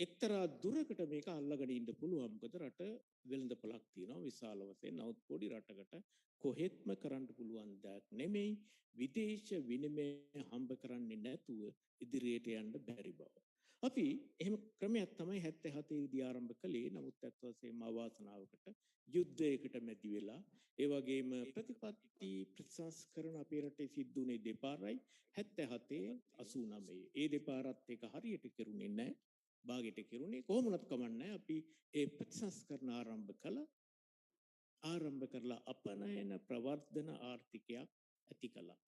එක්තරා දුරකට මේක අල්ලගෙන ඉන්න පුළුවන්. මොකද රට වෙළඳපොළක් තියෙනවා විශාල වශයෙන්. නමුත් පොඩි රටකට කොහෙත්ම කරන්න පුළුවන් දෙයක් නෙමෙයි. විදේශ විනිමය හම්බ කරන්නේ නැතුව ඉදිරියට යන්න බැරි බව. අපි එහෙම ක්‍රමයක් තමයි 77 දී ආරම්භ කළේ. නමුත් අත් වශයෙන්ම අවාසනාවකට යුද්ධයකට මැදි වෙලා ඒ වගේම ප්‍රතිපත්ති ප්‍රතිසංස්කරණ අපේ රටේ සිද්ධ වුණේ දෙපාරයි 77 89. ඒ දෙපාරත් එක හරියට කෙරුණේ නැහැ. භාගයට කෙරුණේ කොහොමවත් කමන්නේ අපි ඒ ප්‍රතිසංස්කරණ ආරම්භ කරලා අපනයන ප්‍රවර්ධන ආර්ථිකයක් ඇති කළා.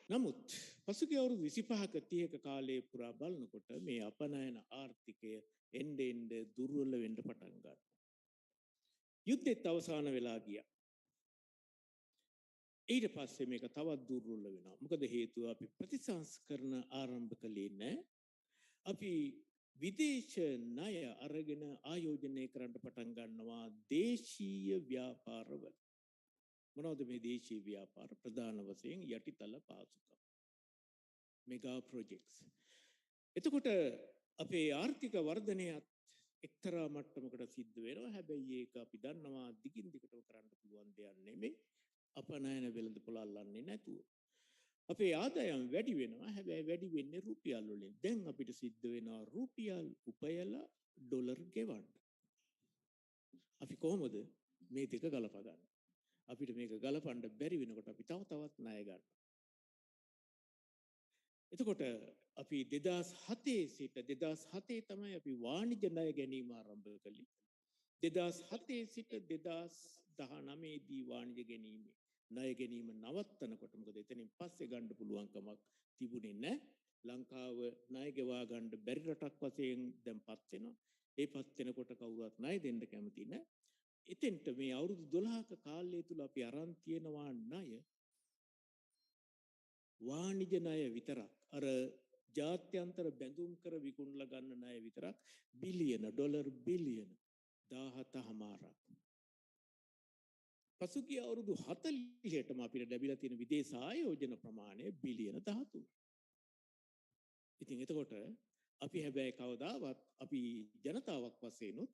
නමුත් පසුගිය අවුරුදු 25ක 30ක කාලයේ පුරා බලනකොට මේ අපනයන ආර්ථිකය එන්නේ දුර්වල වෙන්න පටන් ගන්නවා. යුද්ධෙත් අවසන් වෙලා ගියා. ඊට පස්සේ මේක තවත් දුර්වල වෙනවා. මොකද හේතුව අපි ප්‍රතිසංස්කරණ ආරම්භ කළේ නැහැ. අපි විදේශ ණය අරගෙන ආයෝජනය කරන්න පටන් ගන්නවා දේශීය ව්‍යාපාරවල. මොනවද මේ දේශීය ව්‍යාපාර? ප්‍රධාන වශයෙන් යටිතල පාසුකම්. Mega projects. එතකොට අපේ ආර්ථික වර්ධනයත් එක්තරා මට්ටමකට සිද්ධ වෙනවා. හැබැයි ඒක අපි දන්නවා දිගින් දිගටම කරන්න පුළුවන් දෙයක් නෙමෙයි. අපනයන වෙළඳපොළ අල්ලන්නේ නැතුව. අපේ ආදායම් වැඩි වෙනවා. හැබැයි වැඩි වෙන්නේ රුපියල් වලින්. දැන් අපිට සිද්ධ වෙනවා රුපියල් උපයලා ඩොලර් ගෙවන්න. අපි කොහොමද මේ දෙක ගලප ගන්න? අපිට මේක ගලපන්න බැරි වෙනකොට අපි තවත් ණය ගන්නවා. එතකොට අපි 2007 සිට 2007 තමයි අපි වාණිජ ණය ගැනීම ආරම්භ කළේ. 2007 සිට 2019 දී වාණිජ ගැනීම ණය ගැනීම නවත්තනකොට මොකද එතනින් පස්සේ ගන්න පුළුවන් කමක් තිබුණේ නැහැ. ලංකාව ණය ගෙවා ගන්න බැරි රටක් වශයෙන් දැන්පත් වෙනවා. ඒපත් වෙනකොට කවුරුත් ණය දෙන්න කැමති නැහැ. එතෙන්ට මේ අවුරුදු 12ක කාලය තුල අපි අරන් තියෙනවා ණය වාණිජ ණය විතරක් අර ජාත්‍යන්තර බැඳුම් කර විකුණලා ගන්න ණය විතරක් බිලියන ඩොලර් බිලියන 17මාරක්. පසුගිය අවුරුදු 40ටම අපිට ලැබිලා තියෙන විදේශ ආයෝජන ප්‍රමාණය බිලියන 13. ඉතින් එතකොට අපි හැබැයි කවදාවත් අපි ජනතාවක් වශයෙන් උත්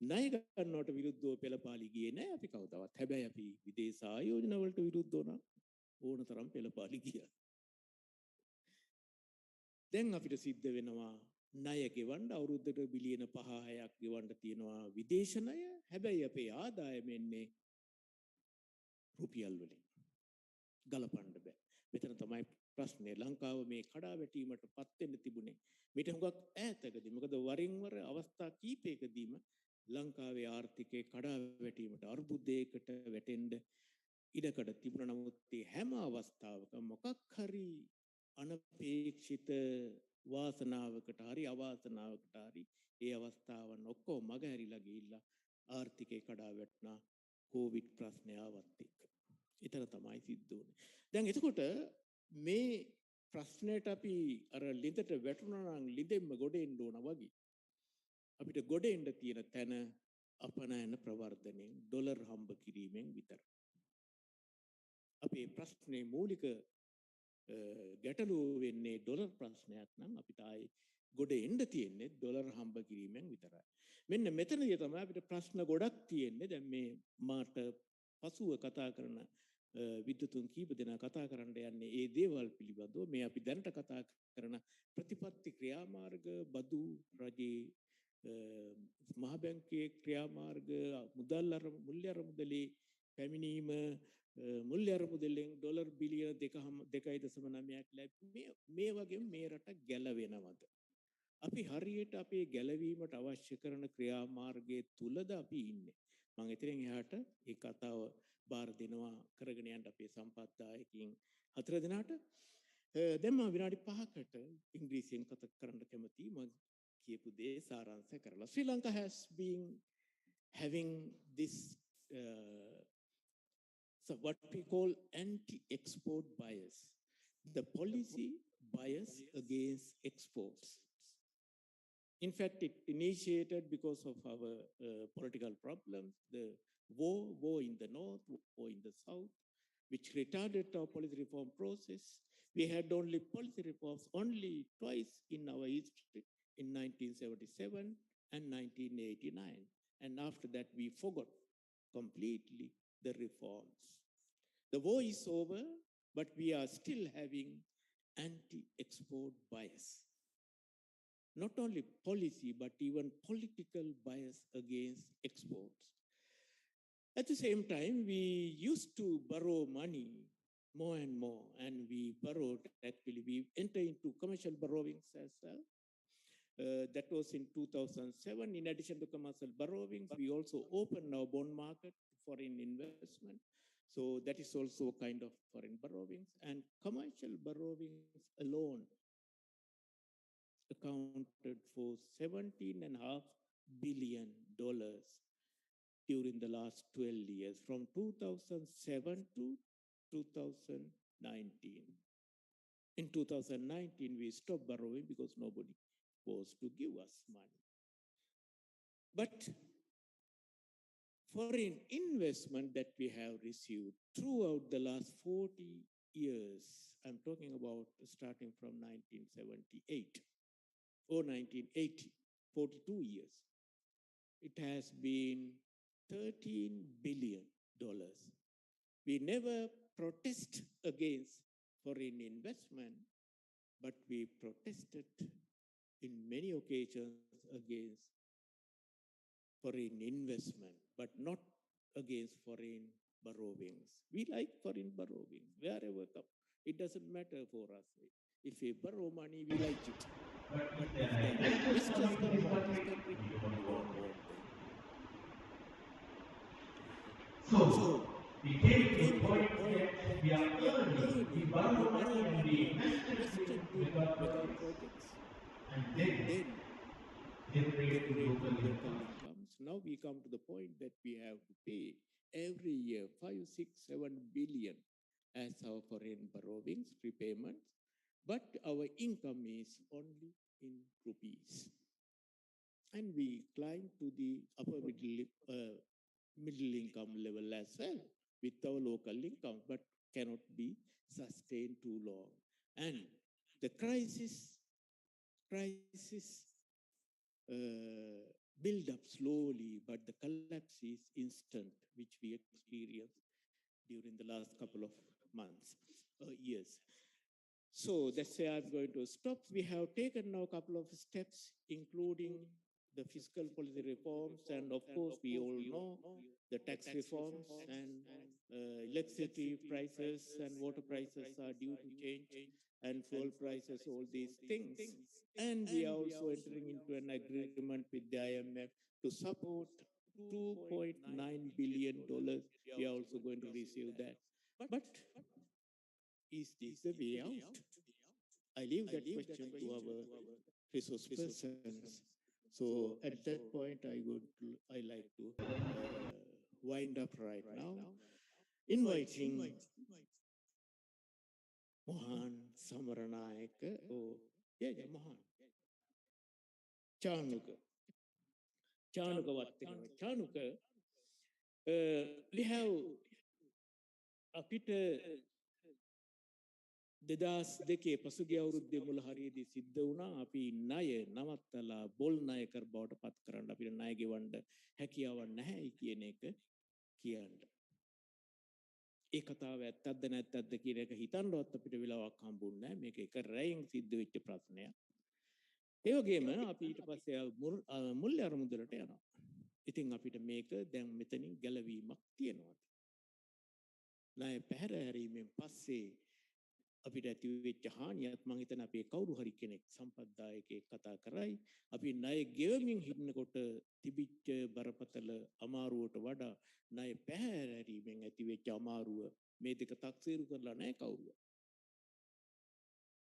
ණය ගන්නවට විරුද්ධව පෙළපාලි ගියේ නැහැ අපි කවදාවත්. හැබැයි අපි විදේශ ආයෝජන වලට විරුද්ධව නම් ඕනතරම් පෙළපාලි ගියා. දැන් අපිට සිද්ධ වෙනවා ණය ගෙවන්න අවුරුද්දට බිලියන 5-6ක් ගෙවන්න තියෙනවා විදේශ ණය. හැබැයි අපේ ආදායම එන්නේ රුපියල් වලින්. ගලපන්න බෑ. මෙතන තමයි ප්‍රශ්නේ. ලංකාව මේ කඩා වැටීමට පත් වෙන්න තිබුණේ. මේට හුඟක් ඈතකදී. මොකද වරින් වර අවස්ථා කීපයකදීම ලංකාවේ ආර්ථිකයේ කඩා වැටීමට අර්බුදයකට වැටෙන්න ඉඩකඩ තිබුණා. නමුත් මේ හැම අවස්ථාවකම මොකක් හරි අනපේක්ෂිත වාසනාවකට හරි අවාසනාවකට හරි ඒ අවස්ථාවන් ඔක්කොම මගහැරිලා ගිහිල්ලා ආර්ථිකේ කඩා වැටුණා. කොවිඩ් ප්‍රශ්නය ආවත් එක්ක. එතන තමයි සිද්ධ වුනේ. දැන් එතකොට මේ ප්‍රශ්නයට අපි අර ලිඳට වැටුණා නම් ලිඳෙන්ම ගොඩ එන්න ඕන වගේ. අපිට ගොඩ එන්න තියෙන තැන අපනයන ප්‍රවර්ධනයෙන් ඩොලර් හම්බ කිරීමෙන් විතරයි. අපේ ප්‍රශ්නේ මූලික ගැටලුව වෙන්නේ ඩොලර් ප්‍රශ්නයක් නම් අපිට ආයේ ගොඩ එන්න තියෙන්නේ ඩොලර් හම්බ කිරීමෙන් විතරයි. මෙන්න මෙතනදී තමයි අපිට ප්‍රශ්න ගොඩක් තියෙන්නේ. දැන් මේ මාට පසුව කතා කරන විද්වතුන් කීප දෙනා කතා කරන්න යන්නේ ඒ දේවල් පිළිබඳව. මේ අපි දැනට කතා කරන ප්‍රතිපත්ති ක්‍රියාමාර්ග, බදු රජයේ මහ බැංකුවේ ක්‍රියාමාර්ග, මුල්‍ය අරමුදලේ පැමිණීම, මුල්‍ය අරමුදලෙන් ඩොලර් බිලියන 2.9ක් ලැබීම, මේ වගේ මේ රට ගැලවෙනවද? අපි හරියට අපේ ගැලවීමට අවශ්‍ය කරන ක්‍රියාමාර්ගයේ තුලද අපි ඉන්නේ? මම එතනින් එහාට ඒ කතාව බාර දෙනවා කරගෙන යන්න අපේ සම්පත්දායකින් 4 දෙනාට. දැන් මම විනාඩි 5කට ඉංග්‍රීසියෙන් කතා කරන්න කැමතියි. මම කියපු දේ සාරාංශ කරලා. Sri Lanka has been having this so what we call anti-export bias, the policy bias against exports. In fact, it initiated because of our political problems, the war in the north, war in the south, which retarded our policy reform process. We had only policy reforms only twice in our history, in 1977 and 1989. And after that, we forgot completely the reforms. The war is over, but we are still having anti-export bias. Not only policy, but even political bias against exports. At the same time, we used to borrow money more and more, and we borrowed, actually, we entered into commercial borrowings as well. That was in 2007. In addition to commercial borrowings, we also opened our bond market to foreign investment. So that is also a kind of foreign borrowings. And commercial borrowings alone accounted for $17.5 billion during the last 12 years, from 2007 to 2019. In 2019, we stopped borrowing because nobody was to give us money. But foreign investment that we have received throughout the last 40 years, I'm talking about starting from 1978 or 1980, 42 years, it has been $13 billion. We never protest against foreign investment, but we protested in many occasions against foreign investment, but not against foreign borrowings. We like foreign borrowings, wherever come. It doesn't matter for us. If we borrow money, we like it. But if they are business coming to this country, we don't want them. So we came to the point that we are earning, we borrow money and we invest it in mega projects, and then generating local incomes. Now we come to the point that we have to pay every year 5, 6, 7 billion as our foreign borrowings, repayments, but our income is only in rupees. And we climb to the upper middle income level as well with our local income, but cannot be sustained too long. And the crisis build up slowly, but the collapse is instant, which we experienced during the last couple of months, years. So that's where I'm going to stop. We have taken now a couple of steps, including the fiscal policy reforms, and of course, we all know the tax reforms, and electricity prices and water prices are due to change, and fuel prices, all these things. And we are also entering into an agreement with the IMF to support $2.9 billion. We are also going to receive that. But is this the way out? I leave that question to our resource persons. So at that point, I like to wind up right now, inviting Mohan Samaranayake, or Mohan Chanuka. Chanuka, we have අපිට 2002 පසුගිය අවුරුද්දේ මුල හරියේදී සිද්ධ වුණා අපි ණය නවත්තලා බොල් ණය කර බවට පත් කරන්න අපිට ණය ගෙවන්න හැකියාවක් නැහැයි කියන එක කියන්න. ඒ කතාව ඇත්තක්ද නැත්තක්ද කියන එක හිතන්නවත් අපිට වෙලාවක් හම්බුන්නේ නැහැ. මේක එක රැයෙන් සිද්ධ වෙච්ච ප්‍රශ්නයක්. ඒ වගේම අපි ඊට පස්සේ මුල්‍ය අරමුදලට යනවා. ඉතින් අපිට මේක දැන් මෙතනින් ගැලවීමක් තියෙනවා. ණය පැහැර හැරීමෙන් පස්සේ අපිට ඇති වෙච්ච හානියත් මම හිතන අපේ කවුරු හරි කෙනෙක් සම්පත්දායකයෙක් කතා කරයි අපි ණය ගෙවමින් හිටනකොට තිබිච්ච බරපතල අමාරුවට වඩා ණය පැහැර හැරීමෙන් ඇති වෙච්ච අමාරුව මේ දෙක තක්සේරු කරලා නැහැ කවුරුවත්.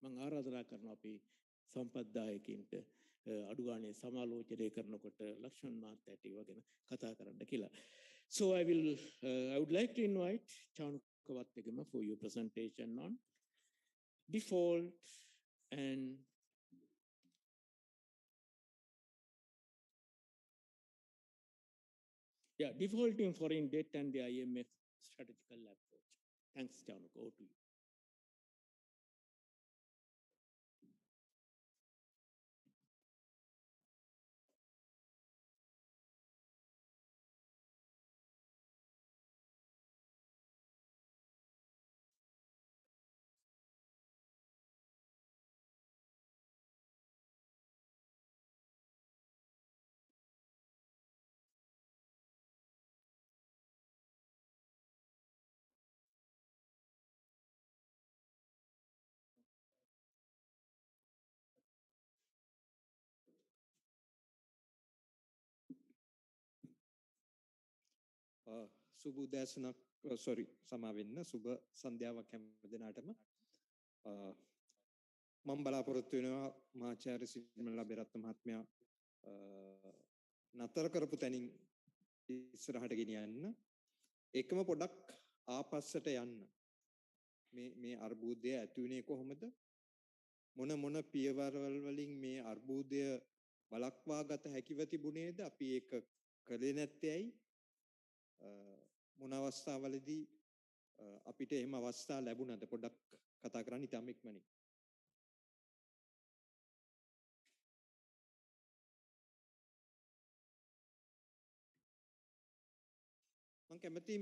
මම ආරාධනා කරනවා අපේ සම්පත්දායකින්ට අඩු ගානේ සමාලෝචනය කරනකොට ලක්ෂ්මන් මහත්තයාට ඒව ගැන කතා කරන්න කියලා. So I would like to invite Chanuka Wattegama for your presentation on default and defaulting foreign debt and the IMF strategical approach. Thanks, Chanuka. Over to you. සුබ උදෑසනක් සෝරි සමා වෙන්න සුබ සන්ධ්‍යාවක් හැම දිනාටම මම බලාපොරොත්තු වෙනවා මාචාර්ය සිරිමල්ලා බෙරත්න මහත්මයා නතර කරපු තැනින් ඉස්සරහට ගෙනියන්න එකම පොඩක් ආපස්සට යන්න මේ අර්බුදය ඇති වුණේ කොහොමද මොන පියවරවල් වලින් මේ අර්බුදය වළක්වා ගත හැකිව තිබුණේද අපි ඒක කළේ නැත්තේ ඇයි මොන අවස්ථාවලදී අපිට එහෙම අවස්ථා ලැබුණාද පොඩ්ඩක් කතා කරන්න ඉතාම ඉක්මනින් මම කැමතියි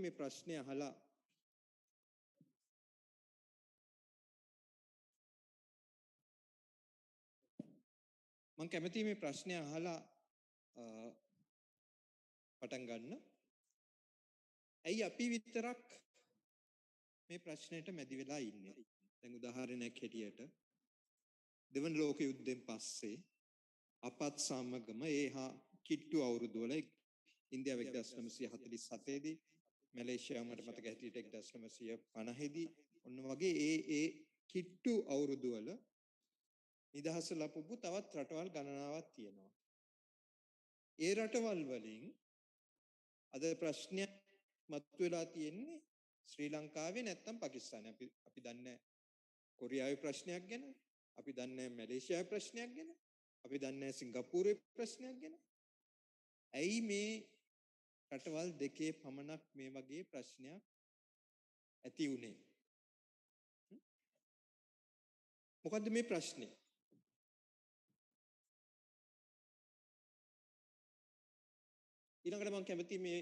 මේ ප්‍රශ්නේ අහලා පටන් ගන්න. ඇයි අපි විතරක් මේ ප්‍රශ්නෙට මැදි වෙලා ඉන්නේ? දැන් උදාහරණයක් හැටියට දෙවන ලෝක යුද්ධයෙන් පස්සේ අපත් සමගම ඒහා කිට්ටු අවුරුදු වල ඉන්දියාව 1947 දී මැලේසියාව මට මතක හැටියට 1950 දී ඔන්න වගේ ඒ කිට්ටු අවුරුදු වල නිදහස ලැබපු තවත් රටවල් ගණනාවක් තියෙනවා. ඒ රටවල් වලින් අද ප්‍රශ්නයක් මතුවලා තියෙන්නේ ශ්‍රී ලංකාවේ නැත්නම් පාකිස්තානේ. අපි දන්නේ කොරියාවේ ප්‍රශ්නයක් ගැන, අපි දන්නේ මැලේසියාවේ ප්‍රශ්නයක් ගැන, අපි දන්නේ සිංගප්පූරුවේ ප්‍රශ්නයක් ගැන. ඇයි මේ රටවල් දෙකේ පමණක් මේ වගේ ප්‍රශ්නයක් ඇති වුනේ? මොකද්ද මේ ප්‍රශ්නේ? ඊළඟට මම කැමති මේ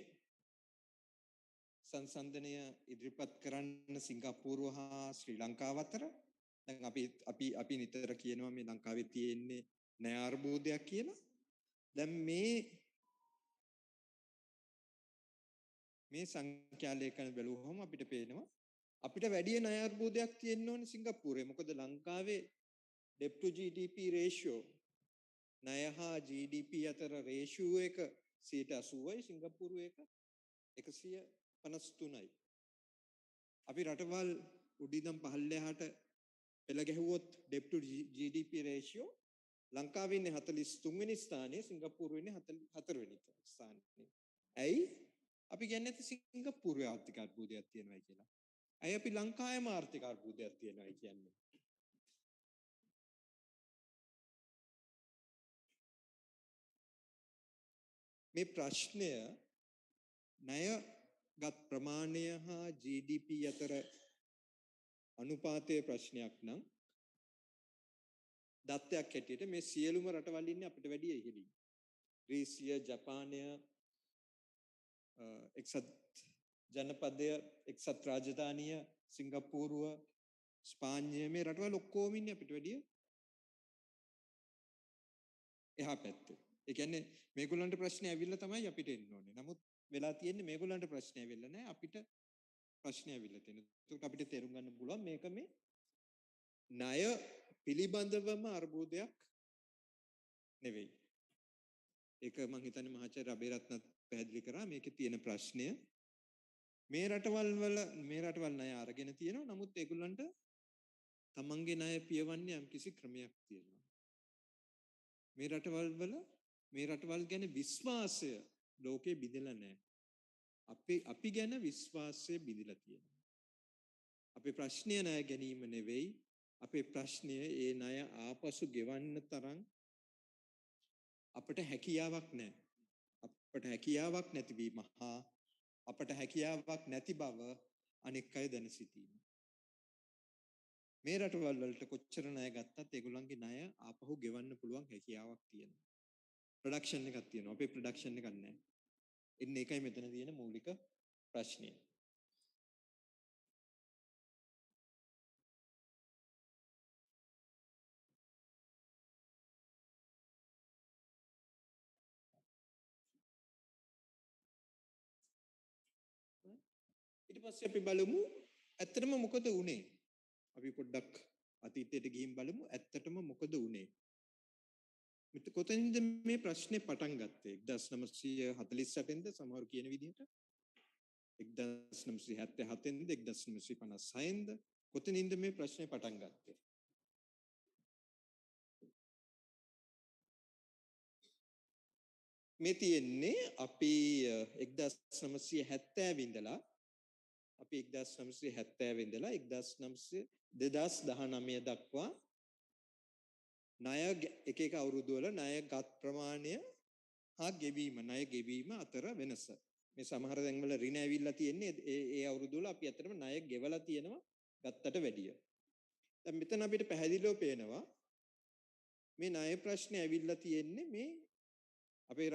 සංසන්දනය ඉදිරිපත් කරන්න සිංගප්පූරුව හා ශ්‍රී ලංකාව අතර. දැන් අපි නිතර කියනවා මේ ලංකාවේ තියෙන්නේ ණය අර්බුදයක් කියලා. දැන් මේ සංඛ්‍යා ලේඛන බැලුවහම අපිට පේනවා අපිට වැඩි ණය අර්බුදයක් තියෙන්න ඕනේ සිංගප්පූරුවේ. මොකද ලංකාවේ debt to GDP ratio ණය හා GDP අතර ratio එක 80යි, සිංගප්පූරුවේ එක 153යි. අපි රටවල් උඩින්නම් පහළට පෙළ ගැහුවොත් debt to GDP ratio ලංකාවේ ඉන්නේ 43 වෙනි ස්ථානයේ, සිංගප්පූරුවේ ඉන්නේ 44 වෙනි ස්ථානයේ. ඇයි? අපි කියන්නේ නැති සිංගප්පූරුවේ ආර්ථික අර්බුදයක් තියෙනවායි කියලා. ඇයි අපි ලංකාවේම ආර්ථික අර්බුදයක් තියෙනවායි කියන්නේ? මේ ප්‍රශ්නය ණයගත් ප්‍රමාණය හා GDP අතර අනුපාතයේ ප්‍රශ්නයක් නම් දත්තයක් හැටියට මේ සියලුම රටවල් ඉන්නේ අපිට වැඩිය ඉහළින්. ග්‍රීසිය, ජපානය, එක්සත් ජනපදය, එක්සත් රාජධානිය, සිංගප්පූරුව, ස්පාඤ්ඤය මේ රටවල් ඔක්කොම ඉන්නේ අපිට වැඩිය එහා පැත්තේ. ඒ කියන්නේ මේගොල්ලන්ට ප්‍රශ්නේ ඇවිල්ලා තමයි අපිට එන්න ඕනේ. නමුත් වෙලා තියෙන්නේ මේගොල්ලන්ට ප්‍රශ්නේ ඇවිල්ලා නැහැ, අපිට ප්‍රශ්නේ ඇවිල්ලා තියෙනවා. ඒකට අපිට තේරුම් ගන්න පුළුවන් මේක මේ ණය පිළිබඳවම අර්බුදයක් නෙවෙයි. ඒක මම හිතන්නේ මහාචාර්ය අබේරත්නත් පැහැදිලි කරා. මේකේ තියෙන ප්‍රශ්නය මේ රටවල් ණය අරගෙන තියෙනවා. නමුත් ඒගොල්ලන්ට තමන්ගේ ණය පියවන්නේ යම්කිසි ක්‍රමයක් තියෙනවා. මේ රටවල් ගැන විශ්වාසය ලෝකේ බිඳලා නැහැ. අපි ගැන විශ්වාසය බිඳලා තියෙනවා. අපේ ප්‍රශ්නය ණය ගැනීම නෙවෙයි. අපේ ප්‍රශ්නය ඒ ණය ආපසු ගෙවන්න තරම් අපට හැකියාවක් නැහැ. අපට හැකියාවක් නැතිවීම හා අපට හැකියාවක් නැති බව අනෙක් අය දැන සිටීම. මේ රටවල් වලට කොච්චර ණය ගත්තත් ඒගොල්ලන්ගේ ණය ආපහු ගෙවන්න පුළුවන් හැකියාවක් තියෙනවා. ප්‍රොඩක්ෂන් එකක් තියෙනවා. අපේ ප්‍රොඩක්ෂන් එකක් නැහැ. එන්නේ ඒකයි මෙතන තියෙන මූලික ප්‍රශ්නය. ඊට පස්සේ අපි බලමු ඇත්තටම මොකද වුනේ? අපි පොඩ්ඩක් අතීතයට ගිහින් බලමු ඇත්තටම මොකද වුනේ? කොතනින්ද මේ ප්‍රශ්නේ පටන් ගත්තේ? 1948 න්ද සමහරු කියන විදිහට 1977ද 1956ද කොතනින්ද මේ ප්‍රශ්නේ පටන් ගත්තේ? මේ තියෙන්නේ අපි 1970 ඉඳලා 2019 දක්වා ණය එක අවුරුදු වල ණයගත් ප්‍රමාණය හා ණය ගෙවීම අතර වෙනස. මේ සමහර තැන්වල ඍණ ඇවිල්ලා තියෙන්නේ ඒ අවුරුදු වල අපි අතරම ණය ගෙවලා තියෙනවා ගත්තට වැඩිය. දැන් මෙතන අපිට පැහැදිලිව පේනවා මේ ණය ප්‍රශ්නේ ඇවිල්ලා තියෙන්නේ මේ අපේ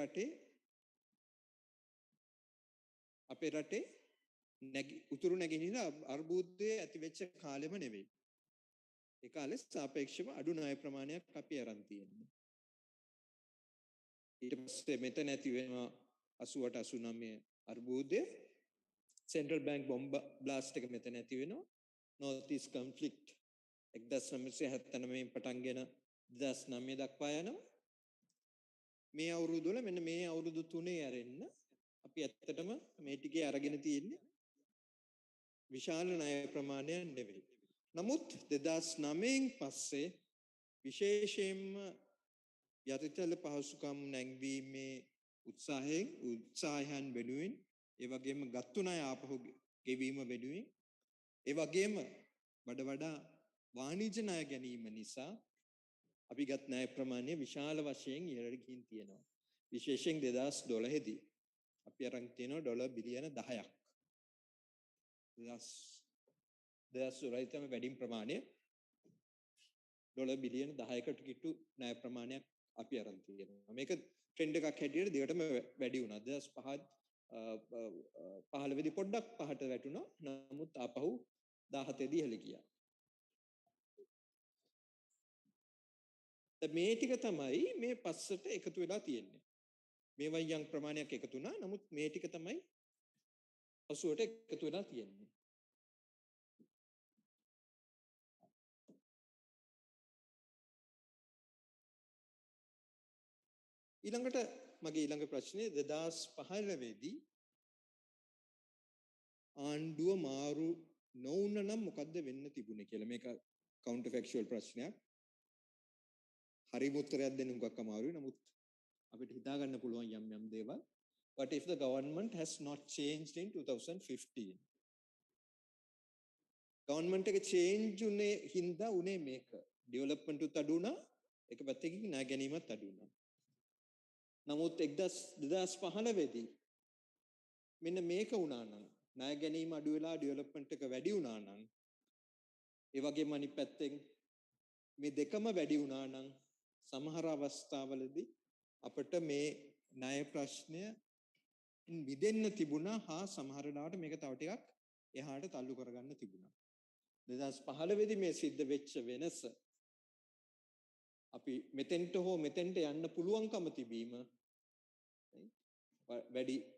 රටේ උතුරු නැගෙනහිර අර්බුදයේ ඇති වෙච්ච කාලෙම නෙවෙයි. ඒ කාලේ සාපේක්ෂව අඩු ණය ප්‍රමාණයක් අපි අරන් තියෙනවා. ඊට පස්සේ මෙතන ඇති වෙනවා 88 89 අර්බුදය. සෙන්ට්‍රල් බැංක් බොම්බ බ්ලාස්ට් එක මෙතන ඇති වෙනවා. නෝර්ත් ඊස්ට් කොන්ෆ්ලික්ට් 1979 පටන්ගෙන 2009 දක්වා යනවා. මේ අවුරුදු වල මෙන්න මේ අවුරුදු 3 ඇරෙන්න අපි ඇත්තටම මේ ටිකේ අරගෙන තියෙන්නේ විශාල ණය ප්‍රමාණයක් නෙවෙයි. නමුත් 2009න් පස්සේ විශේෂයෙන්ම යටිතල පහසුකම් නැංවීමේ උත්සාහයන් වෙනුවෙන් ඒ වගේම ගත්තු ණය ආපහු ගෙවීම වෙනුවෙන් ඒ වගේම වඩා වාණිජ ණය ගැනීම නිසා අපි ගත් ණය ප්‍රමාණය විශාල වශයෙන් ඉහළට ගිහින් තියෙනවා. විශේෂයෙන් 2012 දී අපි අරන් තියෙනවා ඩොලර් බිලියන 10ක්. 2012 තමයි වැඩිම ප්‍රමාණය ඩොලර් බිලියන 10කට කිට්ටු ණය ප්‍රමාණයක් අපි අරන් තියෙනවා. මේක ට්‍රෙන්ඩ් එකක් හැටියට දිගටම වැඩි වුණා. 2015 දී පොඩ්ඩක් පහට වැටුණා. නමුත් ආපහු 17 දී ඉහළ ගියා. මේ ටික තමයි මේ පස්සට එකතු වෙලා තියෙන්නේ. මේ වයින් ප්‍රමාණයක් එකතු වුණා. නමුත් මේ ටික තමයි 80ට එකතු වෙලා තියෙන්නේ. ඊළඟට මගේ ඊළඟ ප්‍රශ්නේ 2015 දී ආණ්ඩුව මාරු නොවුන නම් මොකද්ද වෙන්න තිබුණේ කියලා. මේක කවුන්ටර් ෆැක්චුවල් ප්‍රශ්නයක්. හරිම උත්තරයක් දෙන්න උගක් අමාරුයි. නමුත් අපිට හිතා ගන්න පුළුවන් යම් දේවල්. What if the government has not changed in 2015? government එක change උනේ හින්දා උනේ මේක. development උත් අඩු වුණා. එක පැත්තකින් ණය ගැනීමත් අඩු වුණා. නමුත් 2015 දී මෙන්න මේක වුණා නම් ණය ගැනීම අඩු වෙලා ඩෙවලොප්මන්ට් එක වැඩි වුණා නම් ඒ වගේම අනිත් පැත්තෙන් මේ දෙකම වැඩි වුණා නම් සමහර අවස්ථාවලදී අපිට මේ ණය ප්‍රශ්නය මිදෙන්න තිබුණා හා සමහර ලාට මේක තව ටිකක් එහාට තල්ලු කරගන්න තිබුණා. 2015 දී මේ සිද්ධ වෙච්ච වෙනස අපි මෙතෙන්ට යන්න පුළුවන්කම තිබීම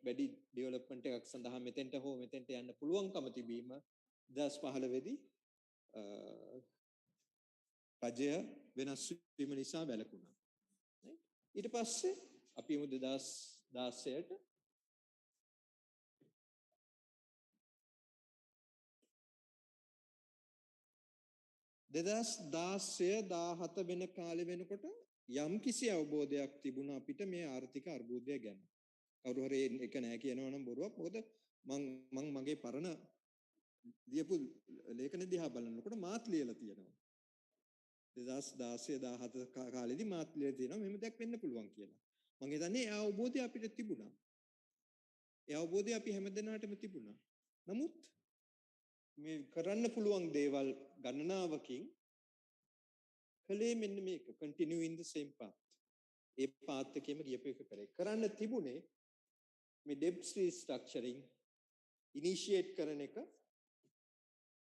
වැඩි ඩෙවලොප්මන්ට් එකක් සඳහා මෙතෙන්ට යන්න පුළුවන්කම තිබීම 2015 දී රජය වෙනස් වීම නිසා වැළකුණා. ඊට පස්සේ අපි 2016ට දෙදස් 16-17 වෙන කාලෙ වෙනකොට යම් කිසි අවබෝධයක් තිබුණා අපිට මේ ආර්ථික අර්බුදය ගැන. කවුරු හරි එක නෑ කියනවා නම් බොරුවක්. මොකද මං මගේ පරණ ලියපු ලේඛන දිහා බලනකොට මාත් ලියලා තියෙනවා. 2016-17 කාලෙදී මාත් ලියලා තියෙනවා මෙහෙම දෙයක් වෙන්න පුළුවන් කියලා. මං හිතන්නේ ඒ අවබෝධය අපිට තිබුණා. ඒ අවබෝධය අපි හැමදෙනාටම තිබුණා. නමුත් මේ කරන්න පුළුවන් දේවල් ගණනාවකින් කලේ මෙන්න මේක continue in the same path. A path එකේම ගියපු එක කරේ. කරන්න තිබුණේ මේ debt restructuring initiate කරන එක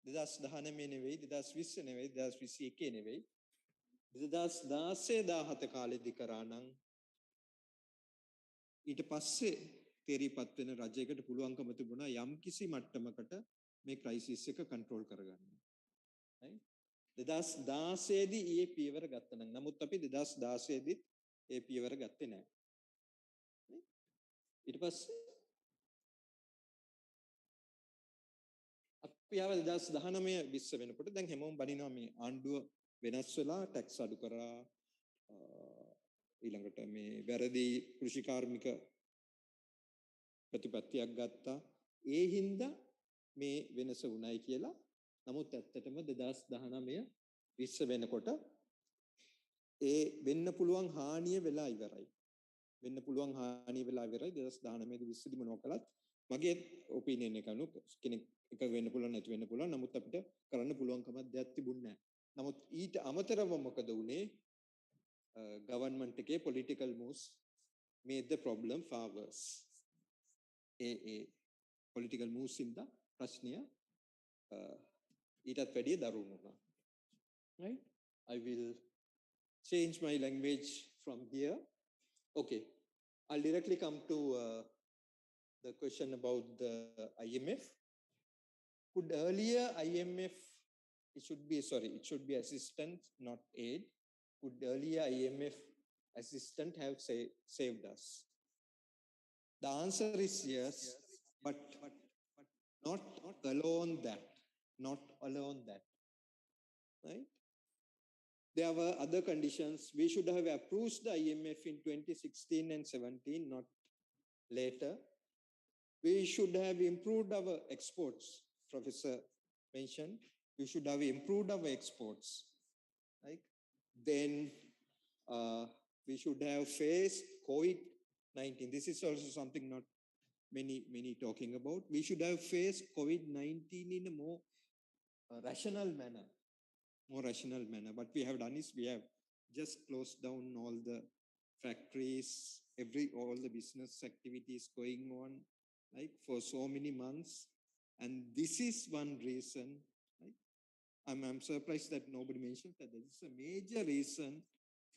2019 නෙවෙයි 2020 නෙවෙයි 2021 නෙවෙයි 2016-17 කාලෙදී කරා නම් ඊට පස්සේ තේරීපත් වෙන රජයකට පුළුවන්කම තිබුණා යම් කිසි මට්ටමකට මේ ක්‍රයිසිස් එක කන්ට්‍රෝල් කරගන්න. right 2016 දී ඊයේ පියවර ගත්තා නම් නමුත් අපි 2016 දී ඒ පියවර ගත්තේ නැහැ. ඊට පස්සේ අපි ආව 2019 20 වෙනකොට දැන් හැමෝම බනිනවා මේ ආණ්ඩුව වෙනස් වෙලා ටැක්ස් අඩු කරා ඊළඟට මේ වැරදි කෘෂිකාර්මික ප්‍රතිපත්තියක් ගත්තා ඒ හින්දා මේ වෙනස වුණයි කියලා නමුත් ඇත්තටම 2019 20 වෙනකොට ඒ වෙන්න පුළුවන් හානිය වෙලා ඉවරයි වෙන්න පුළුවන් හානිය වෙලා ඉවරයි 2019 20 දි මොනවා කළත් මගේ ඔපිනියන් එක අනුව කෙනෙක් එක වෙන්න පුළුවන් නැති වෙන්න පුළුවන් නමුත් අපිට කරන්න පුළුවන්කමක් දෙයක් තිබුණේ නැහැ නමුත් ඊට අමතරව මොකද වුනේ government එකේ political moves made the problem far worse A political moves ඉඳලා ප්‍රශ්නය ඊටත් වැඩිය දරුණු වුණා right I will change my language from here okay I'll directly come to the question about the IMF could earlier IMF it should be assistant not aid could earlier IMF assistant have saved us the answer is yes but not alone that right there were other conditions we should have approached the IMF in 2016 and 17 not later we should have improved our exports professor mentioned we should have improved our exports right then we should have faced COVID-19 this is also something not many talking about we should have faced COVID-19 in a more rational manner what we have done is we have just closed down all the factories all the business activities going on like for so many months and this is one reason right I'm surprised that nobody mentioned that this is a major reason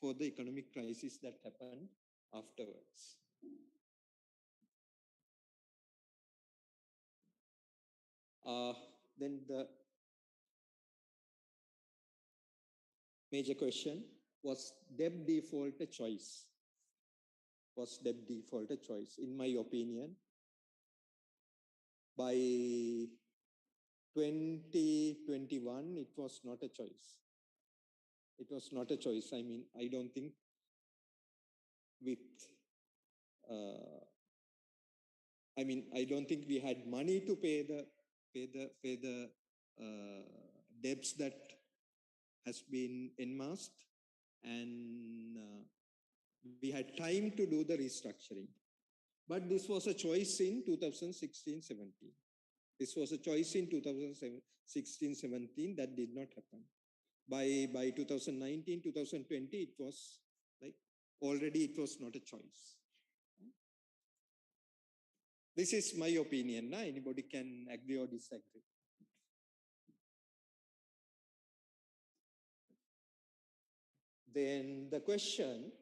for the economic crisis that happened afterwards then the major question was debt default a choice in my opinion by 2021 it was not a choice I mean I don't think I don't think we had money to pay the debts that has been enmasked and we had time to do the restructuring but this was a choice in 2016-17 that did not happen by 2019-2020 it was like already it was not a choice this is my opinion anybody can agree or disagree then the question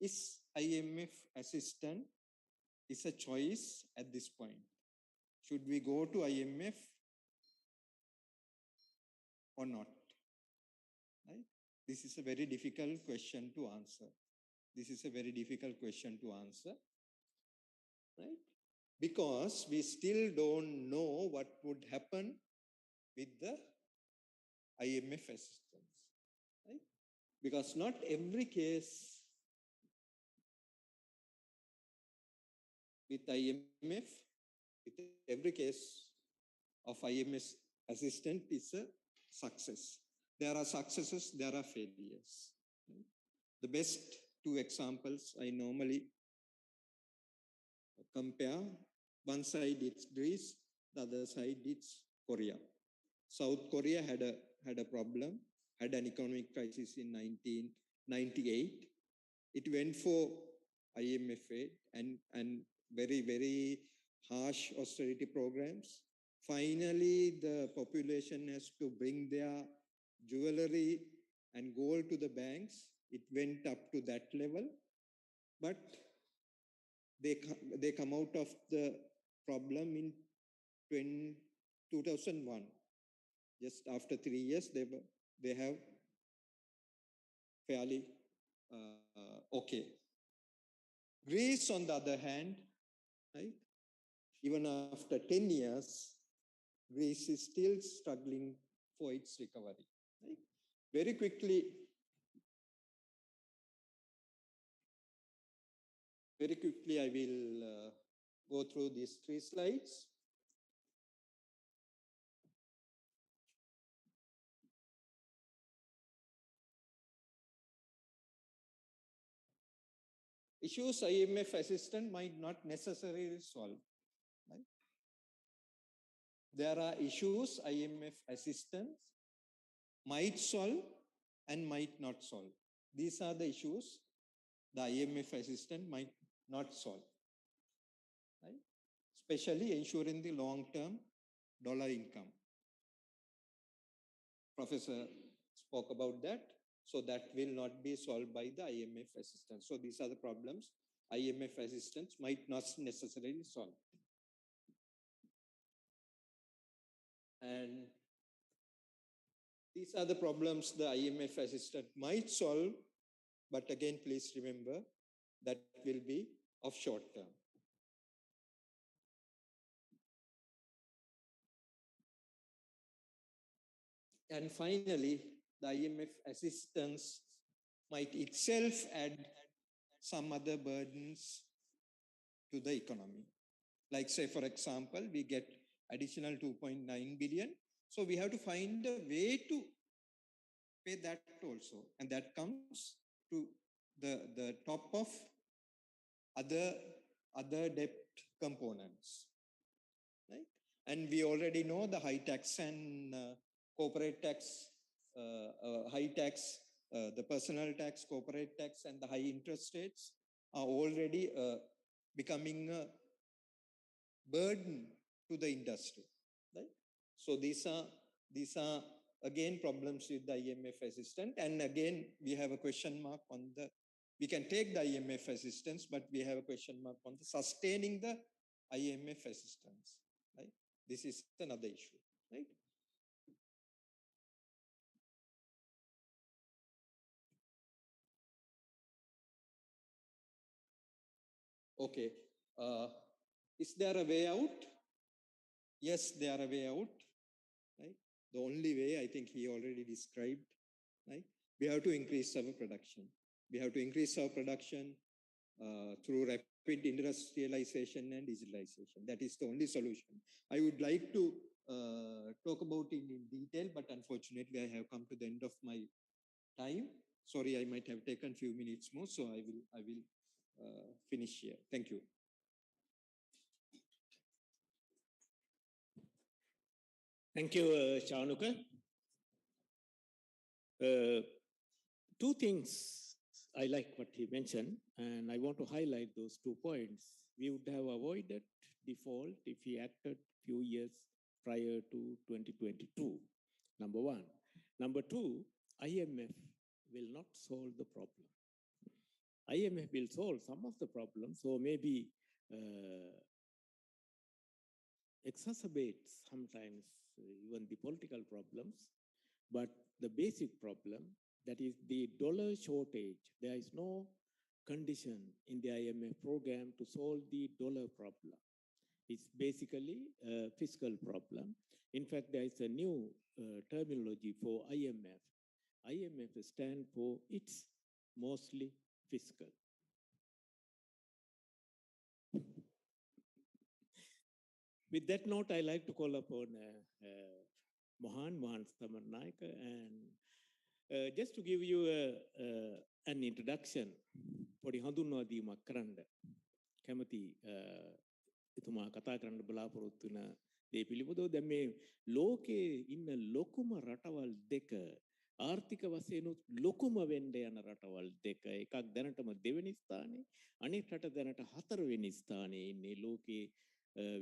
is IMF assistant is a choice at this point should we go to IMF or not right this is a very difficult question to answer right because we still don't know what would happen with the IMF assistance right because not every case with IMF with every case of IMF assistant is a success there are successes there are failures the best two examples I normally compare one side it's Greece the other side it's Korea South Korea had a problem had an economic crisis in 1998 it went for IMF aid and very very harsh austerity programs finally the population has to bring their jewelry and gold to the banks it went up to that level but they come out of the problem in 2001 just after 3 years they have fairly okay Greece on the other hand right even after 10 years Greece is still struggling for its recovery. Right? Very quickly, I will go through these 3 slides. Issues IMF assistance might not necessarily solve. Right? There are issues IMF assistance might solve and might not solve. These are the issues the IMF assistance might not solve. Right? Especially ensuring the long-term dollar income. Professor spoke about that. So that will not be solved by the IMF assistance. So these are the problems IMF assistance might not necessarily solve. And these are the problems the IMF assistance might solve, but again, please remember that will be of short term. And finally, the IMF assistance might itself add some other burdens to the economy. Like say, for example, we get additional 2.9 billion. So we have to find a way to pay that also. And that comes to the top of other debt components. Right? And we already know the high tax and corporate tax, high tax, the personal tax, corporate tax, and the high interest rates are already becoming a burden to the industry. Right? So these are again problems with the IMF assistance. And again, we have a question mark on the, we can take the IMF assistance, but we have a question mark on the sustaining the IMF assistance. Right? This is another issue, right? Okay. Is there a way out? Yes, there are a way out. Right? The only way, I think he already described, right? We have to increase our production. We have to increase our production through rapid industrialization and digitalization. That is the only solution. I would like to talk about it in detail, but unfortunately I have come to the end of my time. Sorry, I might have taken a few minutes more, so I will finish here. Thank you. Thank you, Shanuka. Two things I like what he mentioned, and I want to highlight those 2 points. We would have avoided default if he acted few years prior to 2022, number one. Number two, IMF will not solve the problem. IMF will solve some of the problems, so maybe exacerbates sometimes even the political problems, but the basic problem, that is the dollar shortage. There is no condition in the IMF program to solve the dollar problem. It's basically a fiscal problem. In fact, there is a new terminology for IMF. IMF stands for it's mostly fiscal. With that note, I like to call upon Mohan Samarnaika, and just to give you an introduction, පොඩි හඳුන්වාදීමක් කරන්න කැමති එතුමා කතා කරන්න බලාපොරොත්තු වෙන දේ පිළිබඳව. දැන් මේ ලෝකයේ ඉන්න ලොකුම රටවල් දෙක, ආර්ථික වශයෙන් ලොකුම වෙන්න යන රටවල් දෙක, එකක් දැනටම දෙවෙනි ස්ථානයේ, අනෙක් රට දැනට හතරවෙනි ස්ථානයේ ඉන්නේ ලෝකයේ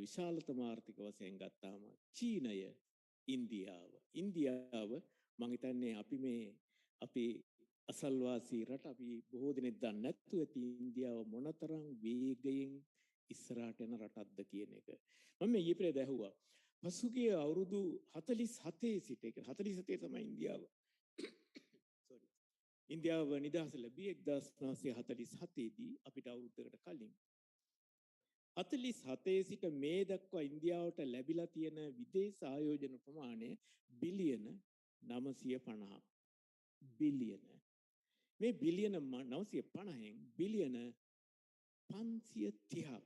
විශාලතම ආර්ථික වශයෙන් ගත්තාම චීනය, ඉන්දියාව. ඉන්දියාව මම හිතන්නේ අපි අසල්වාසී රට, අපි බොහෝ දෙනෙක් දන්නේ නැත්තු ඇති ඉන්දියාව මොනතරම් වේගයෙන් ඉස්සරහට යන රටක්ද කියන එක. මම මේ ඊපෙරේද ඇහුවා. පසුගිය අවුරුදු 47 සිට, 47 තමයි ඉන්දියාව ඉන්දියාව නිදහස ලැබී 1947 දී අපිට අවුරුද්දකට කලින් 47 සිට මේ දක්වා ඉන්දියාවට ලැබිලා තියෙන විදේශ ආයෝජන ප්‍රමාණය බිලියන 950 බිලියන මේ බිලියන 950න් බිලියන 530ක්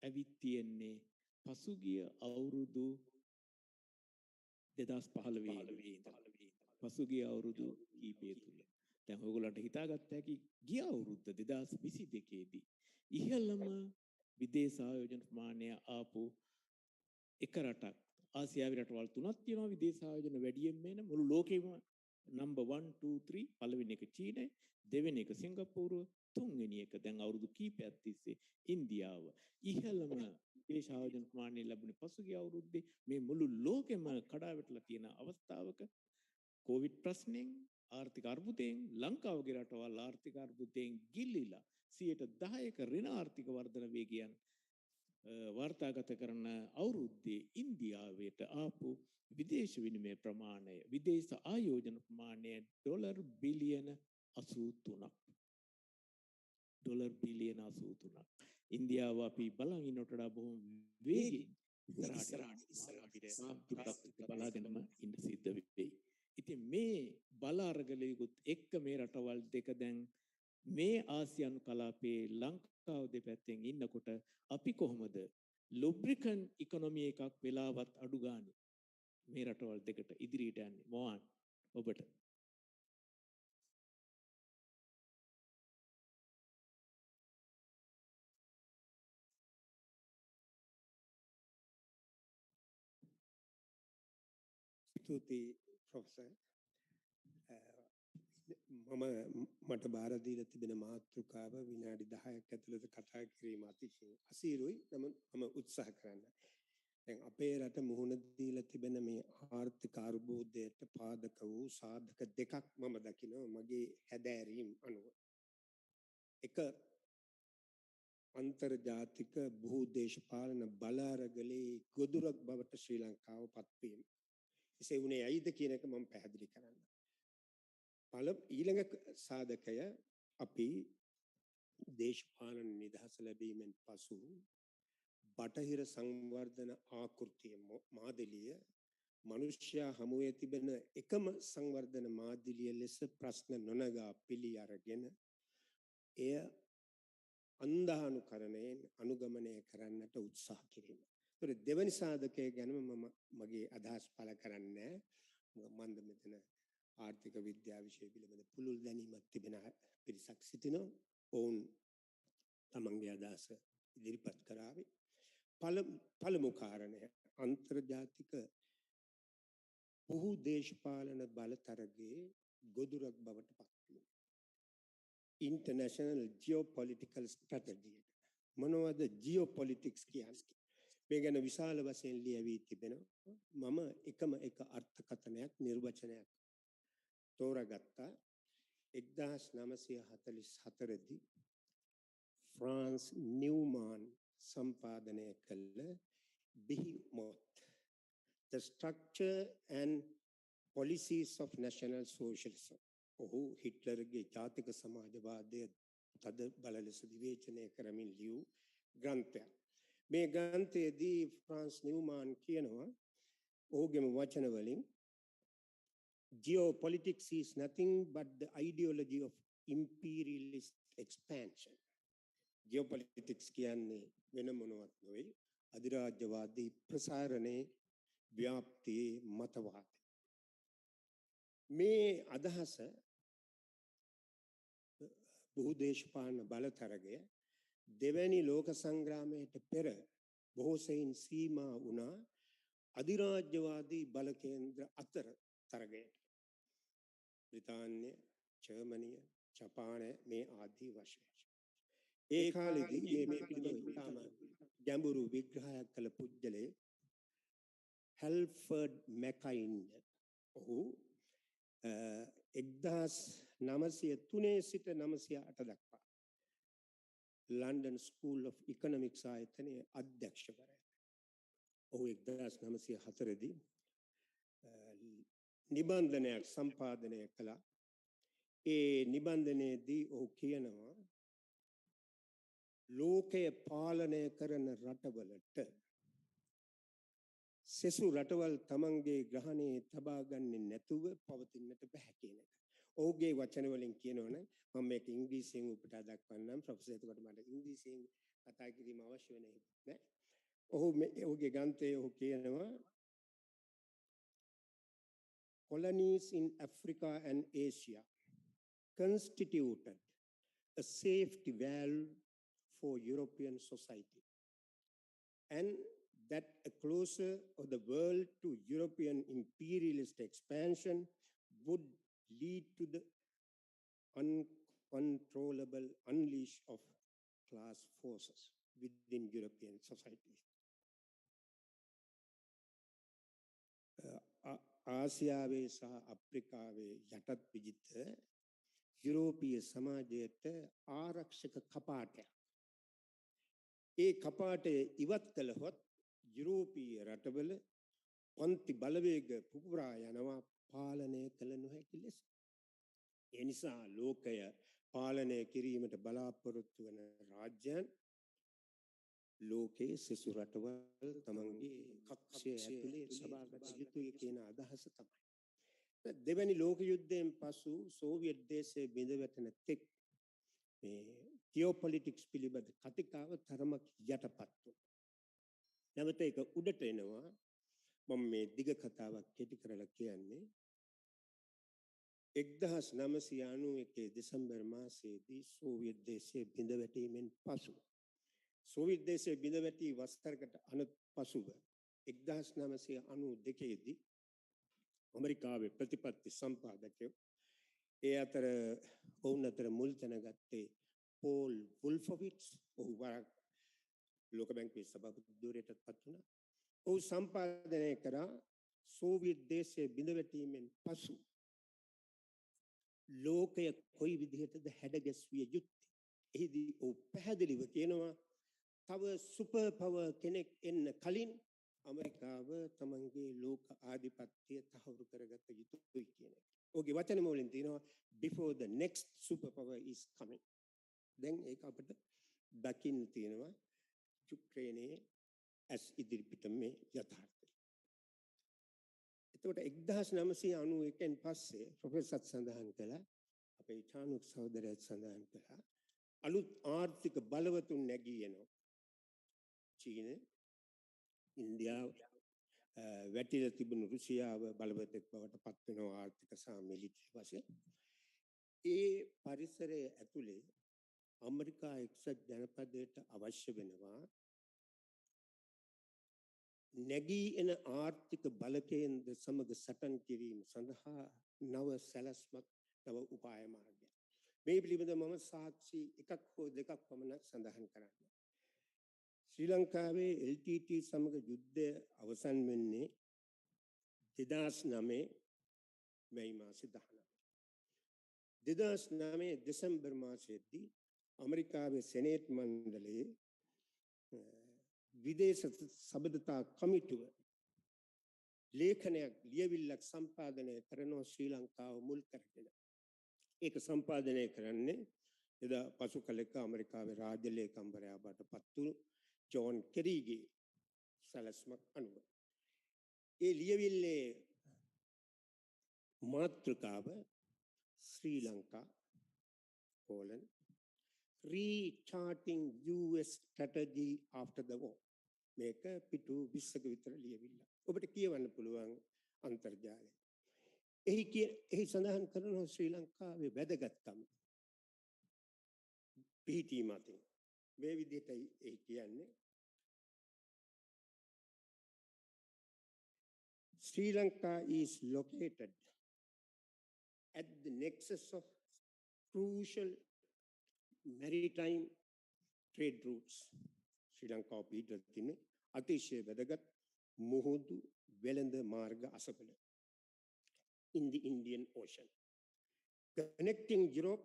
ඇවිත් තියෙන්නේ පසුගිය අවුරුදු 2015 ඉඳලා පසුගිය අවුරුදු කීපය තුල දැන් ඔයගොල්ලන්ට හිතාගත්ත හැකි ගිය අවුරුද්ද 2022 දී ඉහළම විදේශ ආයෝජන ප්‍රමාණය ආපු එක රටක් ආසියාවේ රටවල් තුනක් තියෙනවා විදේශ ආයෝජන වැඩියෙන් මේන මුළු ලෝකෙම නම්බර් 1 2 3 පළවෙනි එක චීනය දෙවෙනි එක සිංගප්පූරුව තුන්වෙනි එක දැන් අවුරුදු කීපයක් තිස්සේ ඉන්දියාව ඉහළම විදේශ ආයෝජන ප්‍රමාණය ලැබුණේ පසුගිය අවුරුද්දේ මේ මුළු ලෝකෙම කඩා වැටලා තියෙන අවස්ථාවක කොවිඩ් ප්‍රශ්නෙන් ආර්ථික අර්බුදයෙන් ලංකාවගේ රටවල් ආර්ථික අර්බුදයෙන් ගිලිලා 10%ක ඍණ ආර්ථික වර්ධන වේගයන් වාර්තාගත කරන අවුරුද්දේ ඉන්දියාවට ආපු විදේශ විනිමය ප්‍රමාණය විදේශ ආයෝජන ප්‍රමාණය ඩොලර් බිලියන 83ක් ඩොලර් බිලියන 83ක් ඉන්දියාව අපි බලන් ඉන්නට වඩා බොහොම වේගෙන් ඉස්සරහට බලාගෙනම ඉන්න සිද්ධ වෙයි. ඉතින් මේ බල අරගලයකුත් එක්ක මේ රටවල් දෙක දැන් මේ ආසියානු කලාපයේ ලංකාව දෙපැත්තෙන් ඉන්නකොට අපි කොහොමද ලුබ්‍රිකන් ඉකොනොමි එකක් වෙලාවත් අඩු ගන්න මේ රටවල් දෙකට ඉදිරියට යන්නේ මොහොන් ඔබට ස්තුතියි ප්‍රොෆෙසර් මට බාර දීලා තිබෙන මාතෘකාව විනාඩි 10ක් ඇතුළත කතා කිරීම අතිශය අසීරුයි. නමුත් මම උත්සාහ කරන්න. දැන් අපේ රට මුහුණ දීලා තිබෙන මේ ආර්ථික අර්බුදයට පාදක වූ සාධක දෙකක් මම දකිනවා මගේ හැදෑරීම් අනුව. එක අන්තර්ජාතික බහුදේශපාලන බල අරගලේ ගොදුරක් බවට ශ්‍රී ලංකාව පත්වීම. එසේ වුණේ ඇයිද කියන එක මම පැහැදිලි කරන්න. ඊළඟ සාධකය අපි දේශපාලන නිදහස ලැබීමෙන් පසු බටහිර සංවර්ධන ආකෘතිය මාදිලිය මනුෂ්‍යයා හමුවේ තිබෙන එකම සංවර්ධන මාදිලිය ලෙස ප්‍රශ්න නොනගා පිළි අරගෙන එය අන්ධානුකරණයෙන් අනුගමනය කරන්නට උත්සාහ කිරීම. ඒතර දෙවනි සාධකය ගැන මම මගේ අදහස් පළ කරන්නේ මන්ද මෙතන ආර්ථික විද්‍යාව විෂය පිළිබඳ පුළුල් දැනීමක් තිබෙන පිරිසක් සිටිනවා. ඔවුන් තමන්ගේ අදහස ඉදිරිපත් කරાવી. පළමු කාරණය අන්තර්ජාතික බහුදේශපාලන බලතරගේ ගොදුරක් බවට පත්වීම. International geopolitical strategy. මොනවද ජියෝපොලිටික්ස් කියන්නේ? මේ ගැන විශාල වශයෙන් ලියවී තිබෙනවා. මම එකම එක අර්ථකථනයක් නිර්වචනයක් තෝරාගත්තා. 1944 දී ෆ්‍රාන්ස් නිව්මාන් සම්පාදනය කළ බිහිමොත් The Structure and Policies of National Socialism. ඔහු හිට්ලර්ගේ ජාතික සමාජවාදය තද බල ලෙස විවේචනය කරමින් ලියූ ග්‍රන්ථයක්. මේ ග්‍රන්ථයේදී ෆ්‍රාන්ස් නිව්මාන් කියනවා ඔහුගේම වචන වලින් geopolitics is nothing but the ideology of imperialist expansion. Geopolitics කියන්නේ වෙන මොනවත් නෙවෙයි අධිරාජ්‍යවාදී ප්‍රසාරණයේ ව්‍යාප්තියේ මතවාදය. මේ අදහස බහුදේශපාලන බලතරගය දෙවැනි ලෝක සංග්‍රාමයට පෙර බොහෝ සෙයින් සීමා වුණා අධිරාජ්‍යවාදී බල කේන්ද්‍ර අතර තරගයට. බ්‍රිතාන්‍ය, ජර්මනිය, ජපානය මේ ආදී වශයෙන්. ඒ කාලෙදී මේ පිළිබඳව ඉතාම ගැඹුරු විග්‍රහයක් කළ පුද්ගලයෙක් හැල්ෆර්ඩ් මැකයින්ඩ්. ඔහු 1903 සිට 908 දක්වා ලන්ඩන් ස්කූල් ඔෆ් ඉකොනොමික්ස් ආයතනයේ අධ්‍යක්ෂකවරයා. ඔහු 1904 දී නිබන්ධනයක් සම්පාදනය කළා. ඒ නිබන්ධනයේදී ඔහු කියනවා ලෝකය පාලනය කරන රටවලට සෙසු රටවල් තමන්ගේ ග්‍රහණයේ තබා ගන්නේ නැතුව පවතින්නට බෑ කියන එක. ඔහුගේ වචන වලින් කියනවනේ මම මේක ඉංග්‍රීසියෙන් උපුටා දක්වන්නම් ප්‍රොෆෙසර් එතකොට මට ඉංග්‍රීසියෙන් කතා කිරීම අවශ්‍ය වෙන්නේ නැහැ. ඔහුගේ ග්‍රන්ථයේ ඔහු කියනවා colonies in Africa and Asia constituted a safety valve for European society, and that a closer of the world to European imperialist expansion would lead to the uncontrollable unleash of class forces within European societies. ආසියාවේ සහ අප්‍රිකාවේ යටත් විජිත යුරෝපීය සමාජයට ආරක්ෂක කපාටයක්. ඒ කපාටය ඉවත් කළහොත් යුරෝපීය රටවල පන්ති බලවේග පුපුරා යනවා පාලනය කළ නොහැකි ලෙස. ඒ නිසා ලෝකය පාලනය කිරීමට බලාපොරොත්තු වන රාජ්‍යයන් ලෝකයේ සෙසු රටවල් තමන්ගේ කක්ෂය ඇතුලේ සබාගත යුතුයි කියන අදහස තමයි. දෙවැනි ලෝක යුද්ධයෙන් පසු සෝවියට් දේශයේ බිඳ වැටෙන තෙක් මේ ජියෝපොලිටික්ස් පිළිබඳ කතිකාව තරමක් යටපත් වුණා. නැවත ඒක උඩට එනවා. මම මේ දිග කතාවක් කෙටි කරලා කියන්නේ 1991 දෙසැම්බර් මාසයේදී සෝවියට් දේශයේ බිඳ වැටීමෙන් පසු සෝවියට් දේශයේ බිඳ වැටි වසරකට පසුව 1992 දී ඇමරිකාවේ ප්‍රතිපත්ති සම්පාදකයෝ ඒ අතර ඔවුන් අතර මුල් තැන ගත්තේ පෝල් වුල්ෆොවිට්ස් ඔහු වරක් ලෝක බැංකුවේ සභාපති ධුරයටත් පත් වුණා. ඔහු සම්පාදනය කරා සෝවියට් දේශයේ බිඳ වැටීමෙන් පසු ලෝකය කොයි විදිහටද හැඩගැස්විය යුත්තේ. එහිදී ඔහු පැහැදිලිව කියනවා තව සුපර් පවර් කෙනෙක් එන්න කලින් ඇමරිකාව තමන්ගේ ලෝක ආධිපත්‍යය තහවුරු කරගත යුතුයි කියන එක. ඔහුගේ වචන වලින් තියෙනවා before the next super power is coming. දැන් ඒක අපිට දකින්න තියෙනවා යුක්‍රේනයේ ඇස් ඉදිරිපිට මේ යථාර්ථය. එතකොට 1991න් පස්සේ ප්‍රොෆෙසර් සඳහන් කළා අපේ චානුක් සහෝදරයත් සඳහන් කළා අලුත් ආර්ථික බලවතුන් නැගී එනවා. චීන, ඉන්දියාව, වැටිලා තිබුණු රුසියාව බලවතෙක් බවට පත් වෙනවා ආර්ථික සහ මිලිටරි වශයෙන්. ඒ පරිසරයේ ඇතුලේ ඇමරිකා එක්සත් ජනපදයට අවශ්‍ය වෙනවා නැගී එන ආර්ථික බලකේන්ද්‍ර සමග සටන් කිරීම සඳහා නව සැලැස්මක් නව උපාය මාර්ගයක්. මේ පිළිබඳව මම සාක්ෂි එකක් හෝ දෙකක් පමණ සඳහන් කරන්න. ශ්‍රී ලංකාවේ LTT සමග යුද්ධය අවසන් වෙන්නේ 2009 මැයි මාසේ 19. 2009 දෙසැම්බර් මාසයේදී ඇමරිකාවේ සෙනේට් මණ්ඩලයේ විදේශ සබඳතා කමිටුව ලේඛනයක් ලියවිල්ලක් සම්පාදනය කරනවා ශ්‍රී ලංකාව මුල් කරගෙන. ඒක සම්පාදනය කරන්නේ එදා පසු කලෙක ඇමරිකාවේ රාජ්‍ය ලේකම්වරයා බවට පත් වූ ජෝන් කෙරීගේ සැලැස්මක් අනුව. ඒ ලියවිල්ලේ මාතෘකාව ශ්‍රී Lanka recharting US strategy after the war. මේක පිටු 20ක විතර ලියවිල්ල. ඔබට කියවන්න පුළුවන් අන්තර්ජාලයේ. එහි සඳහන් කරනවා ශ්‍රී ලංකාවේ වැදගත්කම. පිහිටීම අතින්. මේ විදිහටයි එහි කියන්නේ. Sri Lanka is located at the nexus of crucial maritime trade routes. ශ්‍රී ලංකාව පිහිටලා තින්නේ අතිශය වැදගත් මුහුදු වෙළඳ මාර්ග අසපල in the Indian Ocean, connecting Europe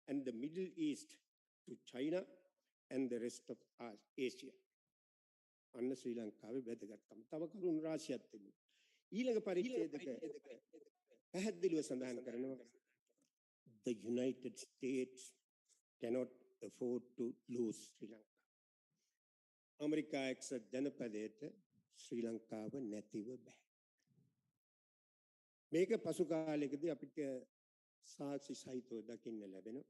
and the Middle East to China and the rest of Asia. අන්න ශ්‍රී ලංකාවේ වැදගත්කම. තව කරුණු රාශියක් තිබෙනවා. ඊළඟ පරිච්ඡේදක පැහැදිලිව සඳහන් කරනවා the United States cannot afford to lose Sri Lanka. America එක්සත් ජනපදයට ශ්‍රී ලංකාව නැතිව බෑ. මේක පසු කාලයකදී අපිට සාක්ෂි සහිතව දකින්න ලැබෙනවා.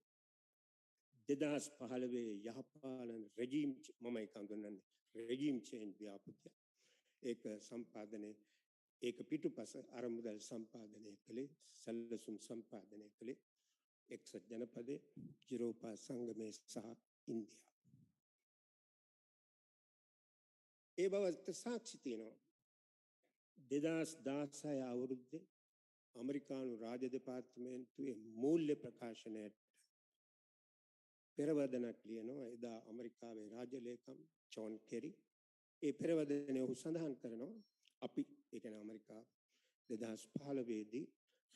2015 යහපාලන රෙජීම් මම ඒක හඳුන්වන්නේ රෙජීම් චේන්ජ් ව්‍යාපෘතිය. ඒක සම්පාදනයේ ඒක පිටුපස අරමුදල් සම්පාදනය කළේ සැලසුම් සම්පාදනය කළේ එක්සත් ජනපදයේ යුරෝපා සංගමයේ සහ ඉන්දියාව. ඒ බවට සාක්ෂි තියෙනවා. 2016 අවුරුද්දේ අමරිකානු රාජ්‍ය දෙපාර්තමේන්තුවේ මූල්‍ය ප්‍රකාශනයට පෙරවදනක් ලියනවා එදා ඇමරිකාවේ රාජ්‍ය ලේකම් ජෝන් කෙරි. ඒ පෙරවදනේ ඔහු සඳහන් කරනවා අපි ඒ කියන්නේ ඇමරිකාව 2015 දී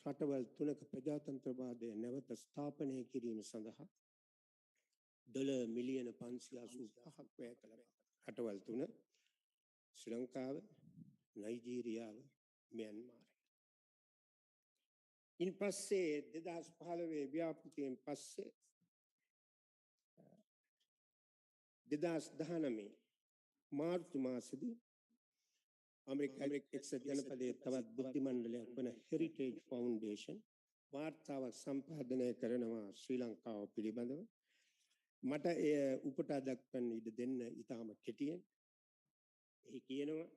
රටවල් තුනක ප්‍රජාතන්ත්‍රවාදය නැවත ස්ථාපනය කිරීම සඳහා ඩොලර් මිලියන 585ක් වැය කළා. රටවල් තුන ශ්‍රී ලංකාව, නයිජීරියාව, මියන්මාරය. ඉන් පස්සේ 2015 ව්‍යාපෘතියෙන් පස්සේ 2019 මාර්තු මාසෙදී අමරිකාවේ එක්සත් ජනපදයේ තවත් බුද්ධි මණ්ඩලයක් වන හෙරිටේජ් ෆවුන්ඩේෂන් වාර්තාවක් සම්පාදනය කරනවා ශ්‍රී ලංකාව පිළිබඳව. මට එය උපුටා දක්වන්න ඉඩ දෙන්න ඉතාම කෙටියෙන්. එහි කියනවා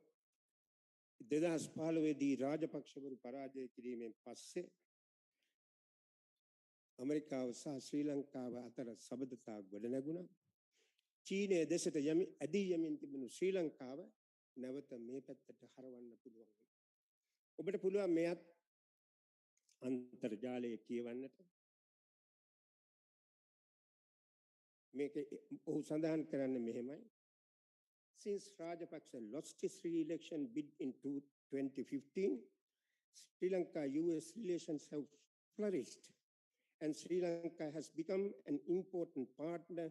2015 දී රාජපක්ෂවරු පරාජය කිරීමෙන් පස්සේ අමරිකාව සහ ශ්‍රී ලංකාව අතර සබඳතා ගොඩනැගුණා. චීනය දෙසට ඇදී යමින් තිබුණු ශ්‍රී ලංකාව නැවත මේ පැත්තට හරවන්න පුළුවන්. ඔබට පුළුවන් මෙයත් අන්තර්ජාලයේ කියවන්නට. මේක ඔහු සඳහන් කරන්නේ මෙහෙමයි. Since Rajapaksa lost his re-election bid in 2015, Sri Lanka-US relations have flourished and Sri Lanka has become an important partner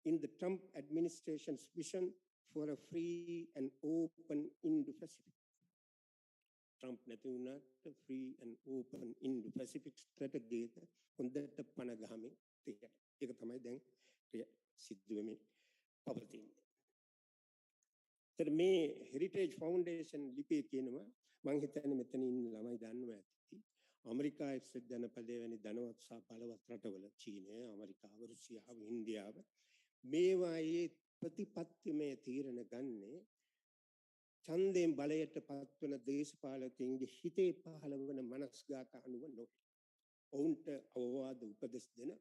in the Trump administration's vision for a free and open Indo-Pacific. Trump නැති වුණාට free and open Indo-Pacific strategy එක හොඳට පණ ගහමින් තියෙනවා. ඒක තමයි දැන් සිද්ධ වෙමින් පවතින්නේ. මේ හෙරිටේජ් ෆවුන්ඩේෂන් ලිපිය කියනවා මම හිතන්නේ මෙතන ඉන්න ළමයි දන්නවා ඇති. ඇමරිකා එක්සත් ජනපදයේ වැනි ධනවත් සහ බලවත් රටවල චීනය, ඇමරිකාව, රුසියාව, ඉන්දියාව මේවායේ ප්‍රතිපත්තිමය තීරණ ගන්නේ ඡන්දයෙන් බලයට පත්වන දේශපාලකයන්ගේ හිතේ පහළ වන මනස්ගත අනුව නොවේ. ඔවුන්ට අවවාද උපදෙස් දෙන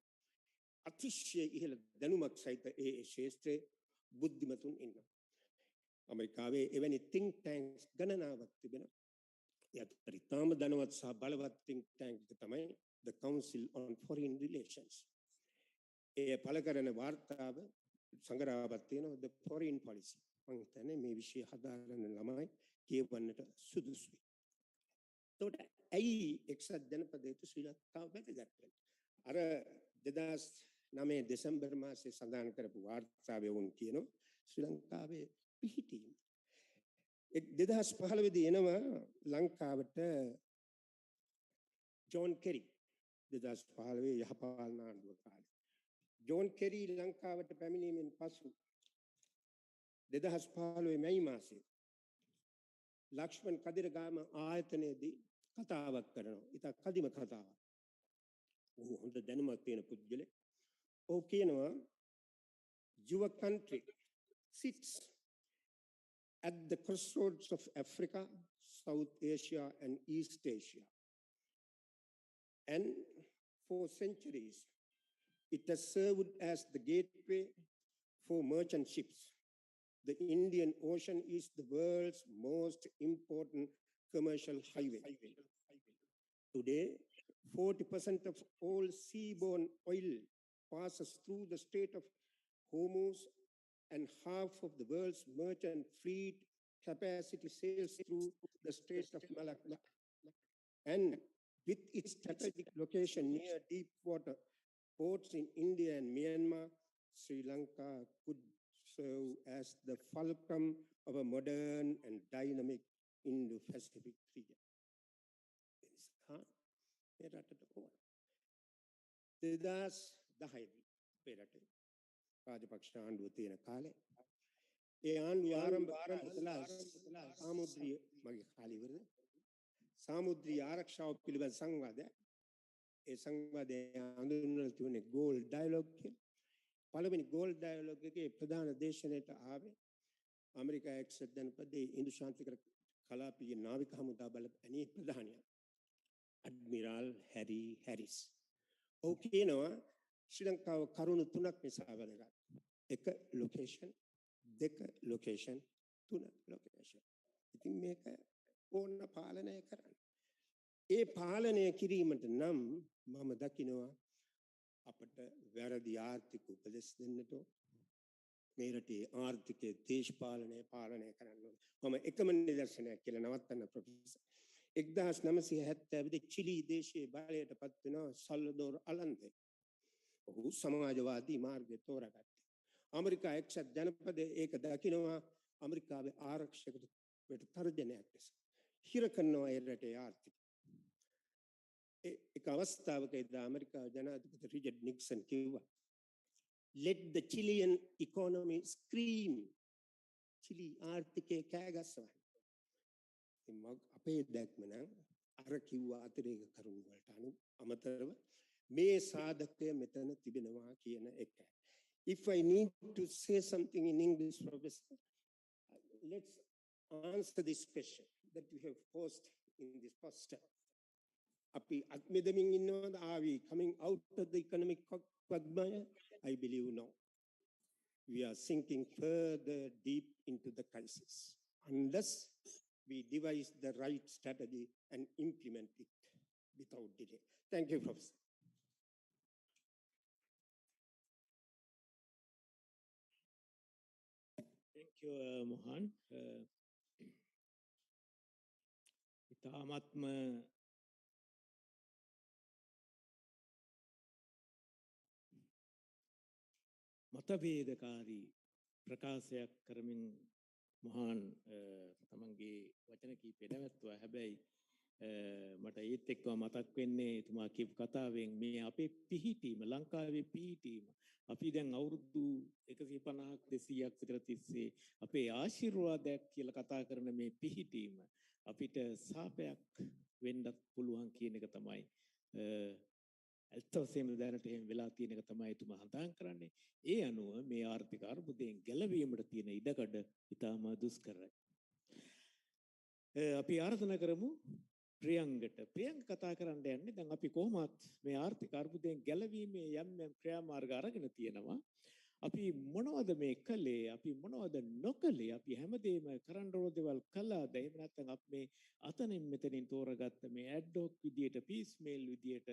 අතිශය ඉහළ දැනුමක් සහිත ඒ ශාස්ත්‍රයේ බුද්ධිමතුන් ඉන්නවා. අමරිකාවේ එවැනි think tanks ගණනාවක් තිබෙනවා. ඒ අතර ඉතාම ධනවත් සහ බලවත් think tank එක තමයි the Council on Foreign Relations. ඒ පළ කරන වාර්තාව සංග්‍රහයක් තියෙනවා the foreign policy. මම හිතන්නේ මේ විෂය හදාගන්න ළමයි කියවන්නට සුදුසුයි. ඒකට ඇයි එක්සත් ජනපදයට ශ්‍රී ලංකාව වැදගත් වෙන්නේ? අර 2009 දෙසැම්බර් මාසයේ සඳහන් කරපු වාර්තාවේ වුන් කියනවා ශ්‍රී ලංකාවේ පිහිටීම. 2015 දී එනවා ලංකාවට ජෝන් කෙරි 2015 යහපාලන ආණ්ඩුව කාලේ. ජෝන් කෙරි ලංකාවට පැමිණීමෙන් පසු 2015 මැයි මාසයේ ලක්ෂ්මන් කදිරගම ආයතනයේදී කතාවක් කරනවා. ඉතින් කදිම කතාවක්. ඔහු හොඳ දැනුමක් තියෙන පුද්ගලෙක්. ඔහු කියනවා your country sits at the crossroads of Africa, South Asia and East Asia. And for centuries, it has served as the gateway for merchant ships. The Indian Ocean is the world's most important commercial highway. Today, 40% of all seaborne oil passes through the Strait of Hormuz, and half of the world's merchant fleet capacity sails through the Strait of Malacca. And with its strategic location near deep water ports in India and Myanmar, Sri Lanka could serve as the fulcrum of a modern and dynamic Indo-Pacific region. Rajapaksa ආණ්ඩුව තියෙන කාලේ ඒ ආණ්ඩුව ආරම්භ කළා සාමුද්‍රීය මගේ කාලේ ඉවරද සාමුද්‍රීය ආරක්ෂාව පිළිබඳ සංවාදයක් ඒ සංවාදය හඳුන්වලා තිබුණේ ගෝල් ඩයලොග් කියලා. පළවෙනි ගෝල් ඩයලොග් එකේ ප්‍රධාන දේශනයට ආවේ ඇමරිකා එක්සත් ජනපදයේ ඉන්දු ශාන්තිකර කලාපීය නාවික හමුදා බල ඇනී ප්‍රධානියා ඇඩ්මිරාල් හැරි හැරිස්. ඔහු කියනවා ශ්‍රී ලංකාව කරුණු තුනක් නිසා වැදගත්. එක ලොකේෂන්, දෙක ලොකේෂන්, තුන ලොකේෂන්. ඉතින් මේක ඕන පාලනය කරන්න. ඒ පාලනය කිරීමට නම් මම දකිනවා අපට වැරදි ආර්ථික උපදෙස් දෙන්නට මේ රටේ ආර්ථිකයේ දේශපාලනය පාලනය කරන්න ඕන. මම එකම නිදර්ශනයක් කියලා නවත්තන්න ප්‍රොෆෙසර්. 1970 චිලි දේශයේ බලයට පත් වෙන සල්වදෝර් අලන්දේ. ඔහු සමාජවාදී මාර්ගය තෝරාගත්තා. ඇමරිකා එක්සත් ජනපදයේ ඒක දකිනවා ඇමරිකාවේ ආරක්ෂකවට තර්ජනයක් ලෙස. හිර කරනවා ඒ රටේ ආර්ථිකය. එක අවස්ථාවක ඇමරිකාවේ ජනාධිපති රිචඩ් නික්සන් කිව්වා let the Chilean economy scream. Chile ආර්ථිකය කෑගස්සවන්න. අපේ දැක්ම නම් අර කිව්වා අතිරේක කරුණු වලට අමතරව මේ සාධකය මෙතන තිබෙනවා කියන එක. If I need to say something in English, Professor, let's answer this question that you have posed in this poster. Api atmedamin innawada, are we coming out of the economic quagmire? I believe no. We are sinking further deep into the crisis unless we devise the right strategy and implement it without delay. Thank you, Professor. Thank you, Mohan. ඉතාමත්ම මතභේදකාරී ප්‍රකාශයක් කරමින් මොහාන් තමන්ගේ වචන කීපේ නැවැත්තුවා. හැබැයි මට ඒත් එක්කම මතක් වෙන්නේ එතුමා කියපු කතාවෙන් මේ අපේ පිහිටීම, ලංකාවේ පිහිටීම. අපි දැන් අවුරුදු 150ක් 200ක් විතර තිස්සේ අපේ ආශිර්වාදයක් කියලා කතා කරන මේ පිහිටීම අපිට සාපයක් වෙන්නත් පුළුවන් කියන එක තමයි ඇත්ත වශයෙන්ම දැනට එහෙම වෙලා තියෙන එක තමයි එතුමා හඳාන් කරන්නේ. ඒ අනුව මේ ආර්ථික අර්බුදයෙන් ගැලවීමට තියෙන ඉඩකඩ ඉතාම දුෂ්කරයි. අපි ආරාධනා කරමු ප්‍රියංගට. ප්‍රියංග කතා කරන්න යන්නේ දැන් අපි කොහොමත් මේ ආර්ථික අර්බුදයෙන් ගැලවීමේ යම් යම් ක්‍රියාමාර්ග අරගෙන තියෙනවා. අපි මොනවද මේ කළේ? අපි මොනවද නොකළේ? අපි හැමදේම කරන්න ඕන දේවල් කළාද? එහෙම නැත්නම් අපි මේ අතනින් මෙතනින් තෝරගත්ත මේ ඇඩ්හොක් විදියට, පීස් මේල් විදියට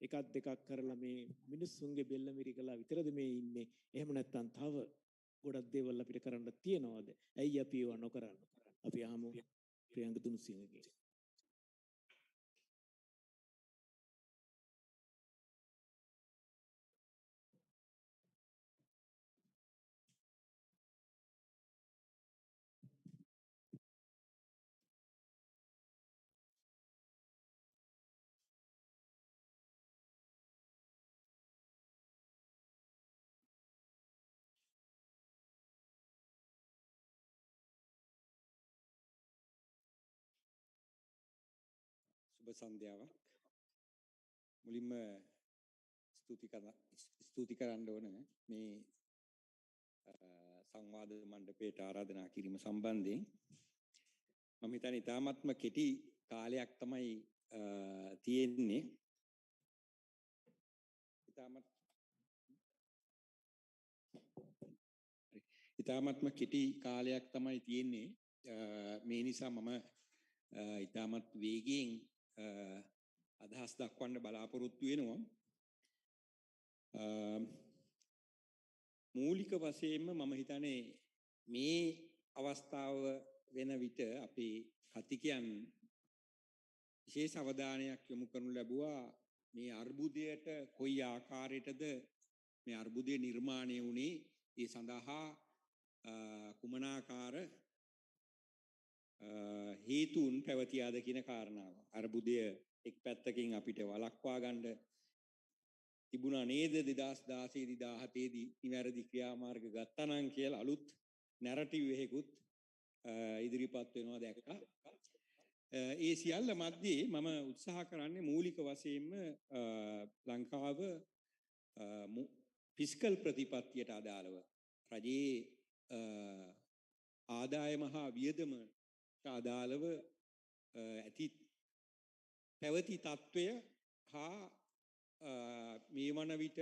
එකක් දෙකක් කරලා මේ මිනිස්සුන්ගේ බෙල්ල මිරිකලා විතරද මේ ඉන්නේ? එහෙම නැත්නම් තව ගොඩක් දේවල් අපිට කරන්න තියනවාද? ඇයි අපි ඒවා නොකරන්නේ? අපි ආමු ප්‍රියංග දුනුසිංහගේ. සුබ සන්ධ්‍යාවක්. මුලින්ම ස්තුති කරන්න ඕන මේ සංවාද මණ්ඩපයට ආරාධනා කිරීම සම්බන්ධයෙන්. මම හිතන්නේ ඉතාමත්ම කෙටි කාලයක් තමයි තියෙන්නේ. ඉතාමත්ම කෙටි කාලයක් තමයි තියෙන්නේ. මේ නිසා මම ඉතාමත් වේගයෙන් අදහස් දක්වන්න බලාපොරොත්තු වෙනවා. මූලික වශයෙන්ම මම හිතන්නේ මේ අවස්ථාව වෙන විට අපේ කතිකයන් විශේෂ අවධානයක් යොමු කරනු ලැබුවා මේ අර්බුදයට කොයි ආකාරයටද මේ අර්බුදය නිර්මාණය වුණේ, ඒ සඳහා කුමනාකාර හේතුන් පැවතියාද කියන කාරණාව. අර්බුදය එක් පැත්තකින් අපිට වළක්වා ගන්න තිබුණා නේද 2016 2017 දී නිවැරදි ක්‍රියාමාර්ග ගත්තා නම් කියලා අලුත් නැරටිව් එකකුත් ඉදිරිපත් වෙනවා දැක්කා. ඒ සියල්ල මැද්දේ මම උත්සාහ කරන්නේ මූලික වශයෙන්ම ලංකාව ෆිස්කල් ප්‍රතිපත්තියට අදාළව රජයේ ආදායම හා වියදමට අදාළව ඇති පැවති තත්ත්වය හා මේ වන විට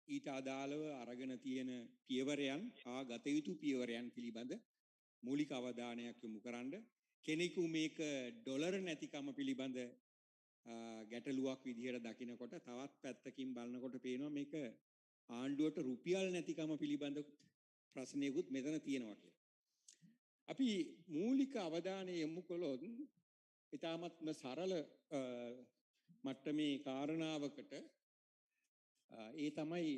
ඊට අදාළව අරගෙන තියෙන පියවරයන් හා ගත යුතු පියවරයන් පිළිබඳ මූලික අවධානයක් යොමු කරන්න. කෙනෙකු මේක ඩොලර් නැතිකම පිළිබඳ ගැටලුවක් විදිහට දකිනකොට තවත් පැත්තකින් බලනකොට පේනවා මේක ආණ්ඩුවට රුපියල් නැතිකම පිළිබඳ ප්‍රශ්නයකුත් මෙතන තියෙනවා කියලා. අපි මූලික අවධානය යොමු කළොත් ඉතාමත්ම සරල මට්ටමේ කාරණාවකට ඒ තමයි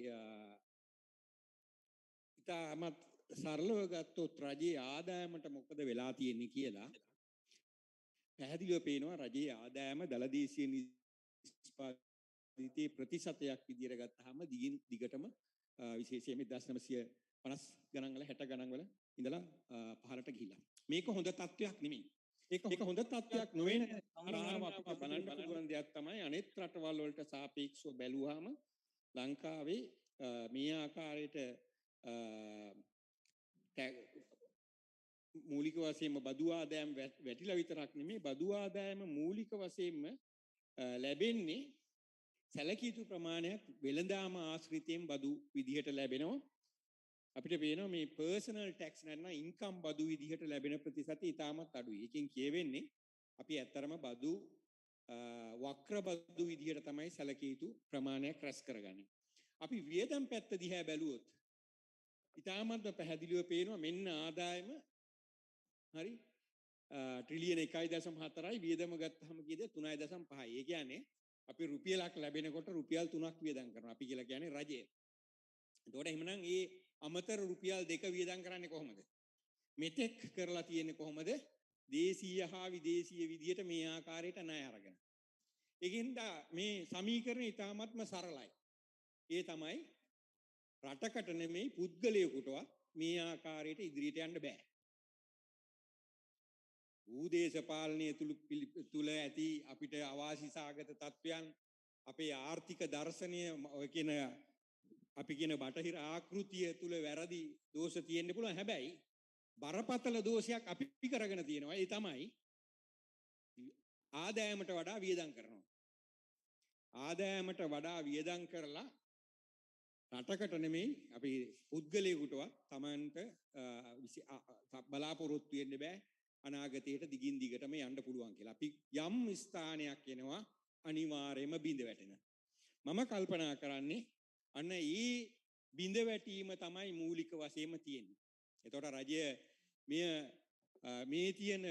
ඉතාමත් සරලව ගත්තොත් රජයේ ආදායමට මොකද වෙලා තියෙන්නේ කියලා පැහැදිලිව පේනවා. රජයේ ආදායම දලදේශීය නිෂ්පාදිතයේ ප්‍රතිශතයක් විදිහට ගත්තාම දිගටම විශේෂයෙන්ම 1950 ගණන් වල 60 ගණන් වල ඉඳලා පහළට ගිහිලා. මේක හොඳ තත්ත්වයක් නෙමෙයි. ඒක හොඳ තත්ත්වයක් නොවන කාරණාවක් අපිට බලන්න පුළුවන් දෙයක් තමයි අනෙක් රටවල් වලට සාපේක්ෂව බැලුවාම ලංකාවේ මේ ආකාරයට මූලික වශයෙන්ම බදු ආදායම් වැටිලා විතරක් නෙමෙයි බදු ආදායම මූලික වශයෙන්ම ලැබෙන්නේ සැලකිය යුතු ප්‍රමාණයක් වෙළඳාම ආශ්‍රිතයෙන් බදු විදිහට ලැබෙනවා. අපිට පේනවා මේ පර්සනල් ටැක්ස් නැත්නම් ඉන්කම් බදු විදිහට ලැබෙන ප්‍රතිශතය ඉතාමත් අඩුයි. එකෙන් කියවෙන්නේ අපි ඇත්තරම බදු වක්‍ර බදු විදිහට තමයි සැලකිය යුතු ප්‍රමාණයක් රැස් කරගන්නේ. අපි වියදම් පැත්ත දිහා බැලුවොත් ඉතාමත් පැහැදිලිව පේනවා මෙන්න ආදායම හරි ට්‍රිලියන 1.4යි වියදම ගත්තාම කීයද 3.5යි. ඒ කියන්නේ අපි රුපියලක් ලැබෙනකොට රුපියල් 3ක් වියදම් කරනවා. අපි කියලා කියන්නේ රජය. එතකොට එහෙමනම් මේ අමතර රුපියල් 2 වියදම් කරන්නේ කොහොමද? මෙතෙක් කරලා තියෙන්නේ කොහොමද? දේශීය හා විදේශීය විදියට මේ ආකාරයට ණය අරගෙන. ඒකින්ද මේ සමීකරණය ඉතාමත්ම සරලයි. ඒ තමයි රටකට නෙමෙයි පුද්ගලයෙකුටවත් මේ ආකාරයට ඉදිරියට යන්න බෑ. භූදේශපාලනය තුල ඇති අපිට අවාසිසාගත තත්වයන් අපේ ආර්ථික දර්ශනය ඔය කියන අපි කියන බටහිර ආකෘතිය තුල වැරදි දෝෂ තියෙන්න පුළුවන්. හැබැයි බරපතල දෝෂයක් අපි කරගෙන තියෙනවා. ඒ තමයි ආදායමට වඩා වියදම් කරනවා. ආදායමට වඩා වියදම් කරලා රටකට නෙමෙයි අපි පුද්ගලයෙකුටවත් Tamanට බලාපොරොත්තු වෙන්න බෑ අනාගතයට දිගින් දිගටම යන්න පුළුවන් කියලා. අපි යම් ස්ථානයක් එනවා අනිවාර්යයෙන්ම බිඳ වැටෙන. මම කල්පනා කරන්නේ අන්න ඒ බිඳ වැටීම තමයි මූලික වශයෙන්ම තියෙන්නේ. එතකොට රජය මේ තියෙන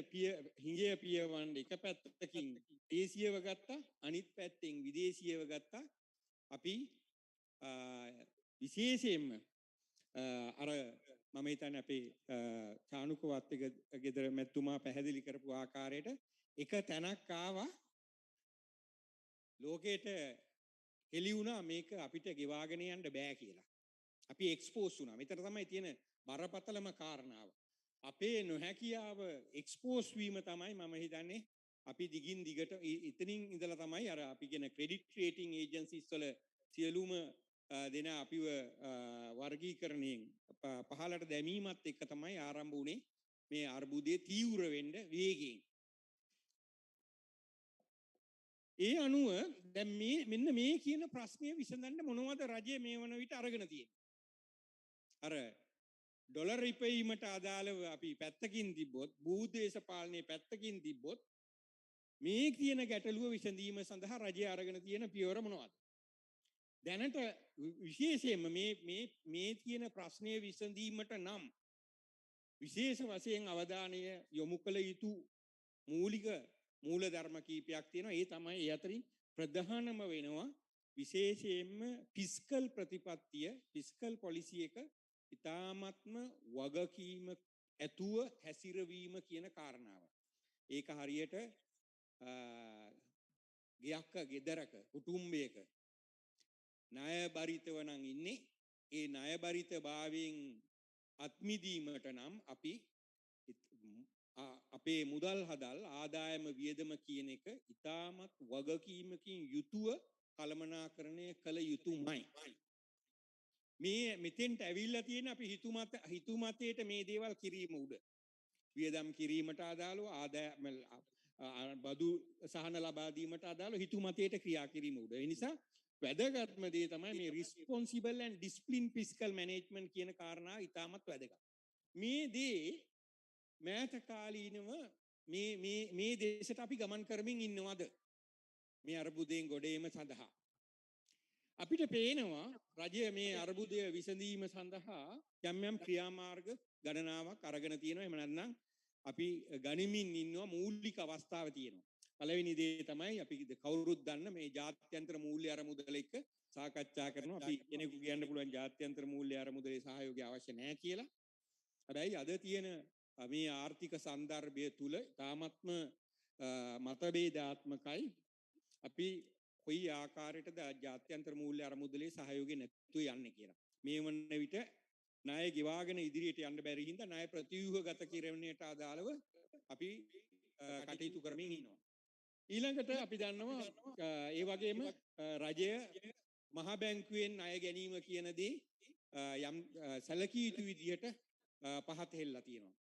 හිඟය පියවන්න එක පැත්තකින් දේශීයව ගත්තා අනිත් පැත්තෙන් විදේශීයව ගත්තා. අපි විශේෂයෙන්ම අර මම හිතන්නේ අපේ චානුකවත් එක ගෙදර මැතිතුමා පැහැදිලි කරපු ආකාරයට එක තැනක් ආවා ලෝකෙට හෙළි වුණා මේක අපිට ගෙවාගෙන යන්න බෑ කියලා. අපි එක්ස්පෝස් වුණා. මෙතන තමයි තියෙන බරපතලම කාරණාව. අපේ නොහැකියාව එක්ස්පෝස් වීම තමයි මම හිතන්නේ අපි දිගින් දිගට එතනින් ඉඳලා තමයි අර අපි කියන ක්‍රෙඩිට් රේටින් ඒජන්සිස් වල සියලුම දෙන අපිව වර්ගීකරණයෙන් පහළට දැමීමත් එක්ක තමයි ආරම්භ වුණේ මේ අර්බුදයේ තීව්‍ර වෙන්න වේගයෙන්. ඒ අනුව දැන් මෙන්න මේ කියන ප්‍රශ්නය විසඳන්න මොනවද රජය මේ වන විට අරගෙන තියෙන්නේ? අර ඩොලර් ඉපැයීමට අදාළව අපි පැත්තකින් තිබ්බොත් භූදේශපාලනයේ පැත්තකින් තිබ්බොත් මේ කියන ගැටලුව විසඳීම සඳහා රජය අරගෙන තියෙන පියවර මොනවද? දැනට විශේෂයෙන්ම මේ තියෙන ප්‍රශ්නය විසඳීමට නම් විශේෂ වශයෙන් අවධානය යොමු කළ යුතු මූලික මූලධර්ම කීපයක් තියෙනවා. ඒ තමයි ඒ අතරින් ප්‍රධානම වෙනවා විශේෂයෙන්ම ෆිස්කල් ප්‍රතිපත්තිය ෆිස්කල් පොලිසි එක ඉතාමත්ම වගකීම ඇතුව හැසිරවීම කියන කාරණාව. ඒක හරියට ගෙයක්ක ගෙදරක කුටුම්බයක ණය බරිතව නම් ඉන්නේ. ඒ ණය බරිත භාවයෙන් අත්මිදීමට නම් අපි අපේ මුදල් හදල් ආදායම වියදම කියන එක ඉතාමත් වගකීමකින් යුතුව කළමනාකරණය කළ යුතුමයි. මේ මෙතෙන්ට ඇවිල්ලා තියෙන අපි හිතුමතේට මේ දේවල් කිරීම උඩ වියදම් කිරීමට අදාළව ආදායම බදු සහන ලබා දීමට අදාළව හිතුමතේට ක්‍රියා කිරීම උඩ. ඒ නිසා වැදගත්ම දේ තමයි මේ responsible and disciplined fiscal management කියන කාරණාව ඉතාමත් වැදගත්. මේ දේ මෑත කාලීනව මේ දේශයට අපි ගමන් කරමින් ඉන්නවද? මේ අර්බුදයෙන් ගොඩේම සඳහා අපිට පේනවා රජය මේ අර්බුදය විසඳීම සඳහා යම් ක්‍රියාමාර්ග ගණනාවක් අරගෙන තියෙනවා. එහෙම නැත්නම් අපි ගනිමින් ඉන්නවා මූලික අවස්ථාව තියෙනවා. පළවෙනි දේ තමයි අපි කවුරුත් දන්න මේ ජාත්‍යන්තර මූල්‍ය අරමුදල එක්ක සාකච්ඡා කරනවා. අපි කෙනෙකු කියන්න පුළුවන් ජාත්‍යන්තර මූල්‍ය අරමුදලේ සහයෝගය අවශ්‍ය නැහැ කියලා. හැබැයි අද තියෙන මේ ආර්ථික සන්දර්භය තුල තාමත්ම මතභේදාත්මකයි. අපි කොයි ආකාරයටද ජාත්‍යන්තර මූල්‍ය අරමුදලේ සහයෝගය නැතුව යන්නේ කියලා. මේ වන විට ණය ගෙවාගෙන ඉදිරියට යන්න බැරි හින්දා ණය ප්‍රතිව්‍යුහගත කිරීමට අදාළව අපි කටයුතු කරමින් ඉන්නවා. ඊළඟට අපි දන්නවා ඒ වගේම රජය මහ බැංකුවෙන් ණය ගැනීම කියන දේ යම් සැලකිය යුතු විදිහට පහත හෙල්ලලා තියෙනවා.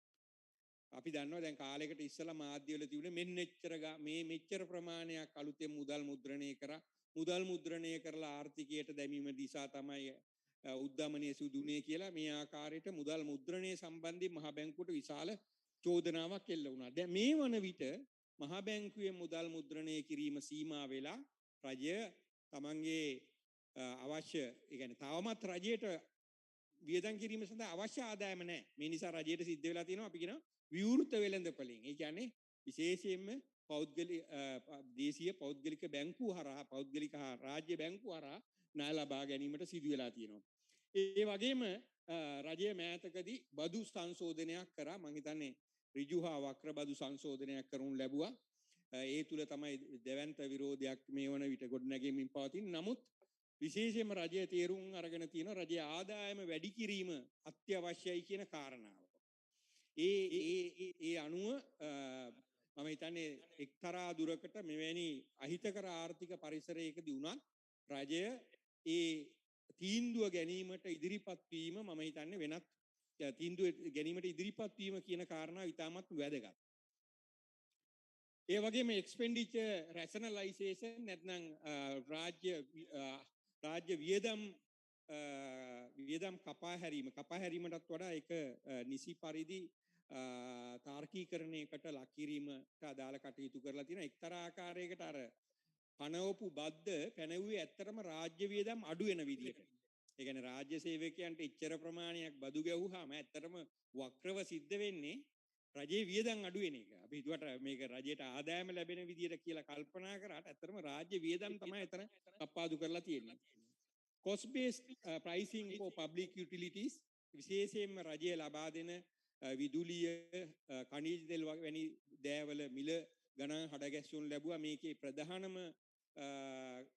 අපි දන්නවා දැන් කාලයකට ඉස්සලා මාධ්‍යවල තිබුණේ මේ මෙච්චර ප්‍රමාණයක් අලුතෙන් මුදල් මුද්‍රණය කරලා ආර්ථිකයට දැමීම දිසා තමයි උද්දමනය සිදුුනේ කියලා මේ ආකාරයට මුදල් මුද්‍රණය සම්බන්ධයෙන් මහ බැංකුවට විශාල චෝදනාවක් එල්ල වුණා. දැන් මේ වන විට මහ බැංකුවේ මුදල් මුද්‍රණය කිරීම සීමා වෙලා රජය තමන්ගේ අවශ්‍ය ඒ කියන්නේ තවමත් රජයට වියදම් කිරීම සඳහා අවශ්‍ය ආදායම නැහැ. මේ නිසා රජයට සිද්ධ වෙලා තියෙනවා අපි කියනවා විවෘත වෙළඳපොලින්. ඒ කියන්නේ විශේෂයෙන්ම දේශීය පෞද්ගලික බැංකු හරහා පෞද්ගලික හා රාජ්‍ය බැංකු හරහා ණය ලබා ගැනීමට සිදු වෙලා තියෙනවා. ඒ වගේම රජය මෑතකදී බදු සංශෝධනයක් කරා. මම හිතන්නේ ඍජු හා වක්‍ර බදු සංශෝධනයක් කරනු ලැබුවා. ඒ තුල තමයි දෙවන්ත විරෝධයක් මේ වන විට ගොඩනැගෙමින් පවතින. නමුත් විශේෂයෙන්ම රජය තේරුම් අරගෙන තියෙනවා රජයේ ආදායම වැඩි කිරීම අත්‍යවශ්‍යයි කියන කාරණාව. ඒ අනුව මම හිතන්නේ එක්තරා දුරකට මෙවැනි අහිතකර ආර්ථික පරිසරයකදී වුණත් රජය ඒ තීන්දුව ගැනීමට ඉදිරිපත් වීම මම හිතන්නේ වෙනත් තීන්දුව ගැනීමට ඉදිරිපත් වීම කියන කාරණාව ඉතාමත් වැදගත්. ඒ වගේම එක්ස්පෙන්ඩිචර් රැෂනලයිසේෂන් නැත්නම් රාජ්‍ය වියදම් කපා හැරීමටත් වඩා ඒක නිසි පරිදි තාර්කීකරණයකට ලක් කිරීමට අදාළ කටයුතු කරලා තියෙනවා. එක්තරා ආකාරයකට අර පනවපු බද්ද පැනවුවේ ඇත්තටම රාජ්‍ය වියදම් අඩු වෙන විදිහට. ඒ කියන්නේ රාජ්‍ය සේවකයන්ට ඉච්ඡර ප්‍රමාණයක් බදු ගැහුවාම ඇත්තටම වක්‍රව සිද්ධ වෙන්නේ රජයේ වියදම් අඩු වෙන එක. අපි හිතුවට මේක රජයට ආදායම ලැබෙන විදිහට කියලා කල්පනා කරාට ඇත්තටම රාජ්‍ය වියදම් තමයි එතන කප්පාදු කරලා තියෙන්නේ. cost based pricing for public utilities විශේෂයෙන්ම රජය ලබා දෙන විදුලිය khනිජ තෙල් වැනි දෑවල මිල ගණන් හඩගැස්වුම් ලැබුවා. මේකේ ප්‍රධානම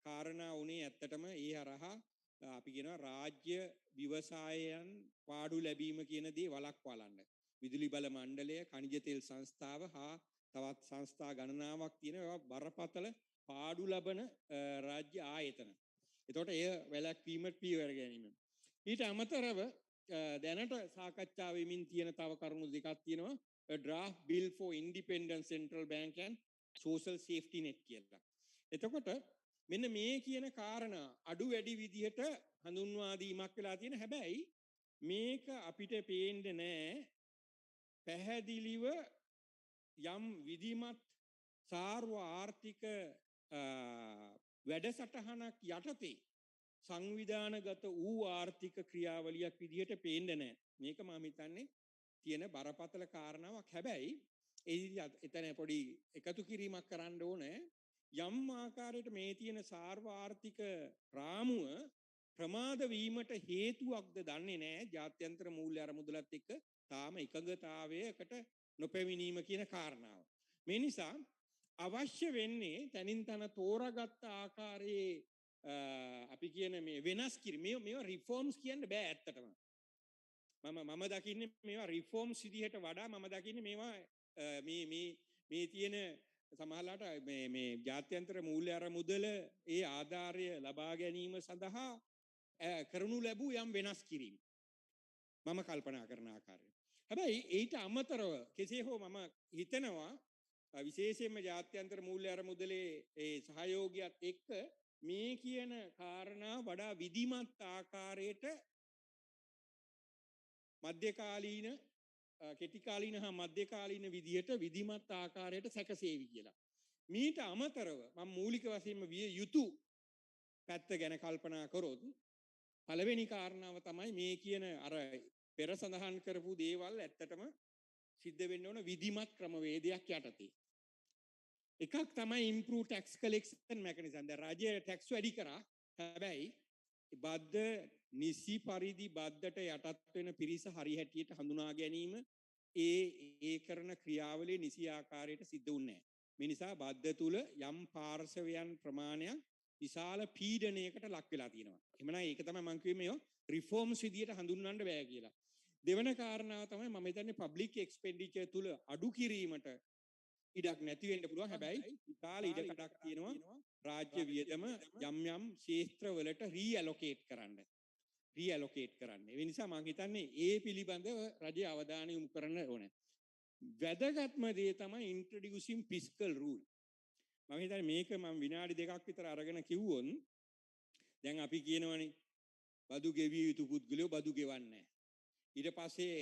කාරණා උනේ ඇත්තටම ඒ හරහා අපි කියනවා රාජ්‍ය ව්‍යවසායයන් පාඩු ලැබීම කියන දේ වළක්වාලන්න. විදුලි බල මණ්ඩලය, khනිජ තෙල් සංස්ථාව හා තවත් සංස්ථා ගණනාවක් තියෙන ඒවා බරපතල පාඩු ලබන රාජ්‍ය ආයතන. එතකොට එය වැළැක්වීමට පියවර ගැනීම. ඊට අමතරව දැනට සාකච්ඡා වෙමින් තියෙන තව කරුණු දෙකක් තියෙනවා. A draft bill for independent central bank and social safety net කියලා. එතකොට මෙන්න මේ කියන කාරණා අඩු වැඩි විදිහට හඳුන්වා දීමක් වෙලා තියෙන. හැබැයි මේක අපිට පේන්නේ නැහැ පැහැදිලිව යම් විධිමත් සාර්ව ආර්ථික වැඩසටහනක් යටතේ සංවිධානගත වූ ආර්ථික ක්‍රියාවලියක් විදිහට පේන්නේ නැහැ. මේක මම හිතන්නේ තියෙන බරපතල කාරණාවක්. හැබැයි එතන පොඩි එකතු කිරීමක් කරන්න ඕනේ. යම් ආකාරයකට මේ තියෙන සාර්ව ආර්ථික රාමුව ප්‍රමාද වීමට හේතුවක්ද දන්නේ නැහැ. ජාත්‍යන්තර මූල්‍ය අරමුදලත් එක්ක තාම එකඟතාවයකට නොපැමිණීම කියන කාරණාව. මේ නිසා අවශ්‍ය වෙන්නේ තනින් තන තෝරාගත් ආකාරයේ අපි කියන මේ වෙනස් කිරීම මේවා රිෆෝම්ස් කියන්න බෑ ඇත්තටම. මම දකින්නේ මේවා රිෆෝම්ස් විදිහට වඩා මම දකින්නේ මේවා මේ තියෙන සමහරලාට මේ ජාත්‍යන්තර මූල්‍ය අරමුදල ඒ ආධාරය ලබා ගැනීම සඳහා කරනු ලැබූ යම් වෙනස් කිරීම මම කල්පනා කරන ආකාරය. හැබැයි ඊට අමතරව කෙසේ හෝ මම හිතනවා විශේෂයෙන්ම ජාත්‍යන්තර මූල්‍ය අරමුදලේ ඒ සහයෝගයත් එක්ක මේ කියන කාරණා වඩා විධිමත් ආකාරයට මධ්‍යකාලීන කෙටිකාලීන හා මධ්‍යකාලීන විදියට විධිමත් ආකාරයට සැකසේවි කියලා. මීට අමතරව මම මූලික වශයෙන්ම විය යුතු පැත්ත ගැන කල්පනා කරොත් පළවෙනි කාරණාව තමයි මේ කියන අර පෙර සඳහන් කරපු දේවල් ඇත්තටම සිද්ධ වෙන්න ඕන විධිමත් ක්‍රමවේදයක් යටතේ. එකක් තමයි improve tax collection mechanism. දැන් රාජ්‍ය tax වැඩි කරා. හැබැයි බද්ධ නිසි පරිදි බද්ධට යටත් වෙන පිරිස හරි හැටියට හඳුනා ගැනීම ඒ කරන ක්‍රියාවලිය නිසි ආකාරයට සිද්ධ වුණේ නැහැ. මේ නිසා බද්ධ තුල යම් පාර්ශවයන් ප්‍රමාණයක් විශාල පීඩනයකට ලක් වෙලා තියෙනවා. එහෙමනම් ඒක තමයි මම කිව්වේ මේව රිෆෝම්ස් විදියට හඳුන්වන්න බෑ කියලා. දෙවන කාරණාව තමයි මම හිතන්නේ පබ්ලික් එක්ස්පෙන්ඩිචර් තුල අඩු කිරීමට ඉඩක් නැති වෙන්න පුළුවන්. හැබැයි විශාල ඉඩකඩක් තියෙනවා රාජ්‍ය වියදම යම් ක්ෂේත්‍රවලට රීඇලොකේට් කරන්න. ඒ නිසා මම හිතන්නේ ඒ පිළිබඳව රජය අවධානය යොමු කරන්න ඕනේ. වැදගත්ම දේ තමයි introducing fiscal rule. මම හිතන්නේ මේක මම විනාඩි දෙකක් විතර අරගෙන කිව්වොත් දැන් අපි කියනවනේ බදු ගෙවිය යුතු පුද්ගලයෝ බදු ගෙවන්නේ නැහැ. ඊට පස්සේ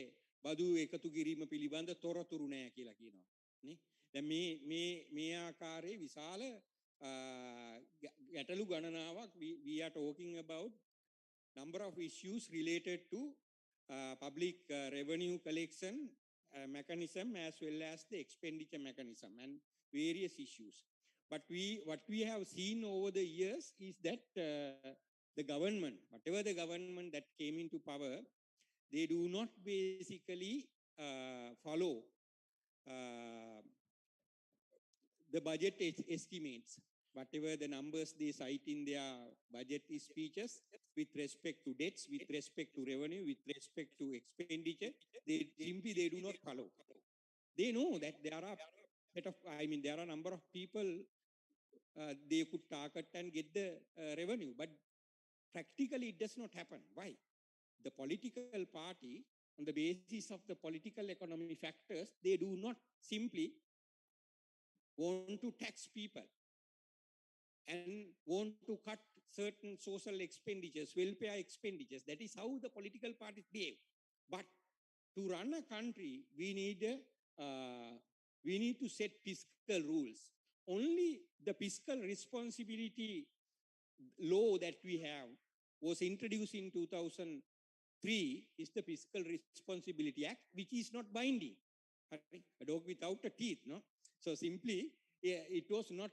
බදු එකතු කිරීම පිළිබඳ තොරතුරු නැහැ කියලා කියනවා. නේ? දැන් මේ ආකාරයේ විශාල ගැටලු ගණනාවක් we are talking about number of issues related to public revenue collection mechanism as well as the expenditure mechanism and various issues. But what we have seen over the years is that the government, whatever the government that came into power, they do not basically follow the budget estimates. Whatever the numbers they cite in their budget speeches with respect to debts, with respect to revenue, with respect to expenditure, they do not follow. They know that there are there are a number of people they could target and get the revenue, but practically it does not happen. Why? The political party, on the basis of the political economy factors, they do not simply want to tax people and want to cut certain social expenditures, welfare expenditures. That is how the political parties behave. But to run a country, we need to set fiscal rules. Only the fiscal responsibility law that we have was introduced in 2003 is the Fiscal Responsibility Act, which is not binding. A dog without a teeth, no? So simply, it was not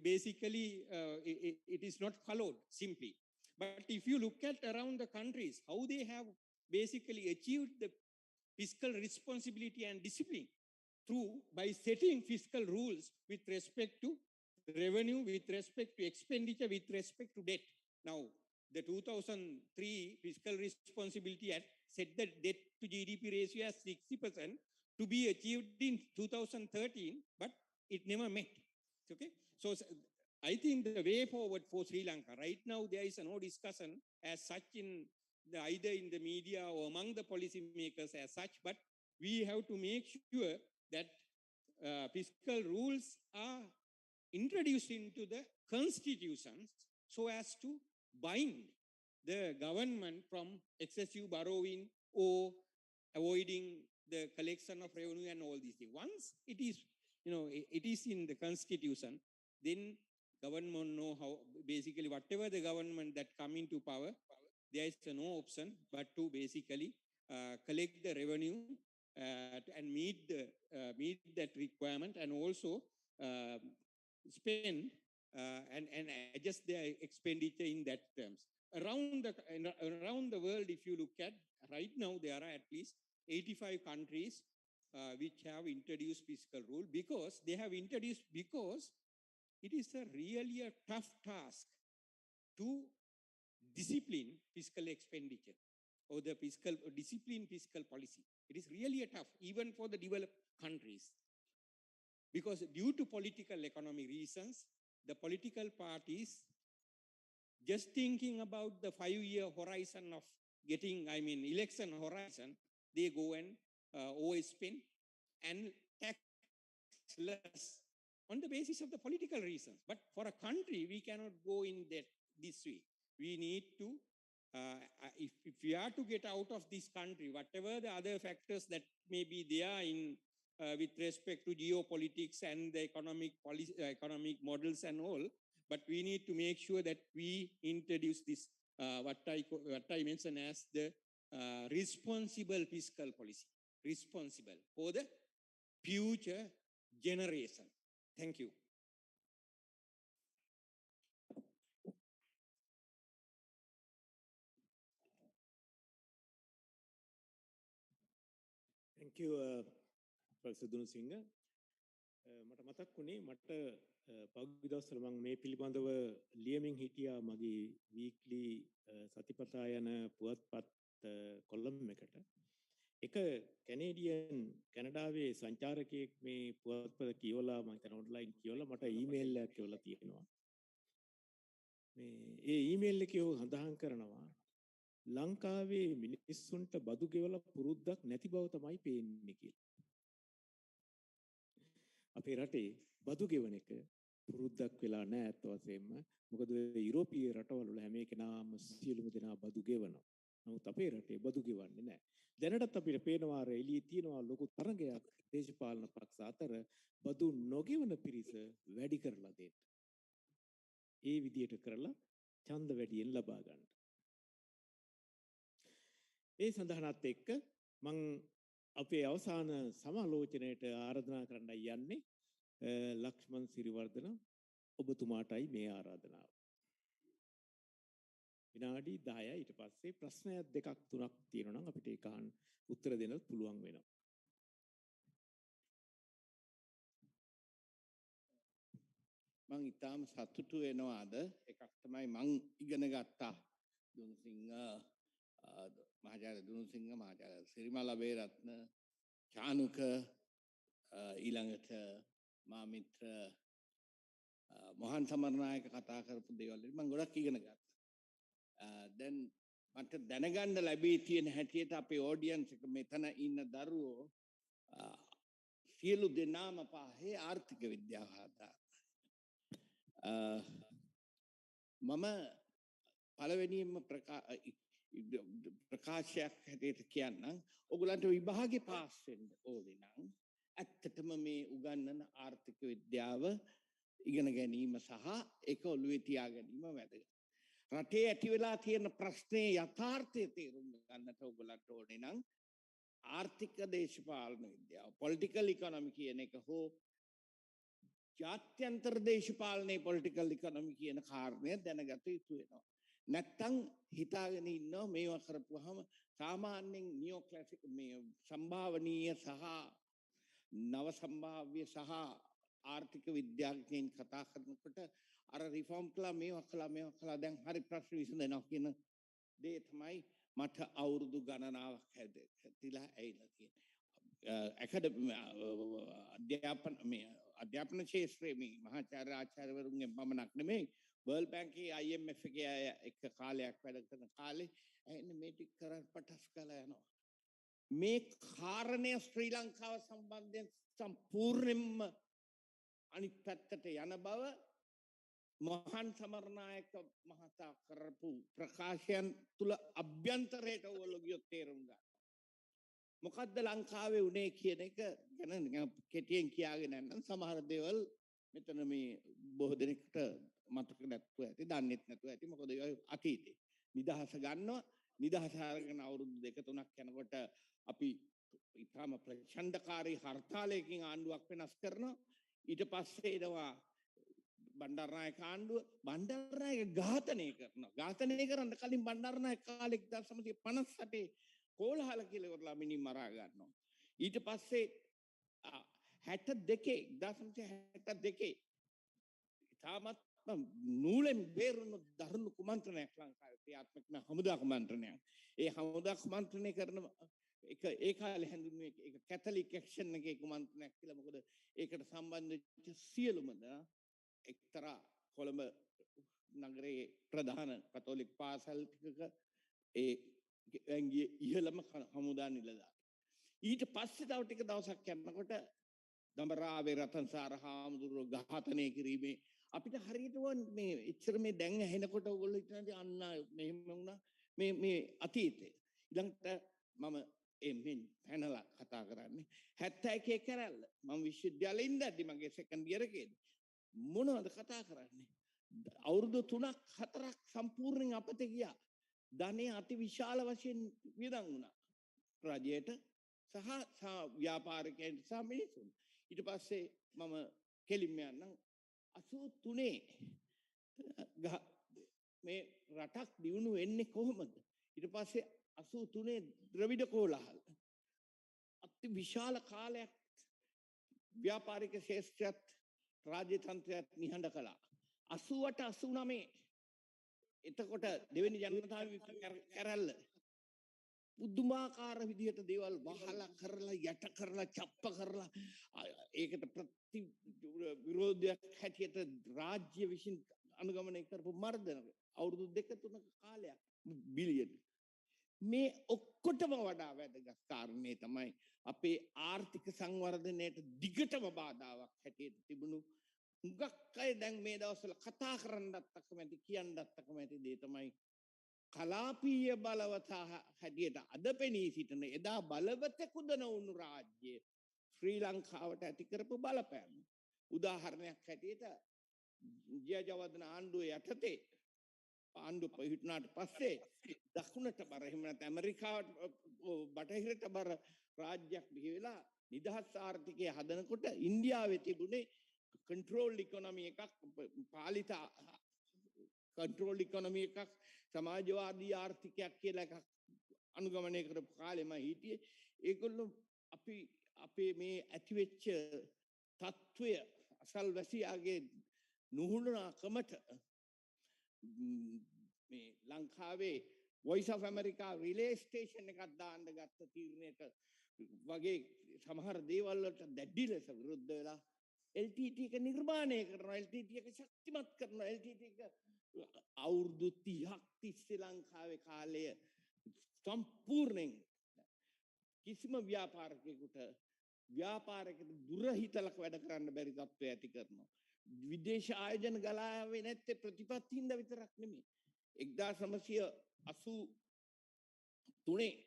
basically, it is not followed simply. But if you look at around the countries, how they have basically achieved the fiscal responsibility and discipline by setting fiscal rules with respect to revenue, with respect to expenditure, with respect to debt. Now, the 2003 Fiscal Responsibility Act set the debt to GDP ratio as 60% to be achieved in 2013, but it never met. Okay? So I think the way forward for Sri Lanka, right now there is no discussion as such either in the media or among the policy makers as such, but we have to make sure that fiscal rules are introduced into the constitutions so as to bind the government from excessive borrowing or avoiding the collection of revenue and all these things. Once it is, it is in the constitution, then government know how, basically whatever the government that come into power, there is no option but to basically collect the revenue and meet that requirement and also spend and adjust their expenditure in that terms. Around the world, if you look at, right now there are at least 85 countries which have introduced fiscal rule because it is really a tough task to discipline fiscal expenditure or the fiscal discipline fiscal policy. It is really a tough, even for the developed countries. Because due to political economy reasons, the political parties just thinking about the 5-year horizon of getting, election horizon, they go and overspend and tax less on the basis of the political reasons. But for a country, we cannot go in that this way. We need to, if we are to get out of this country, whatever the other factors that may be there in with respect to geopolitics and the economic policy, economic models and all, but we need to make sure that we introduce this what I mentioned as the responsible fiscal policy, responsible for the future generation. Thank you. Thank you, Professor Dunusingha. මට මතක් වුණේ මට පහුගිය දවස්වල මම මේ පිළිබඳව ලියමින් හිටියා මගේ වීක්ලි සතිපතා යන පුවත්පත් කොලම් එකට. එක කැනඩාවේ සංචාරකයෙක් මේ පුවත්පත කියවලා මම හිතන ඔන්ලයින් කියවලා මට ඊමේල් එකක් කියවලා තියෙනවා. මේ ඒ ඊමේල් එකේ සඳහන් කරනවා ලංකාවේ මිනිස්සුන්ට බදු ගෙවලා පුරුද්දක් නැති බව තමයි පේන්නේ කියලා. අපේ රටේ බදු ගෙවන එක පුරුද්දක් වෙලා නැහැ අත් වශයෙන්ම. මොකද යුරෝපීය රටවල හැම කෙනාම සියලුම දෙනා බදු ගෙවනවා. නමුත් අපේ රටේ බදු ගෙවන්නේ නැහැ. දැනටත් අපිට පේනවා අර එළියේ තියෙනවා ලොකු තරගයක් දේශපාලන පක්ෂ අතර බදු නොගෙවන පිරිස වැඩි කරලා දෙන්න. ඒ විදියට කරලා ඡන්ද වැඩියෙන් ලබා ගන්න. ඒ සඳහනත් එක්ක මං අපේ අවසාන සමාලෝචනයට ආරාධනා කරන්න යන්නේ ලක්ෂ්මන් සිරිවර්ධන ඔබතුමාටයි මේ ආරාධනාව. විනාඩි 10යි ඊට පස්සේ ප්‍රශ්නයක් දෙකක් තුනක් තියෙනවා නම් අපිට ඒක අහන්න උත්තර දෙන්න පුළුවන් වෙනවා. මං ඊටාම සතුටු වෙනවා අද එකක් තමයි මං ඉගෙන ගත්තා දුනුසිංහ මහාචාර්ය දුනුසිංහ මහාචාර්ය සිරිමල බේරත්න චානුක ඊළඟට මා මිත්‍ර මොහන් සමරනායක කතා කරපු දේවල් මම ගොඩක් ඉගෙන ගත්තා. දැන් මට දැනගන්න ලැබී තියෙන හැටියට අපේ ඔඩියන්ස් එක මෙතන ඉන්න දරුවෝ සියලු දෙනාම පහේ ආර්ථික විද්‍යාව ආධාරයි. මම පළවෙනියෙන්ම ප්‍රකාශයක් හැටියට කියන්නම් ඔයගලන්ට විභාගේ පාස් වෙන්න ඕනේ නම් ඇත්තටම මේ උගන්වන ආර්ථික විද්‍යාව ඉගෙන ගැනීම සහ ඒක ඔළුවේ තියා ගැනීම වැදගත්. රටේ ඇති වෙලා තියෙන ප්‍රශ්නේ යථාර්ථය තේරුම් ගන්නට ඔයගලන්ට ඕනේ නම් ආර්ථික දේශපාලන විද්‍යාව පොලිටිකල් ඉකොනොමි කියන එක හෝ ජාත්‍යන්තර දේශපාලනයේ පොලිටිකල් ඉකොනොමි කියන කාරණය දැනගත යුතු වෙනවා. නැත්තම් හිතාගෙන ඉන්නවා මේවා කරපුවාම සාමාන්‍යයෙන් නියෝ ක්ලාසික මේ සම්භාවනීය සහ නව සම්භාව්‍ය සහ ආර්ථික විද්‍යාඥයින් කතා කරනකොට අර රිෆෝම් කළා මේවා කළා දැන් හරි ප්‍රශ්න විසඳනවා කියන දේ තමයි මට අවුරුදු ගණනාවක් හැදෙලා ඇවිල්ලා තියෙන්නේ. අධ්‍යාපන ශාස්ත්‍රයේ මේ මහාචාර්ය ආචාර්යවරුන්ගෙන් පමණක් නෙමෙයි වර්ල්ඩ් බැංකේ IMF එකේ එක කාලයක් වැඩ කරන කාලේ එන්නේ මේ ටික කරන් පටස් කළා යනවා. මේ කාරණය ශ්‍රී ලංකාව සම්බන්ධයෙන් සම්පූර්ණයෙන්ම අනිත් පැත්තට යන බව මොහන් සමරනායක මහතා කරපු ප්‍රකාශයන් තුල අභ්‍යන්තරයට ඔයගොල්ලෝ ගියොත් තේරුම් ගන්න. මොකද්ද ලංකාවේ උනේ කියන එක ගැන කෙටියෙන් කියාගෙන යන්න සමහර දේවල් මෙතන මේ බොහෝ දෙනෙක්ට මතක නැතුව ඇති දන්නෙත් නැතුව ඇති මොකද ඒ අතීතේ නිදහස ගන්නවා නිදහස අරගෙන අවුරුදු 2-3ක් යනකොට අපි ඉතාම ප්‍රචණ්ඩකාරී හර්තාලයකින් ආණ්ඩුවක් වෙනස් කරනවා ඊට පස්සේ එනවා බණ්ඩාරනායක ආණ්ඩුව බණ්ඩාරනායක ඝාතනය කරන්න කලින් බණ්ඩාරනායක කාලේ 1958 කෝලහල කියලා ඉවරලා මිනි මරා ගන්නවා ඊට පස්සේ 62 1962 ඉතාමත් ආත්ම නූලෙන් බේරුණු දරුණු කුමන්ත්‍රණයක් ලංකාවේ ක්‍රියාත්මක වෙන හමුදා කුමන්ත්‍රණයක්. ඒ හමුදා කුමන්ත්‍රණය කරන එක ඒ කාලේ හැඳින්වුවේ ඒක කැතලික් ඇක්ෂන් එකේ කුමන්ත්‍රණයක් කියලා. මොකද ඒකට සම්බන්ධ වෙච්ච සියලුම එක්තරා කොළඹ නගරයේ ප්‍රධාන කතෝලික පාසල් ටිකක ඒ ඉහළම හමුදා නිලධාරී. ඊට පස්සේ තව ටික දවසක් යනකොට දඹරාවේ රතන්සාර හාමුදුරුවෝ ඝාතනය කිරීමේ අපිට හරියට මේ එච්චර මේ දැන් ඇහෙනකොට ඔයගොල්ලෝ හිතන්නේ අන්න මෙහෙම වුණා මේ අතීතේ. ඊළඟට මම එම්ෙන් පැනලා කතා කරන්නේ 71 කැරැල්ල. මම විශ්වවිද්‍යාලේ ඉඳද්දි මගේ සෙකන්ඩ් ඉයර් එකේදී මොනවද කතා කරන්නේ? අවුරුදු 3ක් 4ක් සම්පූර්ණයෙන් අපතේ ගියා. ධනෙ අති විශාල වශයෙන් වියදම් වුණා. රජයට සහ ව්‍යාපාරිකයන්ට සහ මිනිසුන්. ඊට පස්සේ මම කෙලින්ම යන්නම් 83 මේ රටක් දියුණු වෙන්නේ කොහොමද? ඊට පස්සේ 83 ද්‍රවිඩ කෝලහල අති විශාල කාලයක් ව්‍යාපාරික ශේෂ්ත්‍රයත් රාජ්‍ය තන්ත්‍රයත් නිහඬ කළා. 88 89 එතකොට දෙවෙනි ජනතාව කැරැල්ල පුදුමාකාර විදිහට දේවල් වහලා කරලා යට කරලා චප්ප කරලා ඒකට ප්‍රති විරෝධයක් හැටියට රාජ්‍ය විසින් අනුගමනය කරපු මර්ධන අවුරුදු 2-3 කාලයක් බිලියන මේ ඔක්කොටම වඩා වැදගත් කාරණේ තමයි අපේ ආර්ථික සංවර්ධනයට දිගටම බාධාවක් හැටියට තිබුණු හුඟක් අය දැන් මේ දවස්වල කතා කරන්නත් අකමැති කියන්නත් අකමැති දේ තමයි කලාපීය බලවතා හැටියට අද පෙනී සිටින එදා බලවතෙකුද නොවුණු රාජ්‍ය ශ්‍රී ලංකාවට ඇති කරපු බලපෑම. උදාහරණයක් හැටියට ජයජවර්ධන ආණ්ඩුව යටතේ ආණ්ඩුව පිහිටුණාට පස්සේ දකුණට බර එහෙම නැත්නම් ඇමරිකාවට බටහිරට බර රාජ්‍යයක් බිහි වෙලා නිදහස් ආර්ථිකය හදනකොට ඉන්දියාවේ තිබුණේ කන්ට්‍රෝල් ඉකොනොමි එකක් පාලිත කන්ට්‍රෝල් ඉකොනොමි එකක් සමාජවාදී ආර්ථිකයක් කියලා එකක් අනුගමනය කරපු කාලෙම හිටියේ. ඒගොල්ලෝ අපේ මේ ඇතිවෙච්ච තත්ත්වය අසල්වැසියාගේ නුහුණුකමට මේ ලංකාවේ voice of America relay station එකක් දාන්න ගත්ත තීරණයට වගේ සමහර දේවල් වලට දැඩි ලෙස විරුද්ධ වෙලා LTT එක නිර්මාණය කරනවා, LTT එක ශක්තිමත් කරනවා, LTT එක අවුරුදු 30ක් තිස්සේ ලංකාවේ කාලය සම්පූර්ණයෙන් කිසිම ව්‍යාපාරිකයෙකුට ව්‍යාපාරයකට දුර හිතලක් වැඩ කරන්න බැරි තත්ත්වය ඇති කරනවා. විදේශ ආයෝජන ගලා ආවේ නැත්තේ ප්‍රතිපත්තිින්ද විතරක් නෙමෙයි. 1983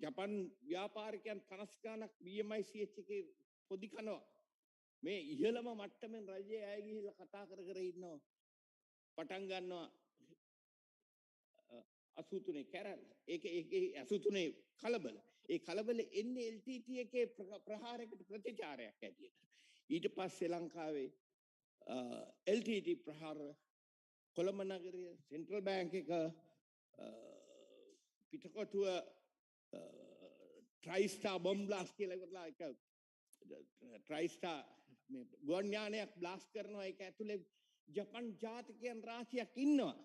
ජපාන් ව්‍යාපාරිකයන් 50 ගණක් BMICH එකේ පොඩි කනවා. මේ ඉහළම මට්ටමින් රජයේ අය ගිහිල්ලා කතා කර ඉන්නවා. පටන් ගන්නවා 83 කැරල්. ඒකේ 83 කලබල. ඒ කලබල එන්නේ LTT එකේ ප්‍රහාරයකට ප්‍රතිචාරයක් ඇටියට. ඊට පස්සේ ලංකාවේ LTT ප්‍රහාර කොළඹ නගරයේ සෙන්ට්‍රල් බැංක් එක පිටකොටුව ට්‍රයිස්ටාර් බොම්බ් බ්ලාස්ට් කියලා ඉවරලා එක ට්‍රයිස්ටාර් මේ ගුවන් යානයක් බ්ලාස්ට් කරනවා. ඒක ඇතුලේ ජපන් ජාතිකයන් රාශියක් ඉන්නවා.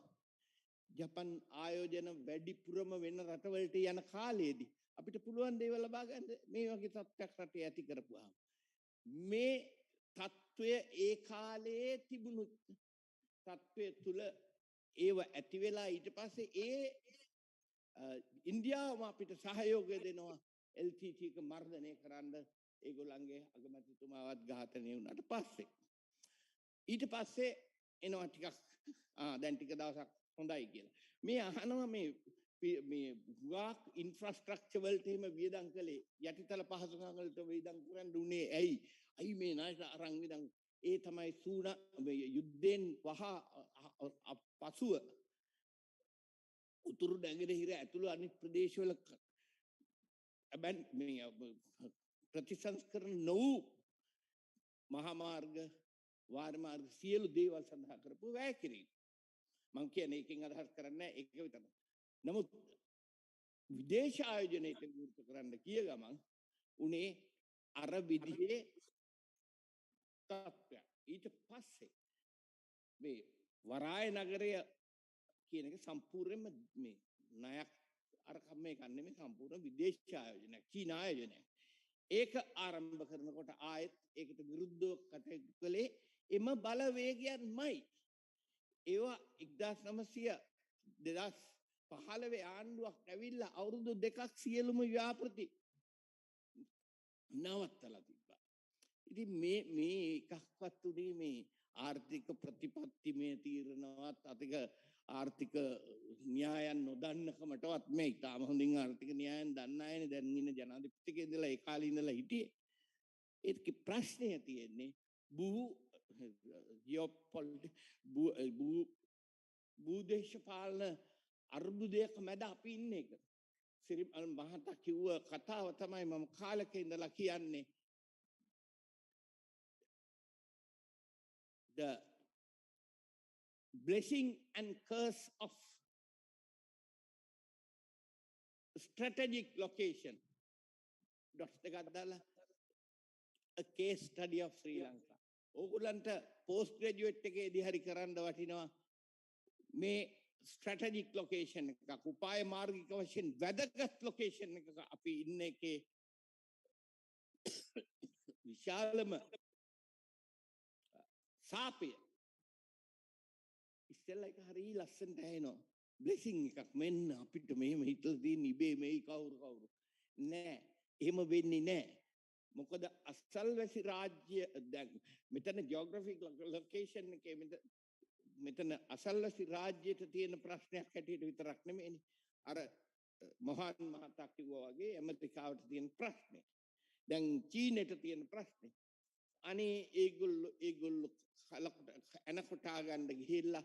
ජපන් ආයෝජන වැඩිපුරම වෙන රටවලට යන කාලයේදී අපිට පුළුවන් දේවල් ලබා ගන්න මේ වගේ තත්ත්වයක් රටේ ඇති කරපුවාම මේ තත්ත්වය ඒ කාලයේ තිබුණු තත්ත්වය තුල ඒව ඇති වෙලා ඊට පස්සේ ඉන්දියාවම අපිට සහයෝගය දෙනවා LTT එක මර්ධනය කරන්න. ඒගොල්ලන්ගේ අගමැතිතුමාවත් ඝාතනය වුණාට පස්සේ ඊට පස්සේ එනවා ටිකක් දැන් ටික දවසක් හොඳයි කියලා. මේ අහනවා මේ ගාක් ඉන්ෆ්‍රාස්ට්‍රක්චර් වලට එහෙම වියදම් කළේ යටිතල පහසුකම් වලට වියදම් කරන්න උනේ ඇයි? අයි මේ නායක අරන් වියදම් ඒ තමයි සූණ යුද්ධෙන් වහා පසුව උතුරු නැගෙනහිර ඇතුළු අනිත් ප්‍රදේශවල ප්‍රතිසංස්කරණ නොවූ මහා මාර්ග වාර මාර්ග සියලු දේවල් සඳහා කරපු වැය කිරීම. මම කියන්නේ එකකින් අදහස් කරන්නේ ඒක විතරයි. නමුත් විදේශ ආයෝජනයට විවෘත කරන්න කිය ගමන් උනේ අර විදිහේ තත්ත්වයක්. ඊට පස්සේ මේ වරාය නගරය කියන එක සම්පූර්ණයෙන්ම මේ ණයක් අර කම්මේ ගන්න මේ සම්පූර්ණ විදේශ ආයෝජනයක් චීන ආයෝජනයක්. ඒක ආරම්භ කරනකොට ආයෙත් ඒකට විරුද්ධව කටයුතු කළේ එම බලවේගයන්මයි. ඒවා 2015 ආණ්ඩුවක් ඇවිල්ලා අවුරුදු 2ක් සියලුම ව්‍යාපෘති නවත්තලා තිබ්බා. ඉතින් මේ එකක්වත් උනේ මේ ආර්ථික ප්‍රතිපත්තිමය තීරණවත් අතික ආර්ථික න්‍යායන් නොදන්නකමටවත් මේ ඉතාම හොඳින් ආර්ථික න්‍යායන් දන්න අයනේ දැන් ඉන්න ජනාධිපතිගේ ඉඳලා ඒ කාලේ ඉඳලා හිටියේ. ඒකේ ප්‍රශ්නය තියෙන්නේ භූදේශපාලන අර්බුදයක මැද අපි ඉන්න එක. සිරිපල් මහතා කිව්ව කතාව තමයි මම කාලෙක ඉඳලා කියන්නේ. The blessing and curse of strategic location. Dr. Gaddala, a case study of Sri Lanka. ඕගොල්ලන්ට post graduate එකේදී හරි කරන්න වටිනවා මේ strategic location එකක් උපාය මාර්ගික වශයෙන් වැදගත් location එකක අපි ඉන්න එකේ විශාලම සාපය ඉස්සෙල්ලා එක හරි ලස්සනට ඇහෙනවා බ්ලෙසිං එකක් මෙන්න අපිට මෙහෙම හිතලා තියෙන ඉබේ මේයි කවුරු නෑ එහෙම වෙන්නේ නෑ මොකද අසල්වැසි රාජ්‍ය දැන් මෙතන ජියෝග්‍රැෆික් ලොකේෂන් එකේ මෙතන අසල්වැසි රාජ්‍යයට තියෙන ප්‍රශ්නයක් හැටියට විතරක් නෙමෙයිනේ අර මොහන් මහතා කිව්වා වගේ ඇමරිකාවට තියෙන ප්‍රශ්නේ දැන් චීනෙට තියෙන ප්‍රශ්නේ අනේ ඒගොල්ලෝ එනකොටා ගන්න ගිහිල්ලා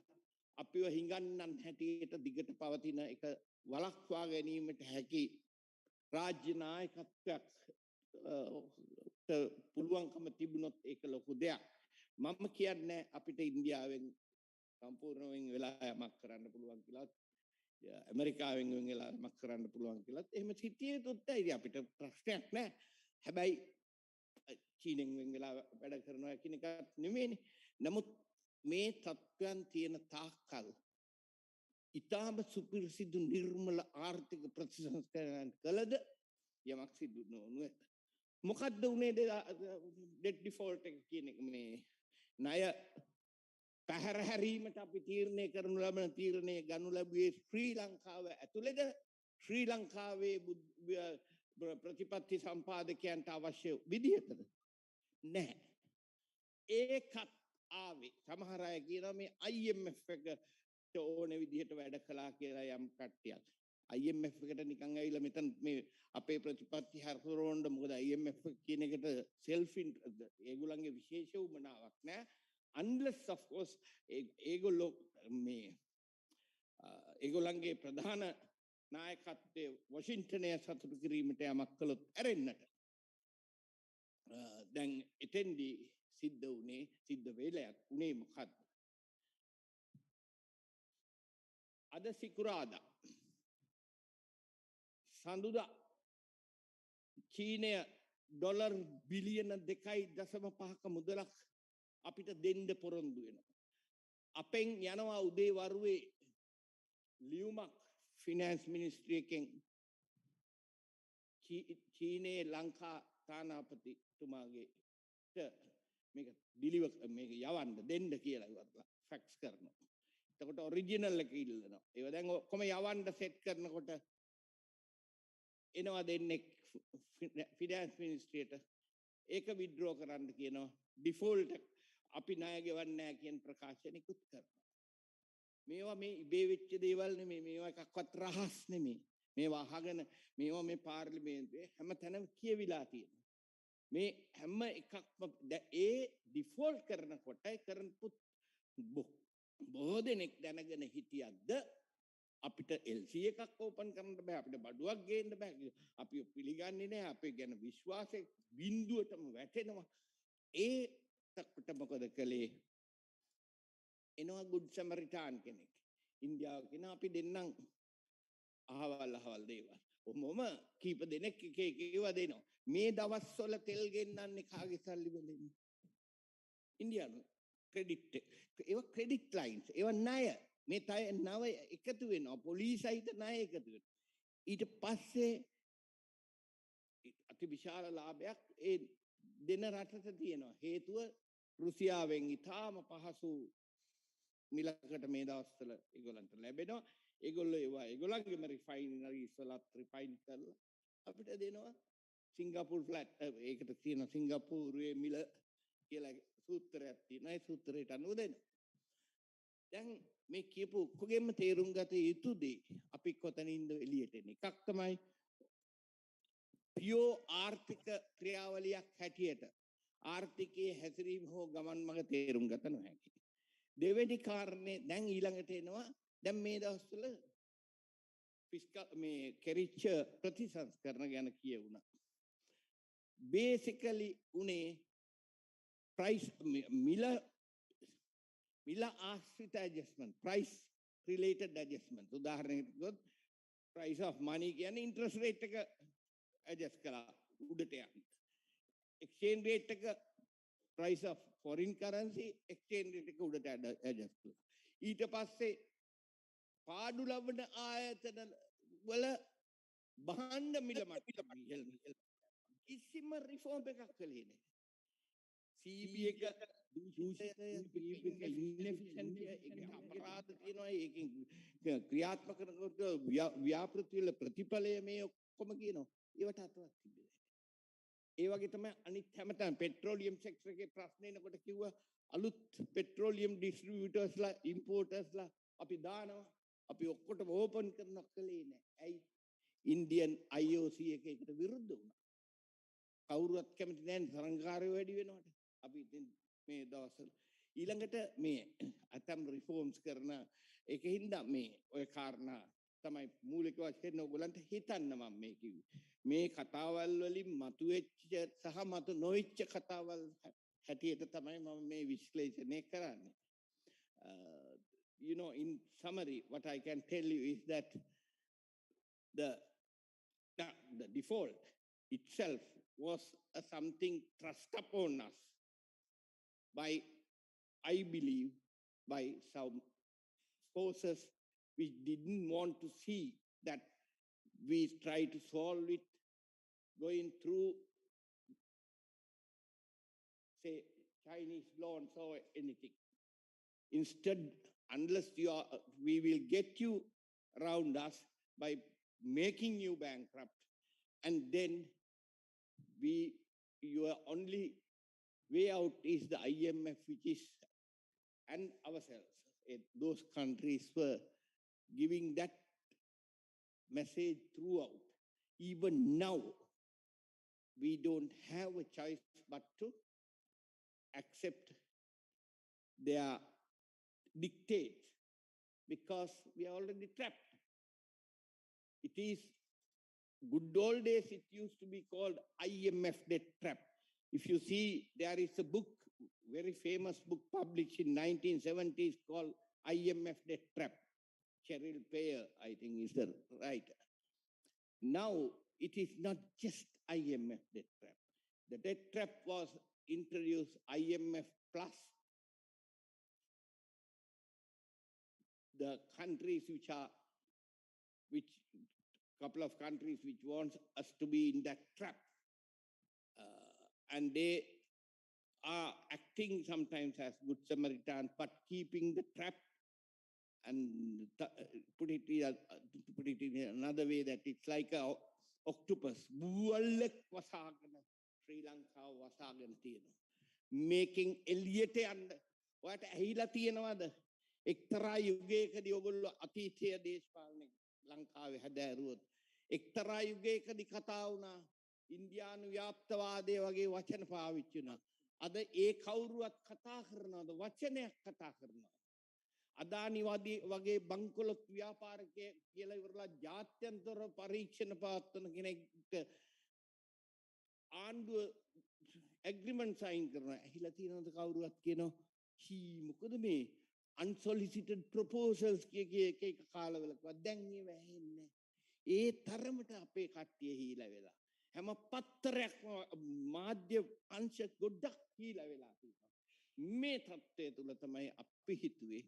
අපිව හිඟන්නන් හැටියට දිගට පවතින එක වළක්වා ගැනීමට හැකි රාජ්‍ය නායකත්වයක් පුළුවන්කම තිබුණොත් ඒක ලොකු දෙයක්. මම කියන්නේ අපිට ඉන්දියාවෙන් සම්පූර්ණයෙන් වෙලා යමක් කරන්න පුළුවන් කියලා ඇමරිකාවෙන් වෙලා යමක් කරන්න පුළුවන් කියලා එහෙම සිටියේ තොත්තයි අපිට ප්‍රශ්නයක් නැහැ. හැබැයි චීනෙන් වෙලා වැඩ කරනවා කියන එකත් නෙමෙයිනේ. නමුත් මේ තත්ත්වයන් තියෙන තාක්කල් ඊටම සුපිරිසිදු නිර්මල ආර්ථික ප්‍රතිසංස්කරණ කළද යමක් සිදු නොවනු ඇත. මොකද්ද උනේ ඩෙට් ඩිෆෝල්ට් එක කියන එක මේ ණය පැහැර හැරීමට අපි තීරණය කරනු ලබන තීරණය ගනු ලැබුවේ ශ්‍රී ලංකාව ඇතුළේද ශ්‍රී ලංකාවේ ප්‍රතිපත්ති සම්පාදකයන්ට අවශ්‍ය විදිහටද නැහැ. ඒකත් ආවේ සමහර අය කියනවා මේ IMF එකට ඕන විදිහට වැඩ කළා කියලා යම් කට්ටියක්. IMF එකට නිකන් ඇවිල්ලා මෙතන මේ අපේ ප්‍රතිපත්ති හරවන්න මොකද IMF කියන එකට self ඒගොල්ලන්ගේ විශේෂ උමනාවක් නැහැ. Unless of course ඒගොල්ලෝ මේ ඒගොල්ලන්ගේ ප්‍රධාන නායකත්වයේ වොෂින්ටනය සතුටු කිරීමට යමක් කළොත් ඇරෙන්නට. දැන් එතෙන්දී සිද්ධ වේලයක් උනේ මොකද්ද? අද සිකුරාදා සඳුදා චීනය ඩොලර් බිලියන 2.5ක මුදලක් අපිට දෙන්න පොරොන්දු වෙනවා. අපෙන් යනවා උදේ වරුවේ ලියුමක් ෆිනෑන්ස් මිනිස්ට්‍රි එකෙන් චීනයේ ලංකා තානාපතිතුමාගේ මේක ඩිලිවර් මේක යවන්න දෙන්න කියලා ඉවරලා ෆැක්ස් කරනවා. එතකොට ඔරිජිනල් එක ඉල්ලනවා. ඒව දැන් ඔක්කොම යවන්න සෙට් කරනකොට එනවා දෙන්නේ ෆිනෑන්ස් මිනිස්ට්‍රියට ඒක විත්ඩ්‍රෝ කරන්න කියනවා. ඩිෆෝල්ට් අපි ණය ගෙවන්නේ නැහැ කියන ප්‍රකාශනිකුත් කරනවා. මේවා මේ ඉබේ වෙච්ච දේවල් නෙමෙයි. මේවා එකක්වත් රහස් නෙමෙයි. මේවා අහගෙන මේවා මේ පාර්ලිමේන්තුවේ හැමතැනම කියවිලා තියෙනවා. මේ හැම එකක්ම ඒ ඩිෆෝල්ට් කරනකොට කරන බොහෝ දෙනෙක් දැනගෙන හිටියද්ද අපිට LC එකක් ඕපන් කරන්න බෑ අපිට බඩුවක් ගේන්න බෑ අපි පිළිගන්නේ නැහැ අපේ ගැන විශ්වාසය බිඳුවටම වැටෙනවා ඒ තක්කට මොකද කළේ එනවා ගුඩ් සැමරිටාන් කෙනෙක් ඉන්දියාව කෙන අපි දෙන්නම් අහවල් දේවල් ඔහොම කීප දෙනෙක් එක ඒවා දෙනවා මේ දවස්වල තෙල් ගෙන්නන්නේ කාගේ සල්ලි වලින් ඉන්දියානු ක්‍රෙඩිට් ඒවා ක්‍රෙඩිට් ලයින්ස් ඒවා ණය මේ නව එකතු වෙනවා පොලිස් සහිත ණය එකතු වෙනවා ඊට පස්සේ අති විශාල ලාභයක් ඒ දෙන රටට තියෙනවා හේතුව රුසියාවෙන් ඉතාම පහසු මිලකට මේ දවස්වල ඒගොල්ලන්ට ලැබෙනවා ඒගොල්ලෝ ඒවා ඒගොල්ලන්ගේම රිෆයිනරිස් වලත් රිෆයින් කරලා අපිට දෙනවා සිංගප්පූර් ෆ්ලැට් ඒකට තියෙන සිංගප්පූරුවේ මිල කියලා සූත්‍රයක් තියෙනවා ඒ සූත්‍රයට අනුව දෙනවා දැන් මේ කියපු ඔක්කොගෙම තේරුම් ගත යුතු දේ අපි කොතනින්ද එළියට එන්නේ එකක් තමයි පියෝ ආර්ථික ක්‍රියාවලියක් හැටියට ආර්ථිකයේ හැසිරීම හෝ ගමන් මඟ තේරුම් ගත නොහැකි. දෙවෙනි කාරණේ දැන් ඊළඟට එනවා දැන් මේ දවස්වල ෆිස්කල් මේ කෙරිච්ච ප්‍රතිසංස්කරණ ගැන කියවුණා. බේසිකලි උනේ ප්‍රයිස් මිල ආශ්‍රිත ඇඩ්ජස්ට්මන්ට් ප්‍රයිස් රිලේටඩ් ඇඩ්ජස්ට්මන්ට් උදාහරණයකට ගොත් ප්‍රයිස් ඔෆ් මනි කියන්නේ ඉන්ට්‍රස්ට් රේට් එක ඇඩ්ජස්ට් කළා උඩට යන්න. එක්ස්චේන්ජ් රේට් එක price of foreign currency exchange rate එක උඩට adjust කළා. ඊට පස්සේ පාඩු ලබන ආයතන වල භාණ්ඩ මිල මට්ටම කිසිම රිෆෝම් එකක් කළේ නැහැ. CB එක දූෂිතය ඉන්එෆිෂන්ට් ඒක අපරාධ තියෙනවා ඒකෙන් ක්‍රියාත්මක කරනකොට ව්‍යාපෘති වල ප්‍රතිඵලය මේ ඔක්කොම කියනවා. ඒවට අතවත් තිබෙන්නේ. ඒ වගේ තමයි අනිත් හැමතැන පෙට්‍රෝලියම් සෙක්ටර් එකේ ප්‍රශ්න එනකොට කිව්වා අලුත් පෙට්‍රෝලියම් ඩිස්ට්‍රිබියුටර්ස්ලා ඉම්පෝටර්ස්ලා අපි දානවා අපි ඔක්කොටම ඕපන් කරනවා කලේ නැහැ. ඇයි? ඉන්දියන් IOC එකකට විරුද්ධ වුණා. කවුරුවත් කැමති නැහැ තරංගකාරයෝ වැඩි වෙනවට. අපි ඉතින් මේ දවස්වල ඊළඟට මේ අතම් රිෆෝම්ස් කරන ඒකින්ද මේ ඔය කාරණා තමයි මූලික වශයෙන් ඔයගලන්ට හිතන්න මම මේ කිව්වේ. මේ කතාවල් වලින් මතුවෙච්ච සහ මතු නොවෙච්ච කතාවල් හැටියට තමයි මම මේ විශ්ලේෂණය කරන්නේ. You know, in summary, what I can tell you is that the default itself was something thrust upon us by, I believe, by some forces which didn't want to see that we try to solve it going through, say, Chinese loans or anything. Instead, unless we will get you around us by making you bankrupt, and then your only way out is the IMF, which is, and ourselves. Those countries were giving that message throughout. Even now, we don't have a choice but to accept their dictates because we are already trapped. It is good old days, it used to be called IMF debt trap. If you see, there is a book, very famous book published in 1970s called IMF debt trap. Cheryl Payer, I think, is the writer. Now, it is not just IMF debt trap. The debt trap was introduced IMF plus the countries which couple of countries which wants us to be in that trap. And they are acting sometimes as good Samaritans, but keeping the trap and put it in another way that it's like a octopus. Sri Lanka wasagan තියෙනවා. Making එළියට යන්න. ඔයාට ඇහිලා තියෙනවද? එක්තරා යුගයකදී ඔයගොල්ලෝ අතීතයේ දේශපාලන ලංකාවේ හැදෑරුවොත් එක්තරා යුගයකදී කතා වුණා ඉන්දියානු ව්‍යාප්තවාදය වගේ වචන පාවිච්චි වුණා. අද ඒ කවුරුවත් කතා කරනවද? වචනයක් කතා කරනවා. අදානි වගේ බංකොලොත් ව්‍යාපාරිකයෙක් කියලා ඉවරලා ජාත්‍යන්තර පරීක්ෂණ පවත්වන කෙනෙක්ට ආණ්ඩුව ඇග්‍රීමන්ට් සයින් කරනවා. ඇහිලා තියෙනවද කවුරුවත් කියනවා මොකද මේ unsolicited proposals එක කාලවලකවත් දැන් ඒව ඇහෙන්නේ. ඒ තරමට අපේ කට්ටිය හීලා වෙලා. හැම පත්තරයක්ම මාධ්‍ය අංශ ගොඩක් හීලා වෙලා තියෙනවා. මේ තත්ත්වය තුළ තමයි අපි හිතුවේ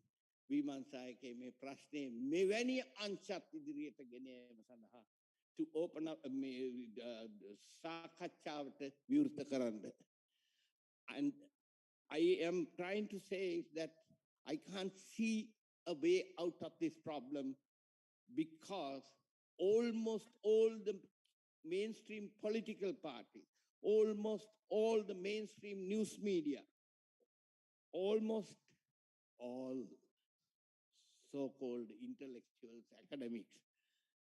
විමර්ශකයේ මේ ප්‍රශ්නේ මෙවැනි අංශත් ඉදිරියට ගෙන යාම සඳහා to open up සාකච්ඡාවට විවෘත කරන්න. And I am trying to say that I can't see a way out of this problem because almost all the mainstream political parties, almost all the mainstream news media, almost all so-called intellectuals, academics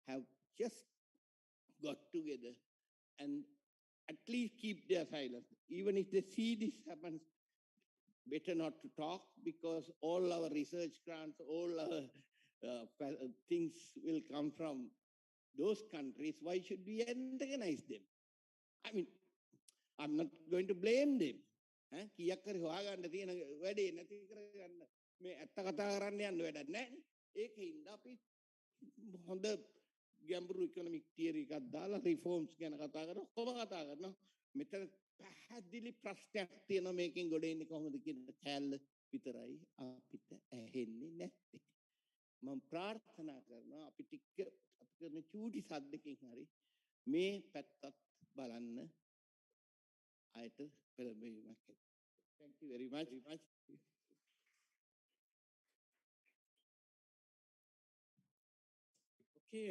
have just got together and at least keep their silence. Even if they see this happens, better not to talk because all our research grants, all our things will come from those countries. Why should we antagonize them? I mean, I'm not going to blame them. කියක් හරි හොයාගන්න තියෙන වැඩේ නැති කරගන්න මේ ඇත්ත කතා කරන්න යන්න වැඩක් නැහැ. ඒකින්ද අපි හොඳ ගැඹුරු ඉකොනොමික් තියරි එකක් දාලා රිෆෝම්ස් ගැන කතා කරනවා කොහොම කතා කරනවා මෙතන පැහැදිලි ප්‍රශ්නයක් තියෙනවා මේකෙන් ගොඩ එන්නේ කොහොමද කියන කැලල විතරයි අපිට ඇහෙන්නේ නැත්තේ. මම ප්‍රාර්ථනා කරනවා අපි ටික අපි කරන චූටි සද්දකින් හරි මේ පැත්තත් බලන්න අයට පෙළඹවීමක්. Thank you very much. Okay,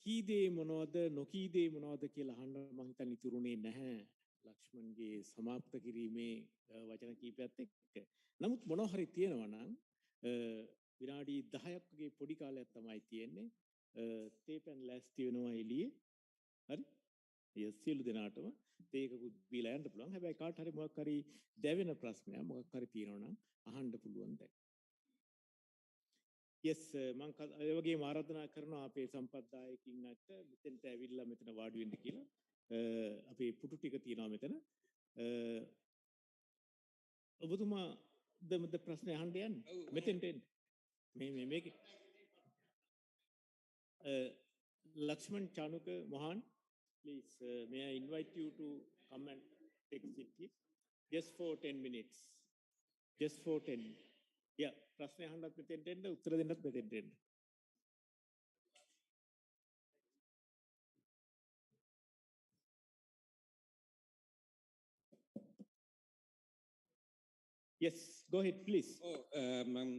කීදේ මොනවද නොකීදේ මොනවද කියලා අහන්න මම හිතන්නේ ඉතුරුනේ නැහැ ලක්ෂ්මන්ගේ සමාප්ත කිරීමේ වචන කීපයත් එක්ක. නමුත් මොනවා හරි තියෙනවා නම් විනාඩි 10ක් වගේ පොඩි කාලයක් තමයි තියෙන්නේ. තේපෙන් ලෑස්ති වෙනවා එළියේ. හරි? ඒ සියලු දෙනාටම තේකකුත් බීලා යන්න පුළුවන්. හැබැයි කාට හරි මොකක් හරි දැවෙන ප්‍රශ්නයක් මොකක් හරි තියෙනවා නම් අහන්න පුළුවන් දැන්. yes මම ඒ වගේම ආරාධනා කරනවා අපේ සම්පත්දායකින් අට මෙතෙන්ට ඇවිල්ලා මෙතන වාඩි වෙන්න කියලා. අපේ පුටු ටික තියෙනවා මෙතන. ඔබතුමා ද ප්‍රශ්න අහන්න යන්න මෙතෙන්ට එන්න. මේක Lakshman Chanuka Mohan, please may I invite you to come and take a seat, please. Just for 10 minutes. Just for 10. Yeah, ප්‍රශ්න අහන්නත් මෙතෙන්ට එන්න උත්තර දෙන්නත් මෙතෙන්ට එන්න. Yes, go ahead please. මම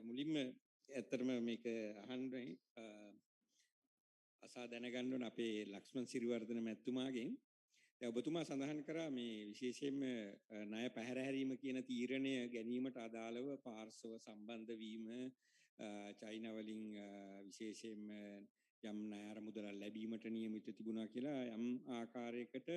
මුලින්ම ඇත්තටම මේක අහන්නේ අසා දැනගන්න ඕන අපේ ලක්ෂ්මන් සිරිවර්ධන මැතිතුමාගෙන්. දැන් ඔබතුමා සඳහන් කරා මේ විශේෂයෙන්ම ණය පැහැරහැරීම කියන තීරණය ගැනීමට අදාළව පාර්ශව සම්බන්ධ වීම චයිනා වලින් විශේෂයෙන්ම යම් ණය අරමුදල් ලැබීමට නියමිත තිබුණා කියලා යම් ආකාරයකට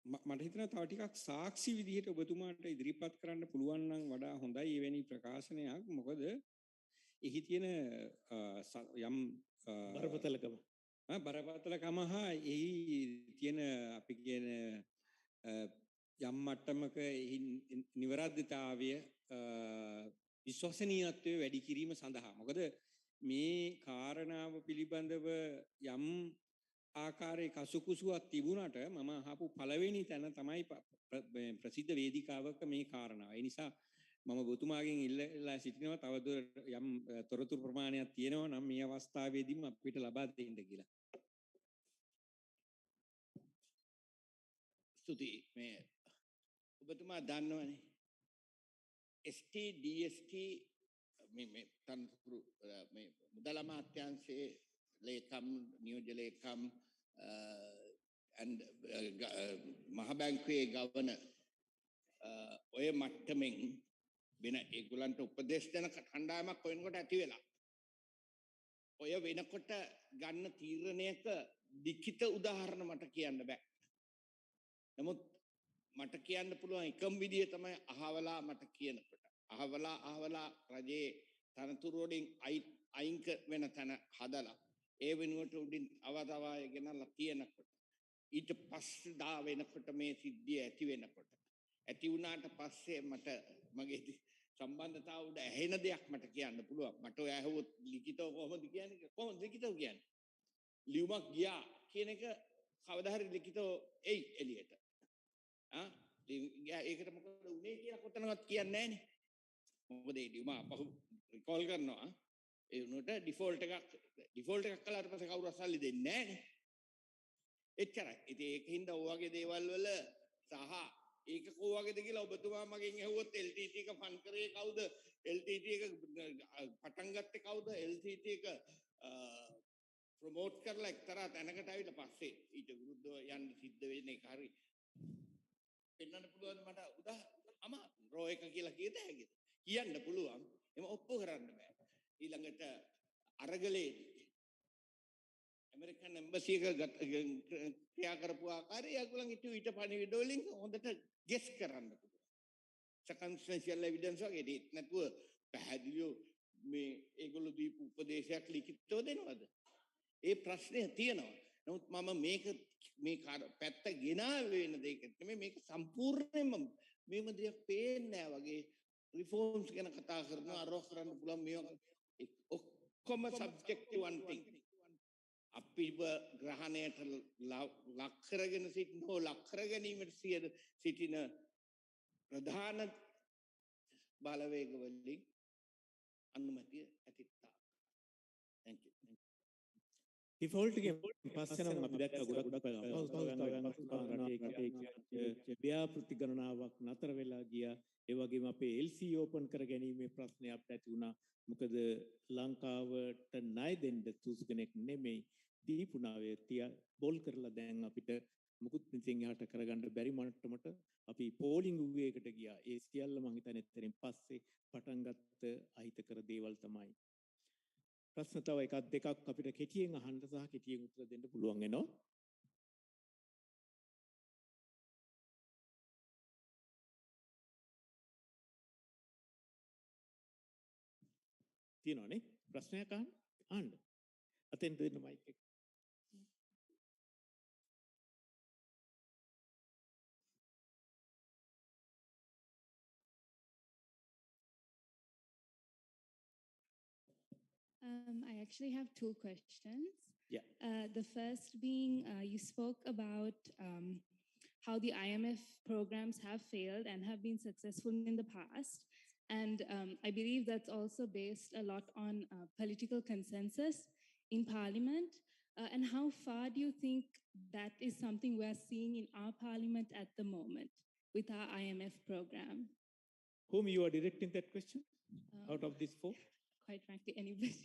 මට හිතෙනවා තව ටිකක් සාක්ෂි විදිහට ඔබතුමාට ඉදිරිපත් කරන්න පුළුවන් නම් වඩා හොඳයි එවැනි ප්‍රකාශනයක්. මොකද එහි තියෙන යම් බරපතලකම හා එහි තියෙන අපි කියන යම් මට්ටමක එහි නිවැරදිතාවය විශ්වසනීයත්වය වැඩි කිරීම සඳහා. මොකද මේ කාරණාව පිළිබඳව යම් ආකාරයේ කසුකුසුවක් තිබුණාට මම අහපු පළවෙනි තැන තමයි ප්‍රසිද්ධ වේදිකාවක මේ කාරණාව. ඒ නිසා මම ඔබතුමාගෙන් ඉල්ලලා සිටිනවා තවදුරටත් යම් තොරතුරු ප්‍රමාණයක් තියෙනවා නම් මේ අවස්ථාවේදීම අපිට ලබා දෙන්න කියලා. ස්තුතියි. මේ ඔබතුමා දන්නවනේ ST DST මේ තනතුරු මේ මුදල් අමාත්‍යාංශයේ ලේකම් නියෝජ්‍ය ලේකම් and මහ බැංකුවේ ගවර්නර් ඔය මට්ටමින් වෙන ඒගොල්ලන්ට උපදේශ දෙන කණ්ඩායමක් වෙනකොට ඇති වෙලා ඔය වෙනකොට ගන්න තීරණයක ලිඛිත උදාහරණ මට කියන්න බෑ. නමුත් මට කියන්න පුළුවන් එකම විදිය තමයි අහවලා මට කියනකොට අහවලා රජයේ තනතුරු වලින් අයින් වෙන තැන හදලා ඒ වෙනුවට උඩින් අවතවාය ගෙනල්ලා තියනකොට ඊට පස්සේ දා වෙනකොට මේ සිද්ධිය ඇති වෙනකොට ඇති වුණාට පස්සේ මට මගේ සම්බන්ධතාව උඩ ඇහෙන දෙයක් මට කියන්න පුළුවන්. මට ඔය ඇහුවොත් ලිඛිතව කොහොමද කියන්නේ? කොහොමද ලිඛිතව කියන්නේ? ලියුමක් ගියා කියන එක කවදා හරි ලිඛිතව එයි එළියට. ඒකට මොකද උනේ කියලා කොතනවත් කියන්නේ නැහනේ. මොකද ඒ ලියුම අපහු රිකෝල් කරනවා. ඒ උනට ඩිෆෝල්ට් එකක් කළාට පස්සේ කවුරුත් සල්ලි දෙන්නේ නැහනේ. එච්චරයි. ඉතින් ඒකින්ද ඔය වගේ දේවල් වල සහ ඒක කෝ වගේද කියලා ඔබතුමා මගෙන් ඇහුවොත් LTT එක ෆන් කරේ කවුද? LTT එක පටන් ගත්තේ කවුද? LTT එක ප්‍රොමෝට් කරලා එක්තරා තැනකට ආවිලා පස්සේ ඊට විරුද්ධව යන්න සිද්ධ වෙන එක හරි පෙන්වන්න පුළුවන් මට අමාරු රෝ එක කියලා කියද හැකිද? කියන්න පුළුවන්. එම ඔප්පු කරන්න බෑ. ඊළඟට අරගලේදී ඇමරිකන් එම්බසි එක ක්‍රියා කරපු ආකාරය ඒගොල්ලන්ගේ ට්විටර් පණිවිඩ වලින් හොඳට ගෙස් කරන්න පුළුවන්. සර්කම්ස්ටැන්ෂියල් එවිඩන්ස් වගේ දෙයක් නැතුව පැහැදිලිව මේ ඒගොල්ලෝ දීපු උපදේශයක් ලිඛිතව දෙනවද? ඒ ප්‍රශ්නය තියෙනවා. නමුත් මම මේ පැත්ත ගෙනාවේ වෙන දෙයක් නෙමෙයි මේක සම්පූර්ණයෙන්ම මේම දෙයක් පේන්නේ නැහැ වගේ රිෆෝම්ස් ගැන කතා කරනවා අරව කරන්න පුළුවන් මේවා ඔක්කොම සබ්ජෙක්ටිව් one thing. අපිව ග්‍රහණයට ලක් කරගෙන සිටින හෝ ලක් කර ගැනීමට සිටින ප්‍රධාන බලවේග වලින් අනුමැතිය ඇතිත්තා. Thank you. ඩිෆෝල්ට් එකෙන් පස්සේ නම් අපි දැක්ක ගොඩක් ව්‍යාපෘති ගණනාවක් නතර වෙලා ගියා. ඒ වගේම අපේ LC ඕපන් කර ගැනීමේ ප්‍රශ්නයක් ඇති වුණා. මොකද ලංකාවට ණය දෙන්න සුසු කෙනෙක් නෙමෙයි. දීපු ණය බෝල් කරලා දැන් අපිට මුකුත් මිතින් එහාට කරගන්න බැරි මට්ටමට අපි පෝලිං උගේකට ගියා. ඒ සියල්ල මං හිතන්නේ එතනින් පස්සේ පටන් ගත්ත අහිතකර දේවල් තමයි. ප්‍රශ්න තව එකක් දෙකක් අපිට කෙටියෙන් අහන්න සහ කෙටියෙන් උත්තර දෙන්න පුළුවන් වෙනවා. තියෙනවනේ ප්‍රශ්නයක් අහන්න. අතෙන් දෙන්න මයික් එක. I actually have two questions. Yeah. The first being, you spoke about how the IMF programs have failed and have been successful in the past. And I believe that's also based a lot on political consensus in Parliament. And how far do you think that is something we're seeing in our Parliament at the moment with our IMF program? Whom you are directing that question out of these four? Quite frankly, anybody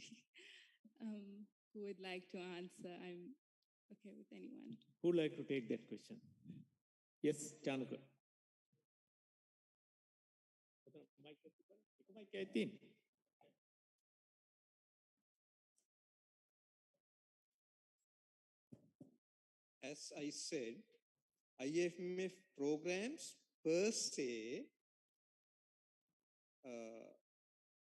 who would like to answer, I'm okay with anyone. Who would like to take that question? Yes, Chanukar. As I said, IMF programs per se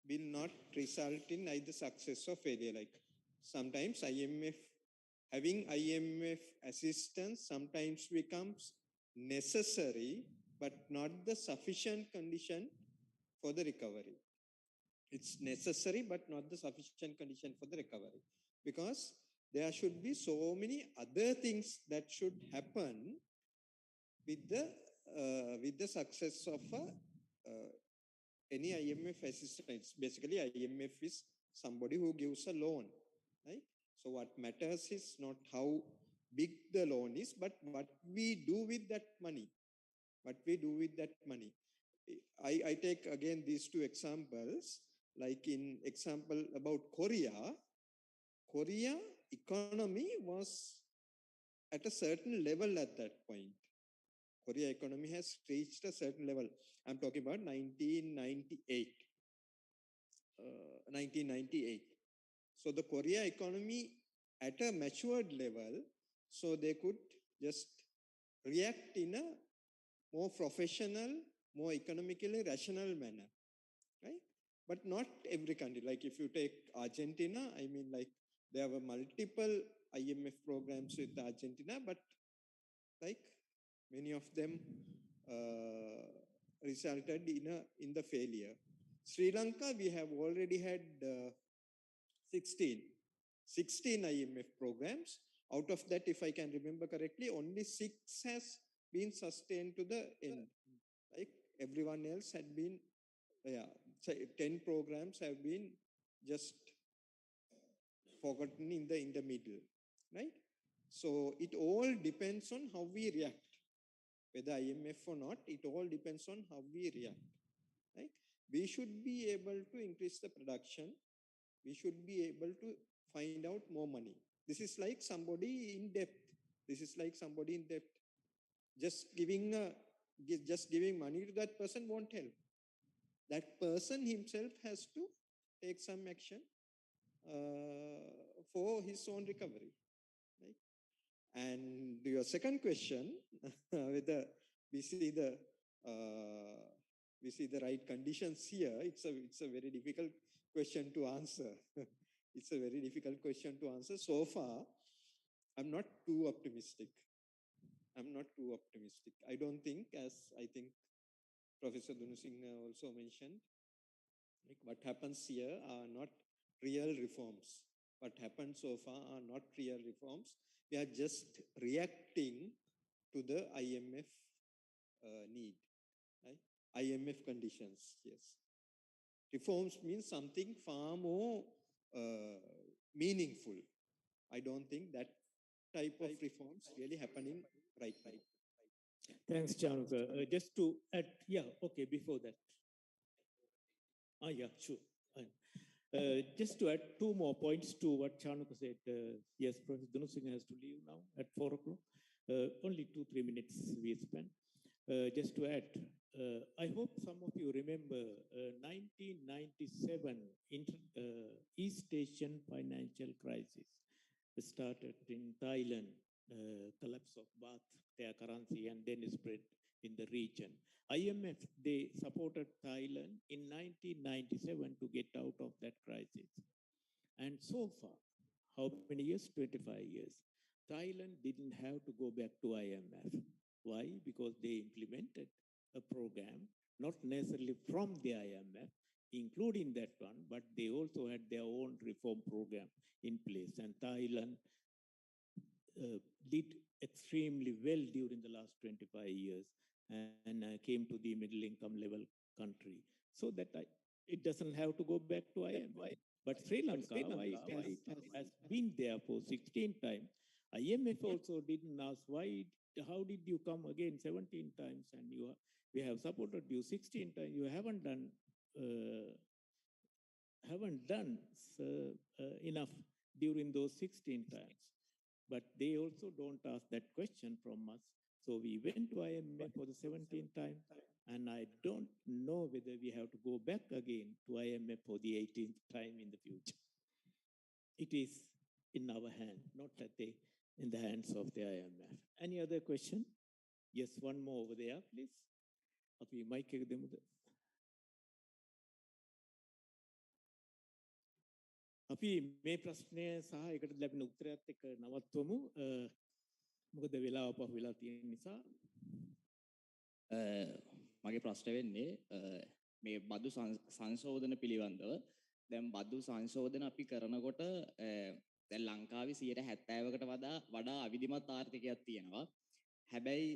will not result in either success or failure. Like sometimes having IMF assistance sometimes becomes necessary, but not the sufficient condition for the recovery. It's necessary, but not the sufficient condition for the recovery. Because there should be so many other things that should happen with the success of any IMF assistance. Basically, IMF is somebody who gives a loan, right? So what matters is not how big the loan is, but what we do with that money. What we do with that money. I take again these two examples, like in example about Korea. Korea economy was at a certain level at that point. Korea economy has reached a certain level. I'm talking about 1998. 1998. So the Korea economy at a matured level, so they could just react in a more professional, more economically rational manner, right? But not every country. Like if you take Argentina, I mean, like there were multiple IMF programs with Argentina, but like many of them resulted in the failure. Sri Lanka, we have already had 16 16 IMF programs. Out of that, if I can remember correctly, only 6 has been sustained to the end. Like everyone else had been, so 10 programs have been just forgotten in the middle, right? So it all depends on how we react. Whether IMF or not, it all depends on how we react, right? We should be able to increase the production. We should be able to find out more money. This is like somebody in debt. This is like somebody in debt. Just giving money to that person won't help. That person himself has to take some action for his own recovery, right? And your second question, whether we see the right conditions here, it's a very difficult question to answer. It's a very difficult question to answer. So far, I'm not too optimistic. I don't think, as I think Professor Dunusingh also mentioned, like what happens here are not real reforms. What happened so far are not real reforms. We are just reacting to the IMF need, right? IMF conditions, yes. Reforms means something far more meaningful. I don't think that type of reforms really happening right now. Thanks, Chanuka. Just to add, okay, before that. Yeah, sure. Just to add 2 more points to what Chanuka said. Yes, Professor Dunusingh has to leave now at 4 o'clock. Only 2-3 minutes we spent. Just to add, I hope some of you remember 1997 East Asian financial crisis started in Thailand, collapse of Baht, their currency, and then spread in the region. IMF, they supported Thailand in 1997 to get out of that crisis. And so far, how many years? 25 years. Thailand didn't have to go back to IMF. Why? Because they implemented a program, not necessarily from the IMF, including that one, but they also had their own reform program in place. And Thailand did extremely well during the last 25 years and came to the middle income level country. So that it doesn't have to go back to IMF. But Sri Lanka, has been there for 16 times. IMF also didn't ask how did you come again 17 times and we have supported you 16 times. You haven't done enough during those 16 times. But they also don't ask that question from us. So we went to IMF for the 17th time, and I don't know whether we have to go back again to IMF for the 18th time in the future. It is in our hand, not in the hands of the IMF. Any other question? Yes, one more over there, please. Okay, mic අපි මේ ප්‍රශ්නය සහ එකට ලැබෙන උත්තරයත් එක්ක නවත්වමු. මොකද වෙලාව පහු වෙලා තියෙන නිසා. මගේ ප්‍රශ්න වෙන්නේ මේ බදු සංශෝධන පිළිබඳව. දැන් බදු සංශෝධන අපි කරනකොට දැන් ලංකාවේ 70%කට වඩා අවිධිමත් ආර්ථිකයක් තියෙනවා. හැබැයි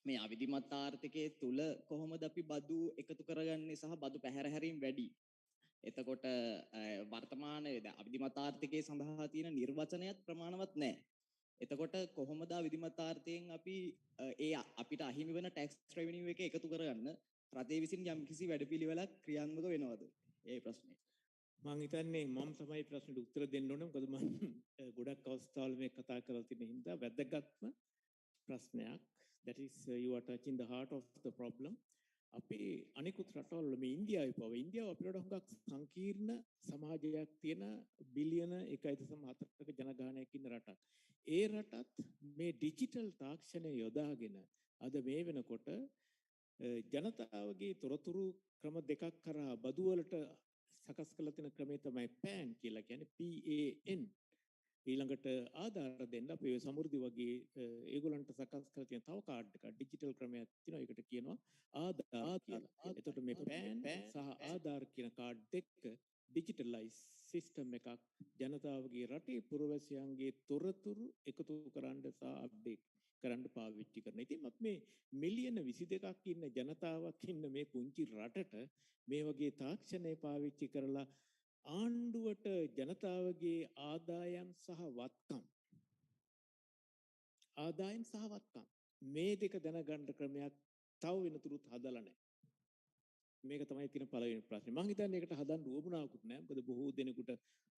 මේ අවිධිමත් ආර්ථිකයේ තුල කොහොමද අපි බදු එකතු කරගන්නේ සහ බදු පැහැර හැරීම් වැඩි? එතකොට වර්තමානයේ අවිධිමත් ආර්ථිකයේ සඳහා තියෙන නිර්වචනයත් ප්‍රමාණවත් නැහැ. එතකොට කොහොමද අවිධිමත් ආර්ථිකයෙන් අපි අපිට අහිමි වෙන ටැක්ස් රෙවෙනියු එක එකතු කරගන්න රටේ විසින් යම්කිසි වැඩපිළිවෙලක් ක්‍රියාත්මක වෙනවද? ඒ ප්‍රශ්නේ. මම හිතන්නේ මම තමයි ප්‍රශ්නෙට උත්තර දෙන්න ඕනේ. මොකද මම ගොඩක් අවස්ථාවල මේ කතා කරලා තියෙන හින්දා වැදගත්ම ප්‍රශ්නයක්. That is you are touching the heart of the problem. අපේ අනිකුත් රටවල මේ ඉන්දියාව අපිට හුඟක් සංකීර්ණ සමාජයක් තියෙන බිලියන 1.4ක ජනගහනයක් ඉන්න රටක්. ඒ රටත් මේ ඩිජිටල් තාක්ෂණය යොදාගෙන අද මේ වෙනකොට ජනතාවගේ තොරතුරු ක්‍රම දෙකක් කරා බදු වලට සකස් කරලා තියෙන ක්‍රමය තමයි PAN කියලා කියන්නේ PAN. ඊළඟට ආධාර දෙන්න අපේ සමෘද්ධි වගේ ඒගොල්ලන්ට සකස් කරලා තියෙන තව කාඩ් එකක් ඩිජිටල් ක්‍රමයක් තියෙනවා. ඒකට කියනවා ආධාර කියලා. එතකොට මේ PAN සහ ආධාර කියන කාඩ් දෙක ඩිජිටලයිස් සිස්ටම් එකක් ජනතාවගේ රටේ පුරවැසියන්ගේ තොරතුරු එකතු කරන්න සහ අප්ඩේට් කරන්න පාවිච්චි කරන. ඉතින් මත් මේ මිලියන 22ක් ඉන්න ජනතාවක් ඉන්න මේ පුංචි රටට මේ වගේ තාක්ෂණය පාවිච්චි කරලා ආණ්ඩුවට ජනතාවගේ ආදායම් සහ වත්කම් මේ දෙක දැනගන්න ක්‍රමයක් තව වෙනතුරුත් හදලා නැහැ. මේක තමයි තියෙන පළවෙනි ප්‍රශ්නේ. මම හිතන්නේ ඒකට හදන්න උවමනාවකුත් නැහැ. මොකද බොහෝ දෙනෙකුට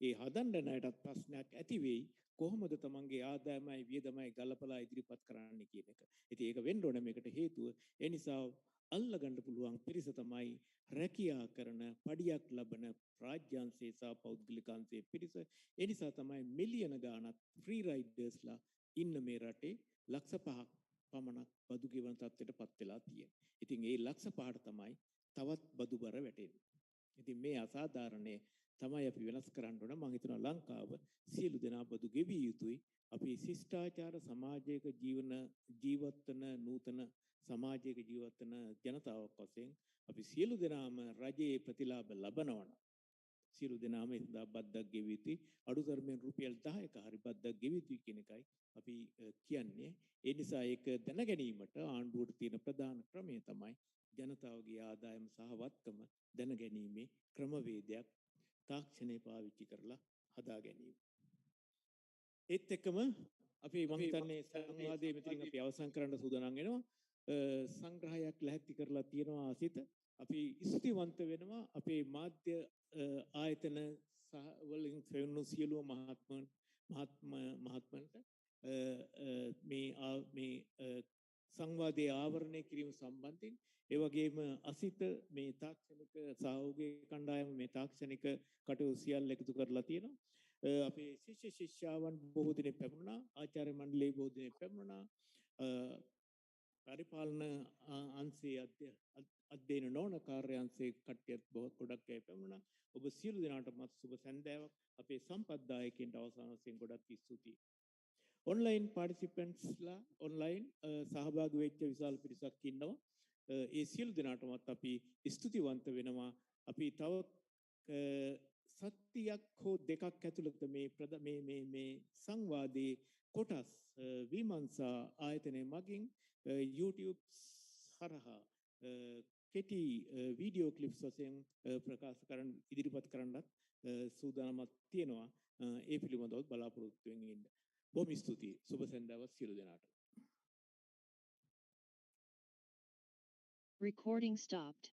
ඒ හදන්න ණයටත් ප්‍රශ්නයක් ඇති වෙයි. කොහොමද තමන්ගේ ආදායමයි වියදමයි ගලපලා ඉදිරිපත් කරන්න කියන එක. ඉතින් ඒක වෙන්න ඕනේ මේකට හේතුව. ඒ නිසා අල්ලගන්න පුළුවන් පිරිස තමයි රැකියා කරන පඩියක් ලබන රාජ්‍යාංශයේ සහ පෞද්ගලික අංශයේ පිරිස. ඒ නිසා තමයි මිලියන ගාණක් ෆ්‍රී රයිඩර්ස්ලා ඉන්න මේ රටේ ලක්ෂ 5ක් පමණක් බදු ගෙවන තත්ත්වයටපත් වෙලා තියෙන්නේ. ඉතින් ඒ ලක්ෂ 5ට තමයි තවත් බදු බර වැටෙන්නේ. ඉතින් මේ අසාධාරණේ තමයි අපි වෙනස් කරන්න ඕන. මම හිතනවා ලංකාව සියලු දෙනා බදු ගෙවිය යුතුයි. අපි ශිෂ්ටාචාර සමාජයක ජීවත් වෙන නූතන සමාජයක ජීවත් වෙන ජනතාවක් වශයෙන් අපි සියලු දෙනාම රජයේ ප්‍රතිලාභ ලබනවා. සියලු දෙනාම එදා බද්දක් ගෙවිය යුතුයි. අඩුතරමින් රුපියල් 10ක හරි බද්දක් ගෙවිය යුතුයි කියන එකයි අපි කියන්නේ. ඒ නිසා ඒක දැන ගැනීමට ආණ්ඩුවට තියෙන ප්‍රධාන ක්‍රමය තමයි ජනතාවගේ ආදායම සහ වත්කම දැනගැනීමේ ක්‍රමවේදයක් තාක්ෂණය පාවිච්චි කරලා හදා ගැනීම. ඒත් එක්කම අපි මම හිතන්නේ සංවාදයේ මෙතනින් අපි අවසන් කරන්න සූදානම් වෙනවා. සංග්‍රහයක් ලැහැත්ති කරලා තියෙනවා අසිත. අපි ස්තුතිවන්ත වෙනවා අපේ මාධ්‍ය ආයතන සහ වලින් සෙවණු සියලුම මහත්මන්ට මේ සංවාදයේ ආවරණය කිරීම සම්බන්ධයෙන් ඒ වගේම අසිත මේ තාක්ෂණික සහෝගී කණ්ඩායම මේ තාක්ෂණික කටයුතු සියල්ල එකතු කරලා තියෙනවා. අපේ ශිෂ්‍ය ශිෂ්‍යාවන් බොහෝ දෙනෙක් පැමුණා. ආචාර්ය මණ්ඩලයේ බොහෝ දෙනෙක් පැමුණා. පරිපාලන අංශයේ අධ්‍යයන නොවන කාර්යාංශයේ කට්ටියත් ගොඩක් අය පැමුණා. ඔබ සියලු දෙනාටමත් සුබ සැන්දෑවක්. අපේ සම්පත්දායකයන්ට අවසාන වශයෙන් ගොඩක් ස්තුතියි. ඔන්ලයින් පාටිසිපන්ට්ස්ලා ඔන්ලයින් සහභාගී වෙච්ච විශාල පිරිසක් ඉන්නවා. ඒ සියලු දෙනාටමත් අපි ස්තුතිවන්ත වෙනවා. අපි තව සත්‍යයක් හෝ දෙකක් ඇතුළත මේ සංවාදයේ කොටස් විමර්ශා ආයතනයේ මගින් YouTube හරහා කෙටි වීඩියෝ ක්ලිප්ස් වශයෙන් ප්‍රකාශ කරන්න ඉදිරිපත් කරන්නත් සූදානම්ක් තියෙනවා. ඒ පිළිබඳව බලාපොරොත්තු වෙමින් ඉන්න. බොහොම ස්තුතියි. සුබ සන්දාවක් සියලු දෙනාට. Recording stopped.